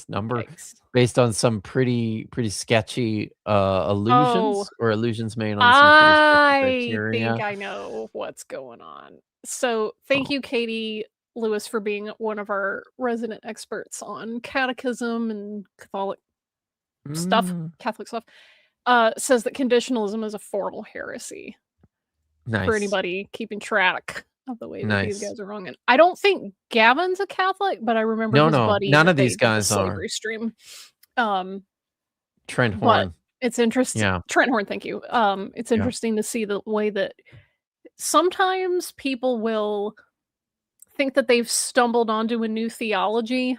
number Yikes. based on some pretty sketchy allusions or allusions made on some I pretty sketchy criteria. think I know what's going on. So thank you, Katie Lewis, for being one of our resident experts on catechism and Catholic stuff, Catholic stuff. Says that conditionalism is a formal heresy. Nice. For anybody keeping track of the way that these Nice. guys are wrong. And I don't think Gavin's a Catholic, but I remember his No, buddy. none that of these they did the guys are. slavery stream. Trent But Horn. it's interesting. Yeah. Trent Horn, thank you. It's interesting to see the way that sometimes people will think that they've stumbled onto a new theology,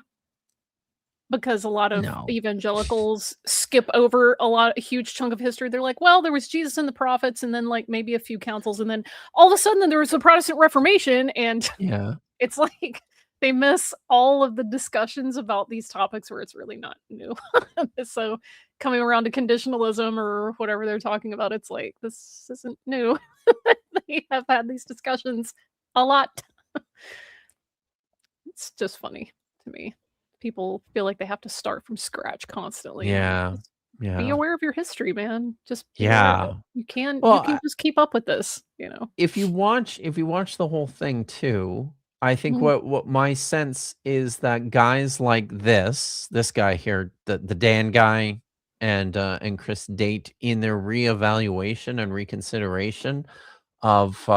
because a lot of No. evangelicals skip over a huge chunk of history. They're like, well, there was Jesus and the prophets, and then like maybe a few councils, and then all of a sudden there was the Protestant Reformation, and Yeah. it's like they miss all of the discussions about these topics where it's really not new. So coming around to conditionalism or whatever they're talking about, it's like, this isn't new. They have had these discussions a lot. It's just funny to me. People feel like they have to start from scratch constantly. Yeah. Just be Yeah. aware of your history, man. Just be aware of Yeah. it. You can Well, just keep up with this, If you watch the whole thing too, I think Mhm. what my sense is that guys like this guy here, the Dan guy and Chris Date, in their reevaluation and reconsideration of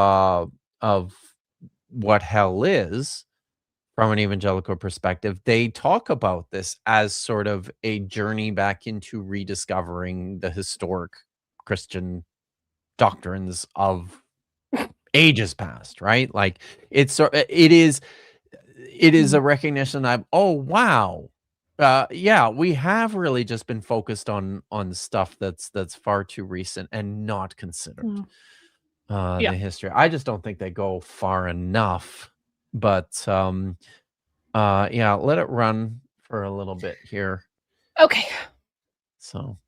what hell is from an evangelical perspective, they talk about this as sort of a journey back into rediscovering the historic Christian doctrines of ages past, right? Like it is a recognition of, oh wow, we have really just been focused on stuff that's far too recent and not considered. Yeah. the history. I just don't think they go far enough. But yeah, let it run for a little bit here. Okay. So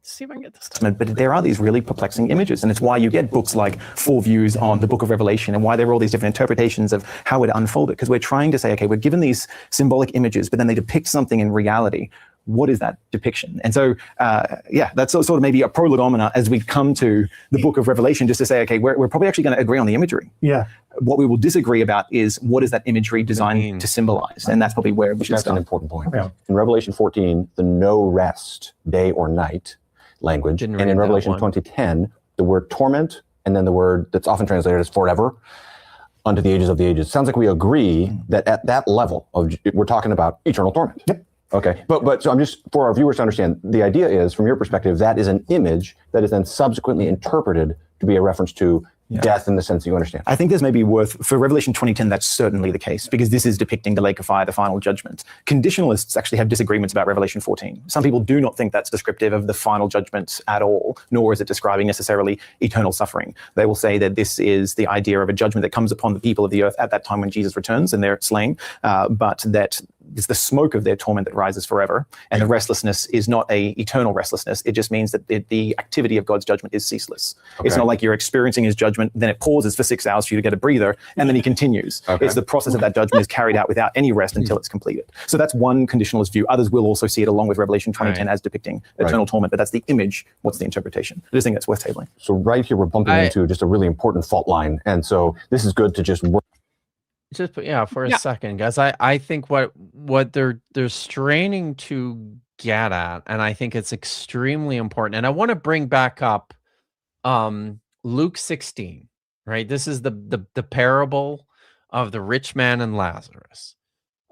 Let's see if I can get this done. But there are these really perplexing images, and it's why you get books like Four Views on the Book of Revelation, and why there are all these different interpretations of how it unfolded, because we're trying to say, okay, we're given these symbolic images, but then they depict something in reality. What is that depiction? And so, yeah, that's sort of maybe a prolegomena as we come to the Book of Revelation, just to say, okay, we're probably actually going to agree on the imagery. Yeah. What we will disagree about is what is that imagery designed to symbolize, and that's probably where we should That's start. an important point. Yeah. In Revelation 14, the no rest, day or night language, Didn't and read in that Revelation one. 20:10, the word torment, and then the word that's often translated as forever, unto the ages of the ages. Sounds like we agree that at that level of, we're talking about eternal torment. Yep. Okay, but so I'm just, for our viewers to understand, the idea is, from your perspective, that is an image that is then subsequently interpreted to be a reference to death in the sense that you understand. I think there's maybe worth, for Revelation 20:10, that's certainly the case, because this is depicting the lake of fire, the final judgment. Conditionalists actually have disagreements about Revelation 14. Some people do not think that's descriptive of the final judgment at all, nor is it describing necessarily eternal suffering. They will say that this is the idea of a judgment that comes upon the people of the earth at that time when Jesus returns and they're slain, but that it's the smoke of their torment that rises forever, and the restlessness is not a eternal restlessness. It just means that the activity of God's judgment is ceaseless. Okay. It's not like you're experiencing his judgment, then it pauses for 6 hours for you to get a breather, and then he continues. Okay. It's the process of that judgment is carried out without any rest until it's completed. So that's one conditionalist view. Others will also see it along with Revelation 20:10 as depicting eternal torment, but that's the image. What's the interpretation? I just think that's worth tabling. So right here, we're bumping into just a really important fault line, and so this is good to just work. Just for a second, guys. I think what they're straining to get at, and I think it's extremely important. And I want to bring back up Luke 16, right? This is the parable of the rich man and Lazarus.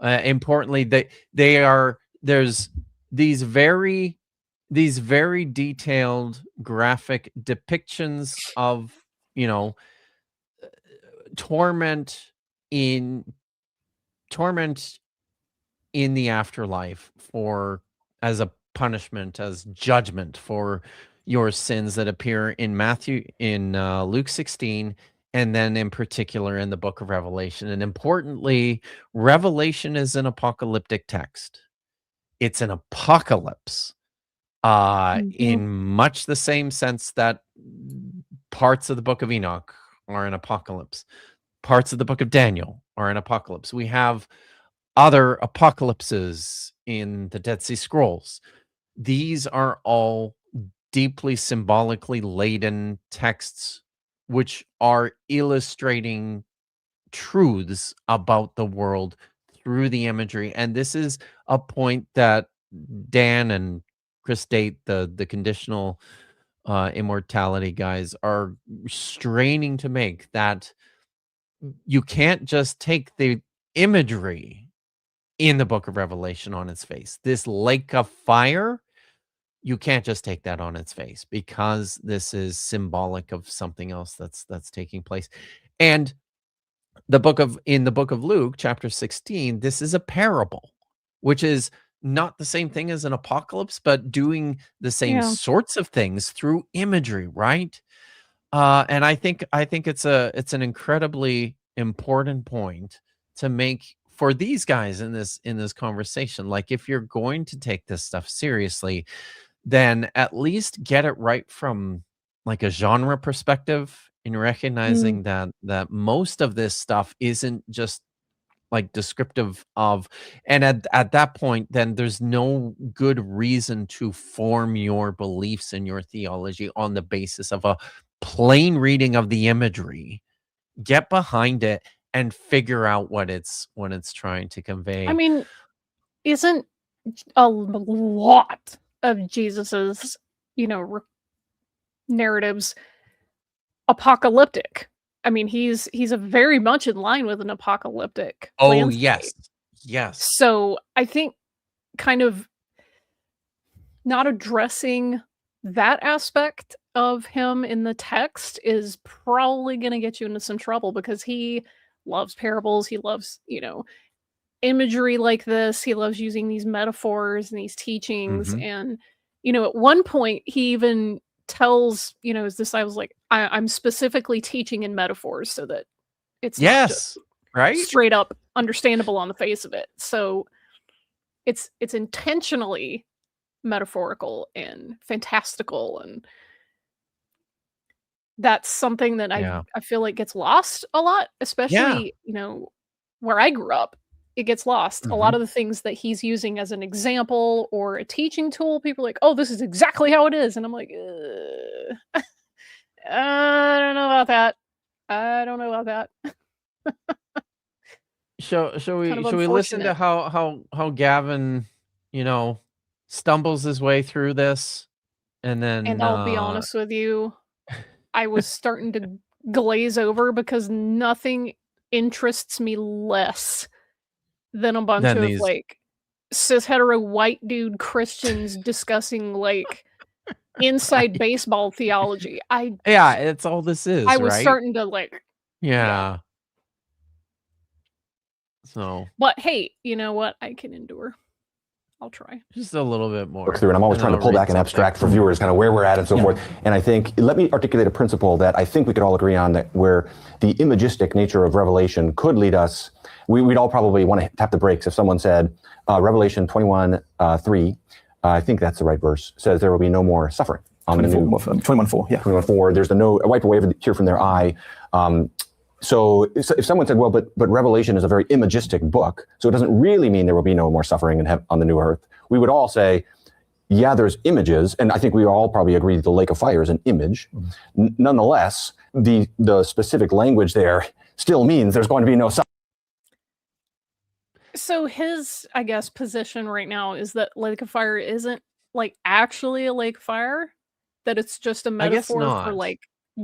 Importantly, there's these very detailed graphic depictions of, torment in the afterlife as a punishment, as judgment for your sins that appear in Luke 16, and then in particular in the book of Revelation. And importantly, Revelation is an apocalyptic text. It's an apocalypse in much the same sense that parts of the book of Enoch are an apocalypse. Parts of the book of Daniel are an apocalypse. We have other apocalypses in the Dead Sea Scrolls. These are all deeply symbolically laden texts which are illustrating truths about the world through the imagery. And this is a point that Dan and Chris Date, the conditional immortality guys, are straining to make, that you can't just take the imagery in the book of Revelation on its face. This lake of fire, you can't just take that on its face, because this is symbolic of something else that's taking place. And in the book of Luke, chapter 16, this is a parable, which is not the same thing as an apocalypse, but doing the same sorts of things through imagery, right? And I think it's an incredibly important point to make for these guys in this conversation. Like, if you're going to take this stuff seriously, then at least get it right from like a genre perspective, in recognizing that most of this stuff isn't just like descriptive of, and at that point, then there's no good reason to form your beliefs and your theology on the basis of a plain reading of the imagery. Get behind it and figure out what it's trying to convey. I mean, isn't a lot of Jesus's, narratives apocalyptic? I mean, he's a very much in line with an apocalyptic landscape. Yes. So I think kind of not addressing that aspect of him in the text is probably going to get you into some trouble, because he loves parables. He loves, imagery like this. He loves using these metaphors and these teachings. And, at one point he even tells, his disciples, like, I'm specifically teaching in metaphors so that it's not Yes, just right? straight up understandable on the face of it. So it's intentionally metaphorical and fantastical, and that's something that Yeah. I feel like gets lost a lot, especially, where I grew up. It gets lost. A lot of the things that he's using as an example or a teaching tool, people are like, "Oh, this is exactly how it is." And I'm like, I don't know about that. I don't know about that. Shall Kind of we listen to unfortunate. how Gavin, stumbles his way through this, and then And I'll be honest with you, I was starting to glaze over because nothing interests me less than a bunch then of these like cis hetero white dude Christians discussing like inside baseball theology. yeah, it's all this is, I was right? starting to like, Yeah. So but hey, you know what? I can endure. I'll try. just a little bit more. Look through, and I'm always and trying to I'll pull read back and something. abstract for viewers kind of where we're at and so forth. And I think, let me articulate a principle that I think we could all agree on, that where the imagistic nature of Revelation could lead us, we'd all probably want to tap the brakes if someone said, Revelation 21:3, I think that's the right verse, says there will be no more suffering. 21:4, yeah. 21:4, there's a wipe away the tear from their eye. So if someone said, well, but Revelation is a very imagistic book, so it doesn't really mean there will be no more suffering on the new earth, we would all say, yeah, there's images, and I think we all probably agree that the lake of fire is an image. Nonetheless, the specific language there still means there's going to be no suffering. So his, I guess, position right now is that lake of fire isn't like actually a lake of fire, that it's just a I guess metaphor for not. like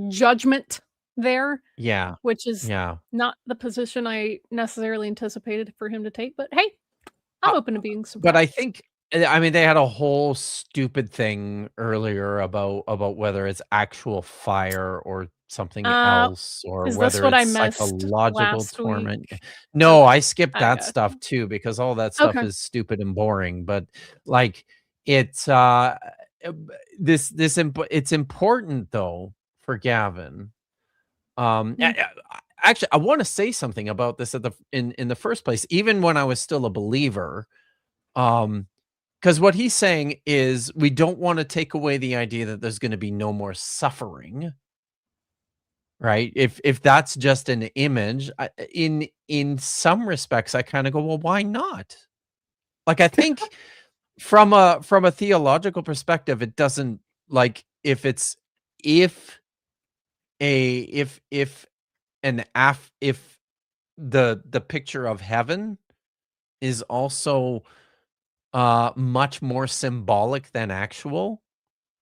judgment there, Yeah. which is Yeah. not the position I necessarily anticipated for him to take. But hey, I'm open to being surprised. But I think, I mean, they had a whole stupid thing earlier about whether it's actual fire or something else, or is this whether what I it's missed psychological last torment. week? No, Okay. I skipped I that gotcha. stuff too, because all that stuff Okay. is stupid and boring. But like, it's it's important though for Gavin. Actually, I want to say something about this in the first place, even when I was still a believer. Because what he's saying is we don't want to take away the idea that there's going to be no more suffering, right? If that's just an image, in some respects, I kind of go, well, why not? Like, I think from a theological perspective, it doesn't, like, if the picture of heaven is also much more symbolic than actual,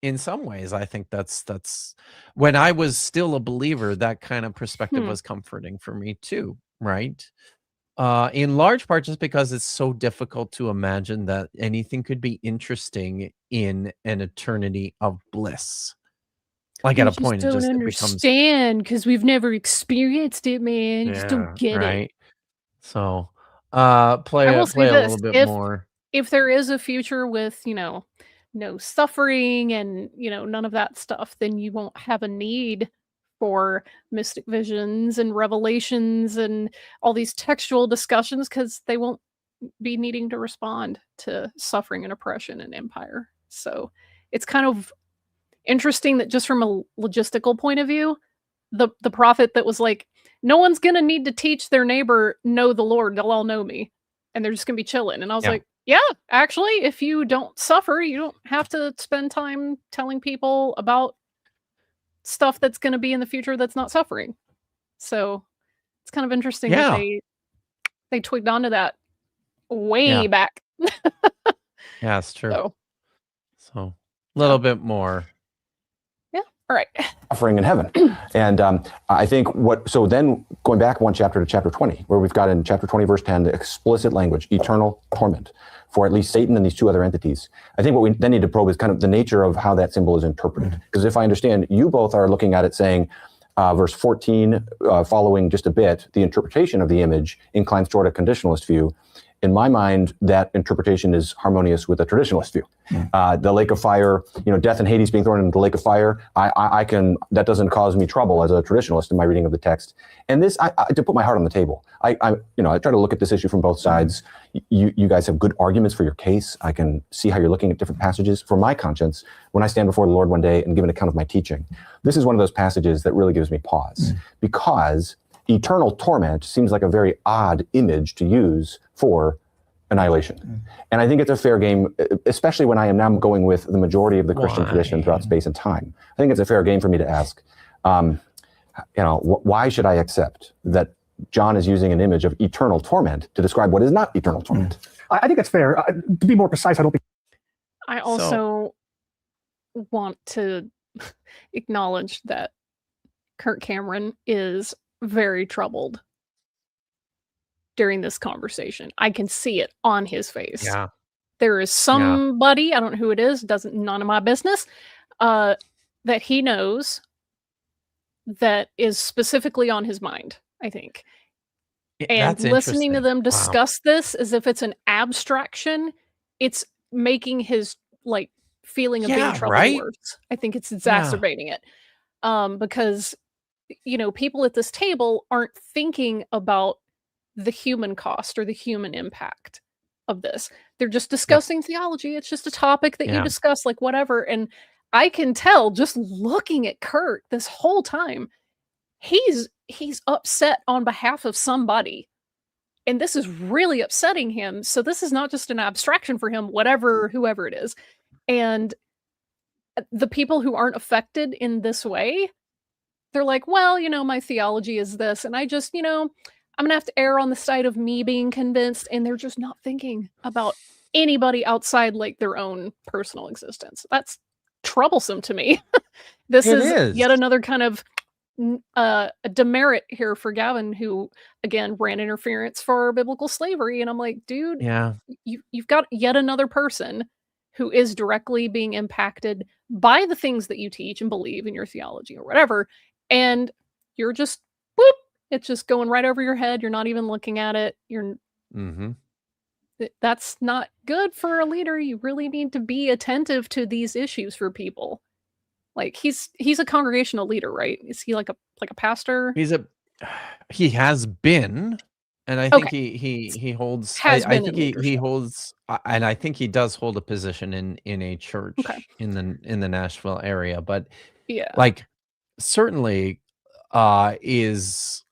in some ways, I think that's when I was still a believer, that kind of perspective was comforting for me too, right? In large part just because it's so difficult to imagine that anything could be interesting in an eternity of bliss. Like, at a point, it becomes, understand because we've never experienced it, man. You just don't get it. So, I play will a say this, little bit more. If there is a future with, no suffering and, none of that stuff, then you won't have a need for mystic visions and revelations and all these textual discussions, because they won't be needing to respond to suffering and oppression and empire. So it's kind of interesting that just from a logistical point of view, the prophet that was like, no one's gonna need to teach their neighbor know the Lord, they'll all know me, and they're just gonna be chilling. And I was like, yeah, actually, if you don't suffer, you don't have to spend time telling people about stuff that's gonna be in the future that's not suffering. So it's kind of interesting that they twigged onto that way back. Yeah, it's true. So a little bit more. All right. Suffering in heaven. And I think so then going back one chapter to chapter 20, where we've got in chapter 20, verse 10, the explicit language, eternal torment for at least Satan and these two other entities. I think what we then need to probe is kind of the nature of how that symbol is interpreted. Because if I understand, you both are looking at it saying, verse 14, following just a bit, the interpretation of the image inclines toward a conditionalist view. In my mind, that interpretation is harmonious with the traditionalist view. The lake of fire, death and Hades being thrown into the lake of fire, that doesn't cause me trouble as a traditionalist in my reading of the text. And this, to put my heart on the table, I try to look at this issue from both sides. You guys have good arguments for your case. I can see how you're looking at different passages. For my conscience, when I stand before the Lord one day and give an account of my teaching, this is one of those passages that really gives me pause, because eternal torment seems like a very odd image to use for annihilation. And I think it's a fair game, especially when I am now going with the majority of the Christian tradition throughout space and time. I think it's a fair game for me to ask, why should I accept that John is using an image of eternal torment to describe what is not eternal torment? I think that's fair. To be more precise, I don't think. I also want to acknowledge that Kirk Cameron is very troubled during this conversation. I can see it on his face. Yeah. There is somebody, I don't know who it is, none of my business, that he knows that is specifically on his mind, I think. And That's listening to them interesting. discuss this as if it's an abstraction, it's making his feeling of being troubled worse. I think it's exacerbating it. Because people at this table aren't thinking about the human cost or the human impact of this. They're just discussing theology. It's just a topic that you discuss, whatever. And I can tell just looking at Kurt this whole time, he's upset on behalf of somebody. And this is really upsetting him. So this is not just an abstraction for him, whoever it is. And the people who aren't affected in this way, they're like, well, my theology is this. And I just, I'm going to have to err on the side of me being convinced. And they're just not thinking about anybody outside their own personal existence. That's troublesome to me. This is yet another kind of a demerit here for Gavin, who, again, ran interference for biblical slavery. And I'm like, dude, you've got yet another person who is directly being impacted by the things that you teach and believe in your theology or whatever. And you're just, whoop, it's just going right over your head. You're not even looking at it. That's not good for a leader. You really need to be attentive to these issues for people. He's a congregational leader, right? Is he like a pastor? He has been, and I think he holds. I think he holds, and I think he does hold a position in a church in the Nashville area. But certainly is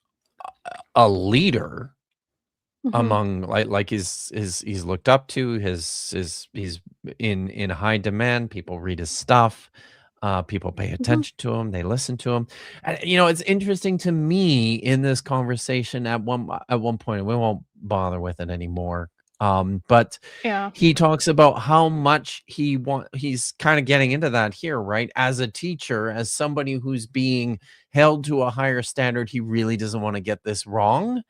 a leader among he's looked up to. He's in high demand. People read his stuff. People pay attention to him. They listen to him. And, it's interesting to me in this conversation at one point, and we won't bother with it anymore. But he talks about how much he's kind of getting into that here, right? As a teacher, as somebody who's being held to a higher standard, he really doesn't want to get this wrong.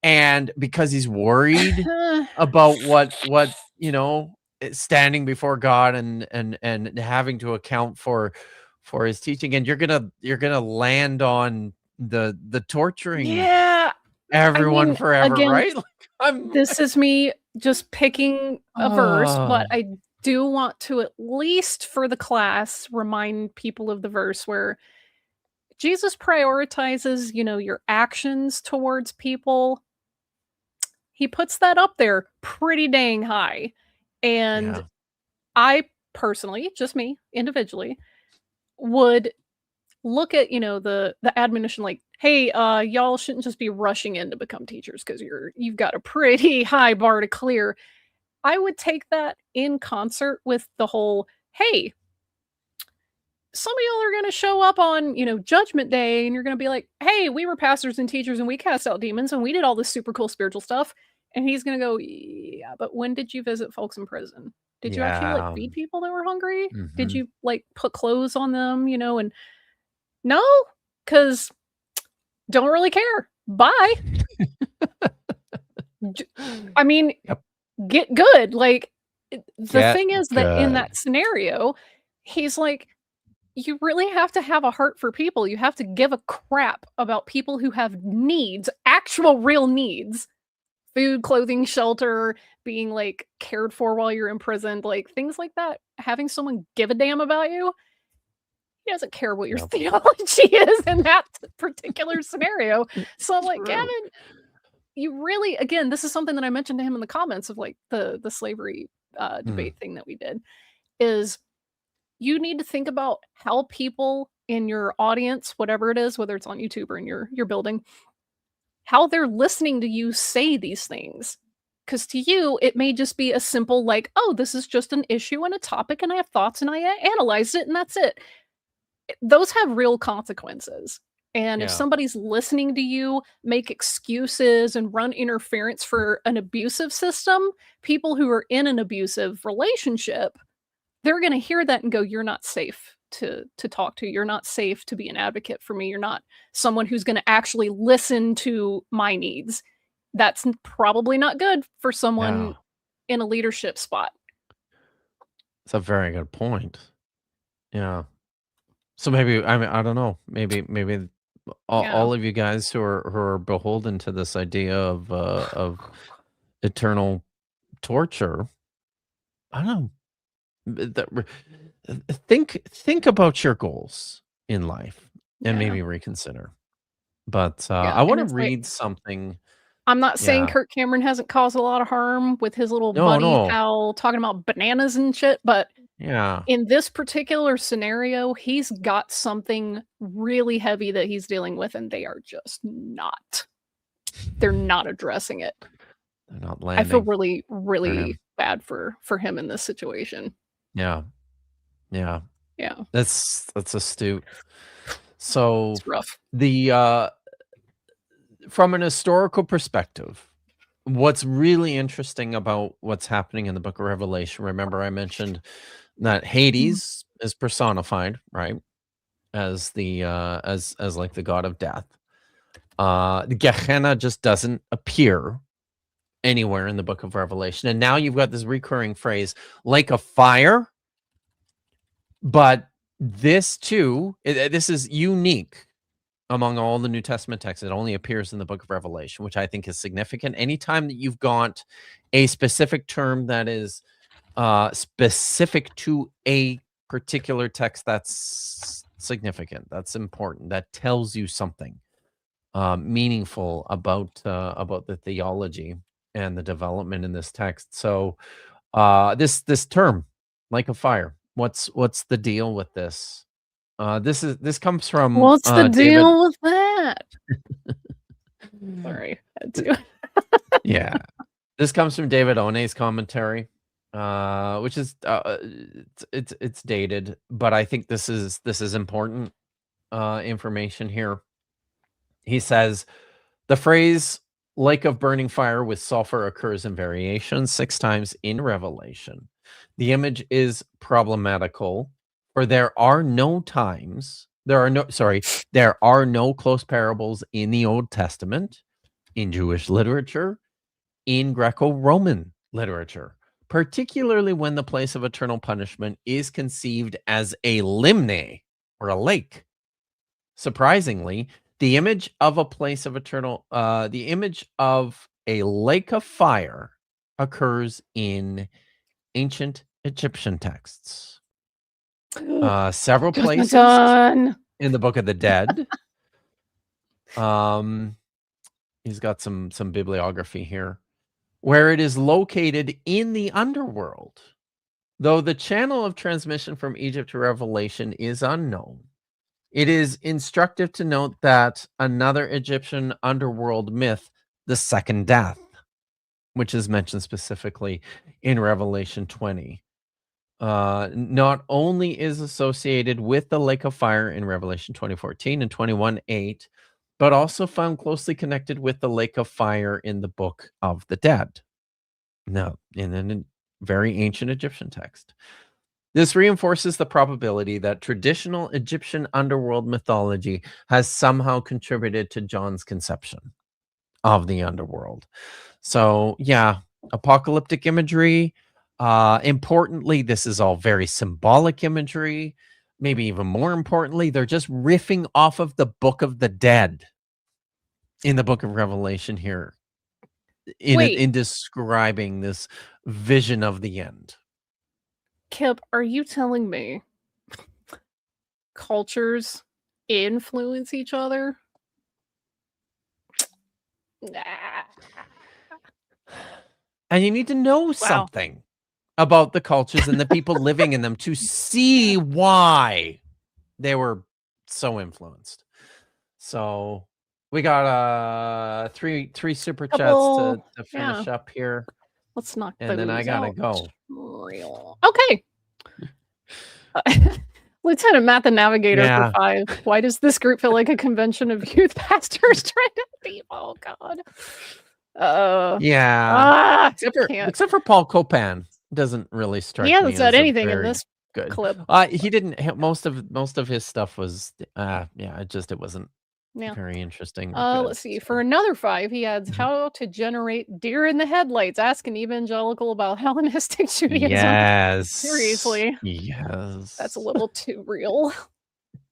And because he's worried about what standing before God and having to account for his teaching, and you're gonna land on the torturing everyone forever, again, right? This is me just picking a verse, but I do want to, at least for the class, remind people of the verse where Jesus prioritizes, your actions towards people. He puts that up there pretty dang high. And I personally, just me individually, would look at, the admonition hey, y'all shouldn't just be rushing in to become teachers because you've got a pretty high bar to clear. I would take that in concert with the whole, hey, some of y'all are going to show up on, Judgment Day, and you're going to be like, hey, we were pastors and teachers and we cast out demons and we did all this super cool spiritual stuff. And he's going to go, yeah, but when did you visit folks in prison? Did you actually feed people that were hungry? Did you put clothes on them, and no, because don't really care. Bye. I mean, get good. The thing is that in that scenario, he's like, you really have to have a heart for people. You have to give a crap about people who have needs, actual real needs, food, clothing, shelter, being like cared for while you're imprisoned, like things like that. Having someone give a damn about you, he doesn't care what your theology is in that particular scenario. So I'm like, Gavin, you really, again, this is something that I mentioned to him in the comments of like the slavery debate thing that we did, is you need to think about how people in your audience, whatever it is, whether it's on YouTube or in your building, how they're listening to you say these things. Because to you, it may just be a simple like, oh, this is just an issue and a topic, and I have thoughts and I analyzed it, and that's it. Those have real consequences. And if somebody's listening to you make excuses and run interference for an abusive system, people who are in an abusive relationship, they're going to hear that and go, you're not safe to talk to. You're not safe to be an advocate for me. You're not someone who's going to actually listen to my needs. That's probably not good for someone in a leadership spot. It's a very good point. Yeah. So maybe, I mean, I don't know. Maybe all of you guys who are beholden to this idea of eternal torture, I don't know. Think about your goals in life and maybe reconsider. But I want to read something. I'm not saying Kirk Cameron hasn't caused a lot of harm with his little buddy pal talking about bananas and shit, but in this particular scenario, he's got something really heavy that he's dealing with, and they are just not. They're not addressing it. They're not landing. I feel really, really bad for him in this situation. Yeah. That's astute. So it's rough. From an historical perspective, what's really interesting about what's happening in the Book of Revelation, remember I mentioned that Hades is personified, right, as the as like the god of death. The Gehenna just doesn't appear anywhere in the Book of Revelation, and now you've got this recurring phrase, like a fire. But this too, this is unique among all the New Testament texts. It only appears in the Book of Revelation, which I think is significant. Anytime that you've got a specific term that is specific to a particular text, that's significant. That's important. That tells you something meaningful about the theology and the development in this text. So this term, like a fire, what's the deal with this? This comes from what's the deal David... with that? Sorry, had to. Yeah, this comes from David One's commentary, which is it's dated, but I think this is important information here. He says the phrase "lake of burning fire with sulfur" occurs in variations 6 times in Revelation. The image is problematical, for there are no close parables in the Old Testament, in Jewish literature, in Greco-Roman literature, particularly when the place of eternal punishment is conceived as a limne, or a lake. Surprisingly, the image of a place of eternal, the image of a lake of fire occurs in ancient Egyptian texts. Several places in the Book of the Dead. He's got some bibliography here, where it is located in the underworld, though the channel of transmission from Egypt to Revelation is unknown. It is instructive to note that another Egyptian underworld myth, the second death, which is mentioned specifically in Revelation 20, not only is associated with the lake of fire in Revelation 20:14 and 21:8, but also found closely connected with the lake of fire in the Book of the Dead. Now, in a very ancient Egyptian text. This reinforces the probability that traditional Egyptian underworld mythology has somehow contributed to John's conception of the underworld. So, yeah, apocalyptic imagery. Importantly, this is all very symbolic imagery. Maybe even more importantly, they're just riffing off of the Book of the Dead in the Book of Revelation here. Wait. in describing this vision of the end. Kipp, are you telling me cultures influence each other? Nah. And you need to know something about the cultures and the people living in them to see why they were so influenced. So we got three super chats to finish up here. Let's knock and then I gotta out. go. Real. Okay. Lieutenant Matt the Navigator for 5. Why does this group feel like a convention of youth pastors trying to people? Oh God. Except for Paul Copan, doesn't really strike me. He hasn't as said anything very in this clip. He didn't. Most of his stuff was it wasn't very interesting. Let's see. For another 5, he adds how to generate deer in the headlights. Ask an evangelical about Hellenistic Judaism. Yes. Seriously. Yes. That's a little too real.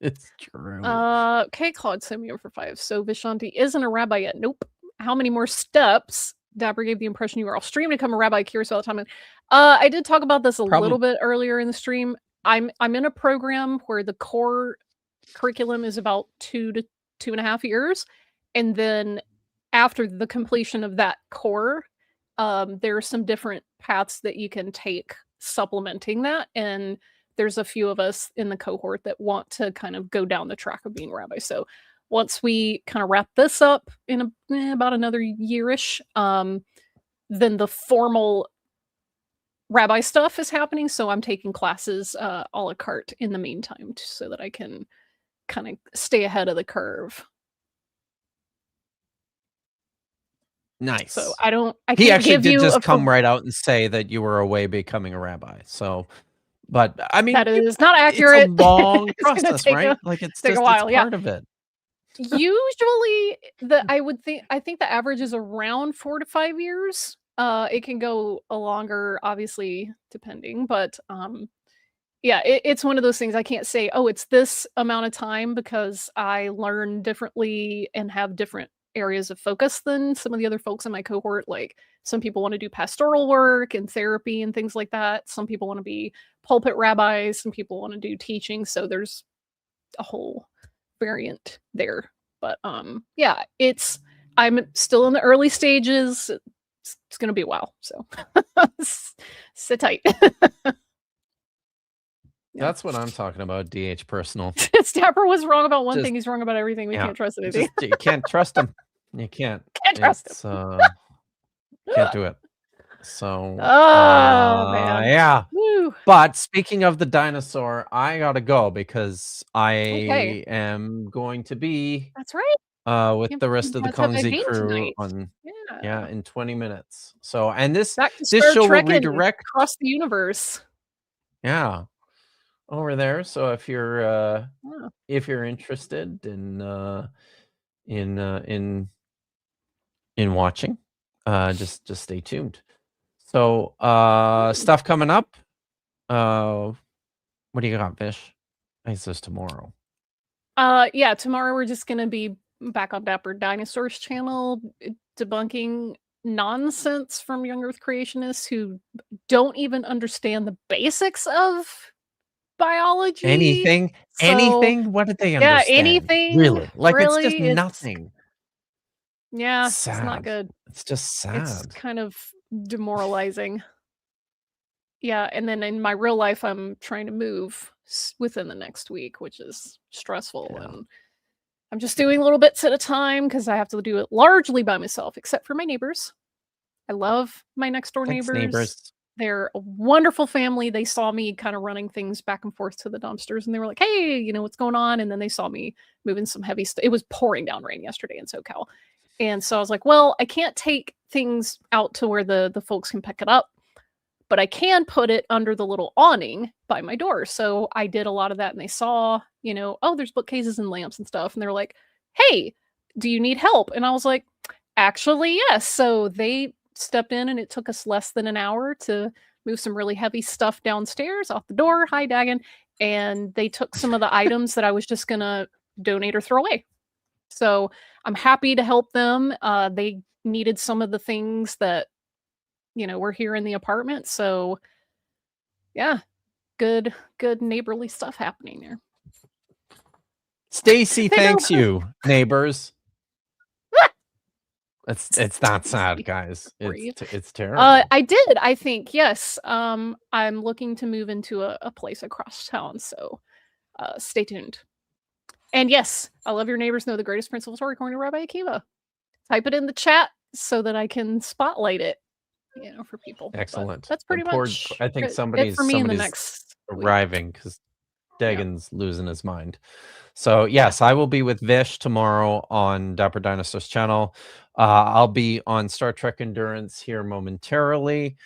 It's true. Okay, Claude Simeon for 5. So Vishanti isn't a rabbi yet. Nope. How many more steps? Dapper gave the impression you were all stream to become a rabbi. Curious about the time. I did talk about this a little bit earlier in the stream. I'm in a program where the core curriculum is about 2 to 2.5 years, and then after the completion of that core, there are some different paths that you can take supplementing that, and there's a few of us in the cohort that want to kind of go down the track of being rabbi. So once we kind of wrap this up in about another yearish, then the formal rabbi stuff is happening. So I'm taking classes a la carte in the meantime, so that I can kind of stay ahead of the curve. Nice. So I he can't actually give did you just come right out and say that you were away becoming a rabbi. So, but I mean, that is not accurate. It's a long process, right? Like it's take just a while, it's part of it. Usually, I think the average is around 4 to 5 years. It can go a longer, obviously, depending, but it's one of those things I can't say, oh, it's this amount of time, because I learn differently and have different areas of focus than some of the other folks in my cohort. Like some people want to do pastoral work and therapy and things like that. Some people want to be pulpit rabbis. Some people want to do teaching. So there's a whole variant there. But I'm still in the early stages. It's gonna be a while, so sit tight. That's what I'm talking about. DH personal. Stapper was wrong about one thing. He's wrong about everything. We can't trust anything. You can't trust him. You can't. Can't trust him. Can't do it. So, man. Yeah. Woo. But speaking of the dinosaur, I gotta go because I am going to be. That's right. With the rest of the Kongzi crew on in 20 minutes. So, and this show will redirect across the universe. Yeah. Over there. So if you're interested in watching, just stay tuned. So stuff coming up. What do you got, Vish? I guess it's tomorrow. Tomorrow we're just gonna be back on Dapper Dinosaurs channel, debunking nonsense from young Earth creationists who don't even understand the basics of biology. Anything? What did they understand? Yeah, anything. Really? Like it's just nothing. Yeah, it's not good. It's just sad. It's kind of demoralizing. Yeah, and then in my real life, I'm trying to move within the next week, which is stressful. Yeah. And I'm just doing little bits at a time because I have to do it largely by myself, except for my neighbors. I love my next door neighbors. They're a wonderful family. They saw me kind of running things back and forth to the dumpsters, and they were like, hey, what's going on? And then they saw me moving some heavy stuff. It was pouring down rain yesterday in SoCal. And so I was like, well, I can't take things out to where the folks can pick it up, but I can put it under the little awning by my door. So I did a lot of that, and they saw, oh, there's bookcases and lamps and stuff. And they were like, hey, do you need help? And I was like, actually, yes. So they stepped in, and it took us less than an hour to move some really heavy stuff downstairs off the door. Hi, Dagon. And they took some of the items that I was just going to donate or throw away. So I'm happy to help them. They needed some of the things that, were here in the apartment. So yeah, good neighborly stuff happening there. Stacy They know- thanks you, neighbors. It's that sad, guys. It's terrible. I did, I think, yes. I'm looking to move into a place across town, so stay tuned. And yes, I love your neighbors know the greatest principal story according to Rabbi Akiva. Type it in the chat so that I can spotlight it, for people. But Excellent. that's pretty much I think it somebody's for me in the next week. arriving because Dagon's losing his mind. So yes, I will be with Vish tomorrow on Dapper Dinosaur's channel. I'll be on Star Trek Endurance here momentarily.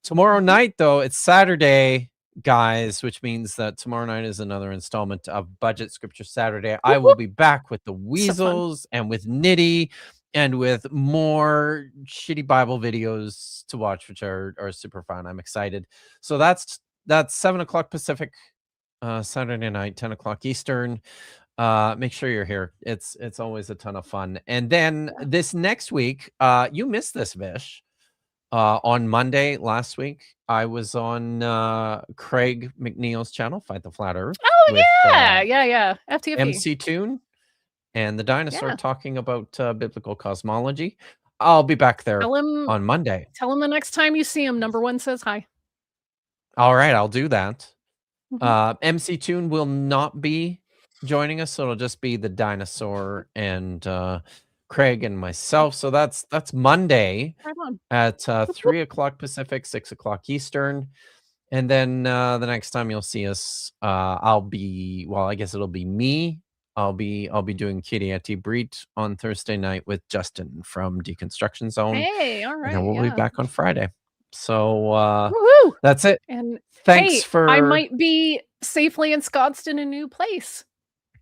Tomorrow night, though, it's Saturday, guys, which means that tomorrow night is another installment of Budget Scripture Saturday. I will be back with the Weasels and with Nitty and with more shitty Bible videos to watch, which are super fun. I'm excited. So that's 7 o'clock Pacific, Saturday night, 10 o'clock Eastern. Make sure you're here. It's always a ton of fun. And then this next week, you missed this, Vish. On Monday last week, I was on Craig McNeil's channel, Fight the Flat Earth. Oh with, yeah. FTFE. MC Tune and the Dinosaur talking about biblical cosmology. I'll be back there on Monday. Tell him the next time you see him, number one says hi. All right, I'll do that. MC Tune will not be joining us, so it'll just be the Dinosaur and Craig and myself. So that's Monday at 3 o'clock Pacific, 6 o'clock Eastern. And then the next time you'll see us, I guess it'll be me. I'll be doing Kiriati Breet on Thursday night with Justin from Deconstruction Zone. Hey, all right. And then we'll be back on Friday. So that's it. And thanks for. I might be safely in Scottsdon, a new place.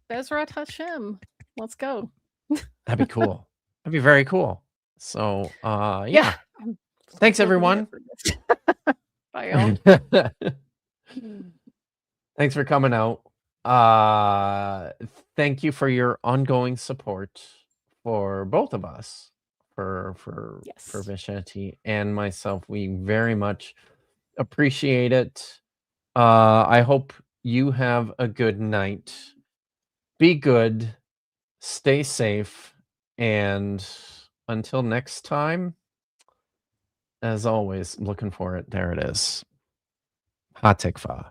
Bezrat Hashem. Let's go. That'd be cool. That'd be very cool. So yeah. Thanks everyone. Bye, y'all. Thanks for coming out. Thank you for your ongoing support for both of us, for Vishanti and myself. We very much appreciate it. I hope you have a good night. Be good, stay safe, and until next time, as always, I'm looking for it. There it is. Ha Tikva.